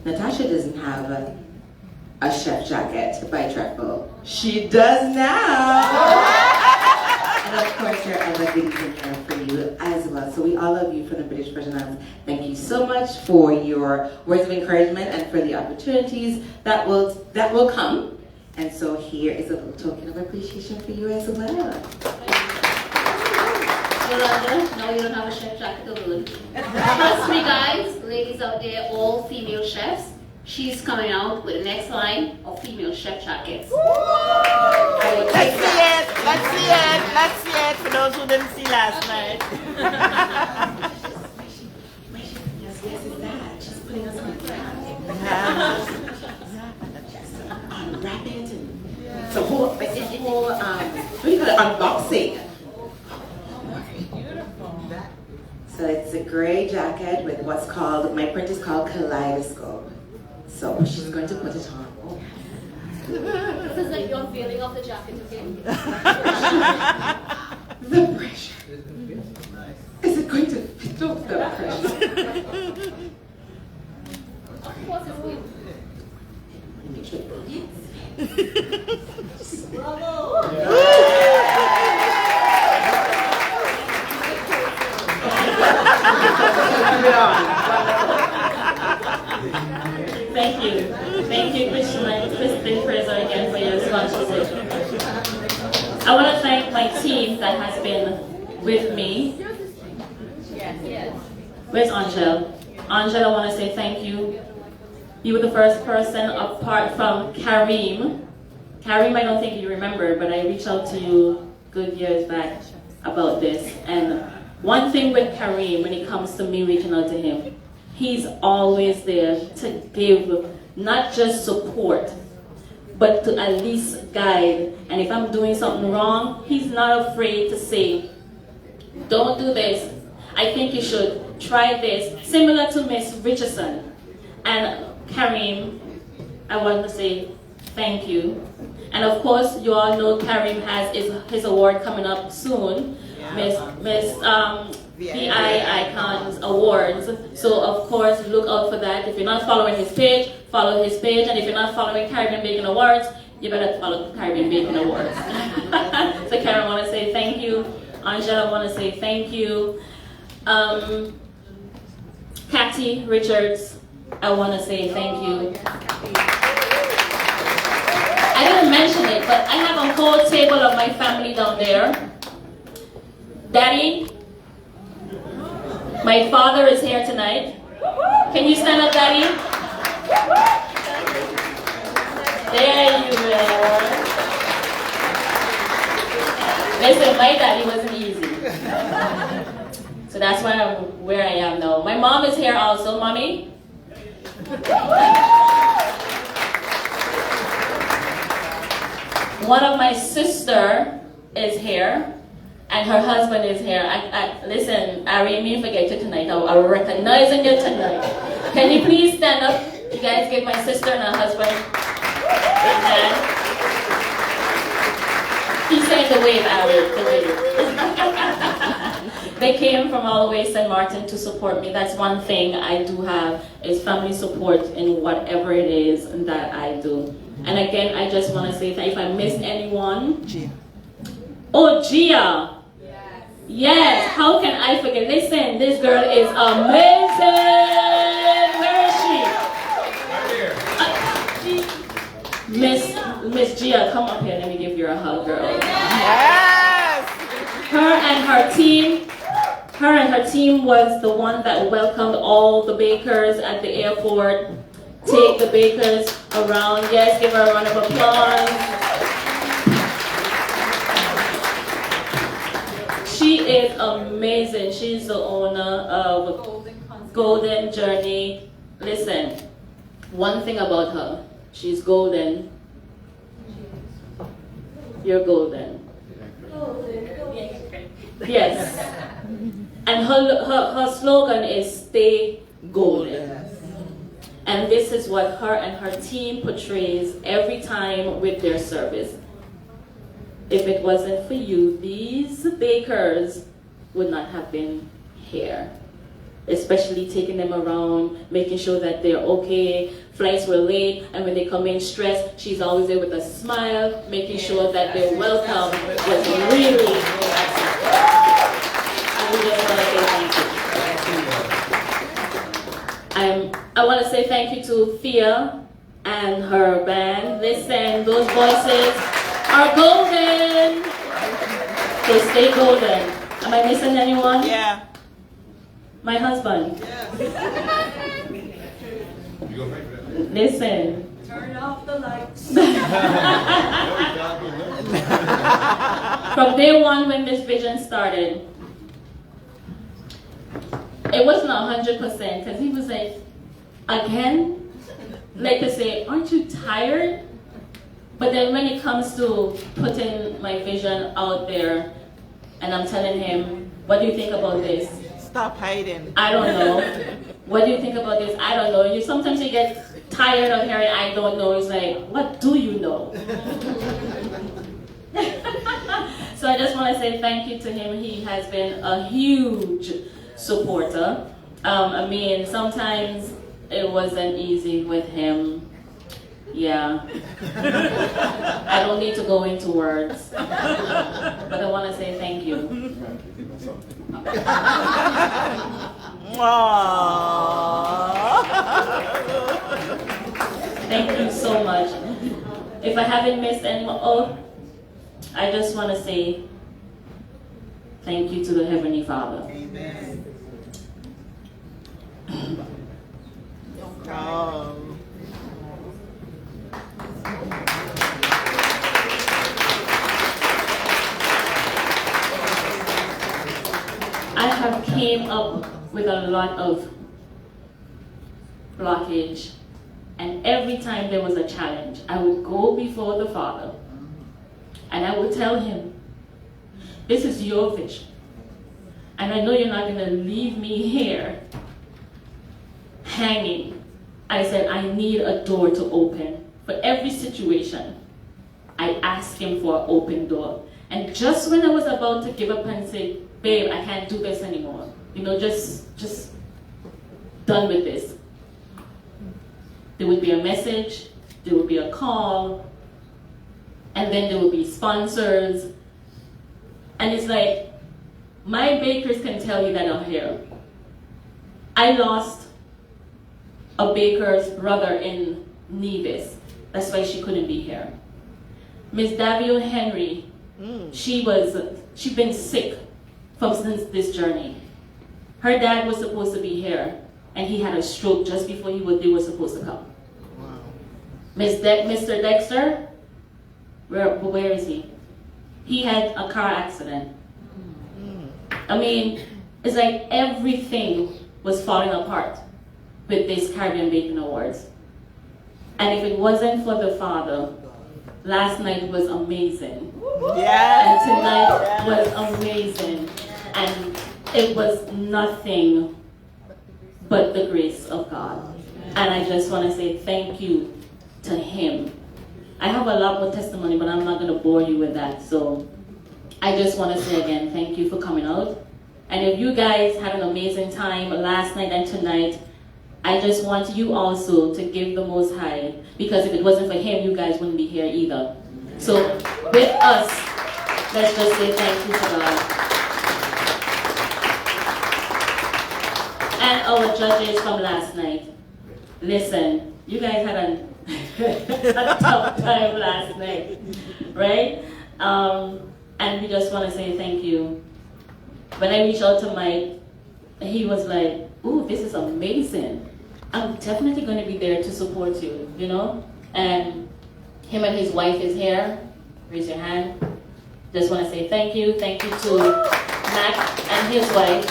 Natasha doesn't have a chef jacket by Truffle. She does now! And of course there are other things in here for you as well. So we all love you from the British Virgin Islands. Thank you so much for your words of encouragement and for the opportunities that will come. And so here is a little token of appreciation for you as well. Yolanda, now you don't have a chef jacket alone. Trust me guys, ladies out there, all female chefs, she's coming out with the next line of female chef jackets. Let's see it, let's see it, let's see it for those who didn't see last night. Yes, is that. She's putting us on unwrap it and it's a whole, what do you call it, unboxing. So it's a gray jacket with what's called, my print is called Kaleidoscope. So she's going to put it on. This is like your unveiling of the jacket, okay? The pressure. Is it going to fit off the pressure? Of course it will. Make sure Thank you. Thank you, Kristen Fraser, again for your sponsorship. I want to thank my team that has been with me. Where's Angel? Angel, I want to say thank you. You were the first person apart from Kareem. Kareem, I don't think you remember, but I reached out to you good years back about this. And one thing with Kareem, when it comes to me reaching out to him, he's always there to give not just support, but to at least guide. And if I'm doing something wrong, he's not afraid to say, don't do this. I think you should try this. Similar to Miss Richardson. And Kareem, I want to say thank you. And of course, you all know Kareem has his award coming up soon. Miss VI Icons Awards. So of course, look out for that. If you're not following his page, follow his page. And if you're not following Caribbean Baking Awards, you better follow Caribbean Baking Awards. So Karen, I want to say thank you. Angela, I want to say thank you. Kathy Richards, I want to say thank you. I didn't mention it, but I have a whole table of my family down there. Daddy, my father is here tonight. Can you stand up, Daddy? There you are. Listen, my daddy wasn't easy. So that's why I'm where I am now. My mom is here also, mommy. One of my sister is here, and her husband is here. Listen, Ari, me forget you tonight. I'm recognizing you tonight. Can you please stand up? You guys give my sister and her husband a hand. He's saying the wave, Ari, the wave. They came from all the way St. Martin to support me. That's one thing I do have, is family support in whatever it is that I do. And again, I just want to say that if I missed anyone. Gia. Oh, Gia. Yes, how can I forget? Listen, this girl is amazing. Where is she? Miss Gia, come up here. Let me give you a hug, girl. Yes. Her and her team was the one that welcomed all the bakers at the airport. Take the bakers around. Yes, give her a round of applause. She is amazing. She's the owner of Golden Journey. Listen, one thing about her, she's golden. You're golden. Yes. And her slogan is stay golden. And this is what her and her team portrays every time with their service. If it wasn't for you, these bakers would not have been here. Especially taking them around, making sure that they're okay. Flights were late, and when they come in stressed, she's always there with a smile, making sure that they're welcome. Was really I just want to say thank you. I want to say thank you to Thea and her band. Listen, those voices are golden. So stay golden. Am I missing anyone? Yeah. My husband. Yeah. Listen. Turn off the lights. From day one when this vision started, it wasn't 100% because he was like, again? Like to say, aren't you tired? But then when it comes to putting my vision out there, and I'm telling him, what do you think about this? Stop hiding. I don't know. What do you think about this? I don't know. Sometimes you get tired of hearing, I don't know. It's like, what do you know? So I just want to say thank you to him. He has been a huge supporter. I mean, sometimes it wasn't easy with him. Yeah. I don't need to go into words. But I want to say thank you. Thank you so much. If I haven't missed anyone, I just want to say thank you to the Heavenly Father. Amen. I have came up with a lot of blockage, and every time there was a challenge, I would go before the Father and I would tell him, this is your vision, and I know you're not going to leave me here hanging. I said, I need a door to open. For every situation, I asked him for an open door. And just when I was about to give up and say, babe, I can't do this anymore, just done with this, there would be a message, there would be a call, and then there would be sponsors. And it's like, my bakers can tell you that I'm here. I lost a baker's brother in Nevis. That's why she couldn't be here. Miss Davio Henry, she'd been sick since this journey. Her dad was supposed to be here, and he had a stroke just before they were supposed to come. Wow. Mr. Dexter, where is he? he had a car accident. I mean, it's like everything was falling apart with this Caribbean Bacon Awards. And if it wasn't for the father, last night was amazing. And tonight was amazing. And it was nothing but the grace of God. And I just want to say thank you to him. I have a lot more testimony, but I'm not going to bore you with that. So I just want to say again, thank you for coming out. And if you guys had an amazing time last night and tonight, I just want you also to give the Most High, because if it wasn't for him, you guys wouldn't be here either. So with us, let's just say thank you to God. And our judges from last night. Listen, you guys had a tough time last night, right? And we just want to say thank you. When I reached out to Mike, he was like, ooh, this is amazing. I'm definitely going to be there to support you, you know? And him and his wife is here. Raise your hand. Just want to say thank you. Thank you to Mac and his wife.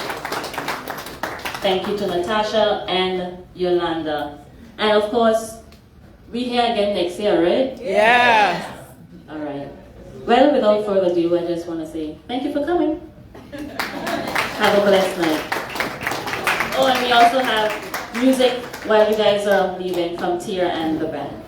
Thank you to Natasha and Yolanda. And of course, we here again next year, right? Yeah. All right. Well, without further ado, I just want to say thank you for coming. Have a blessed night. Oh, and we also have music while you guys are leaving from Tia and the band.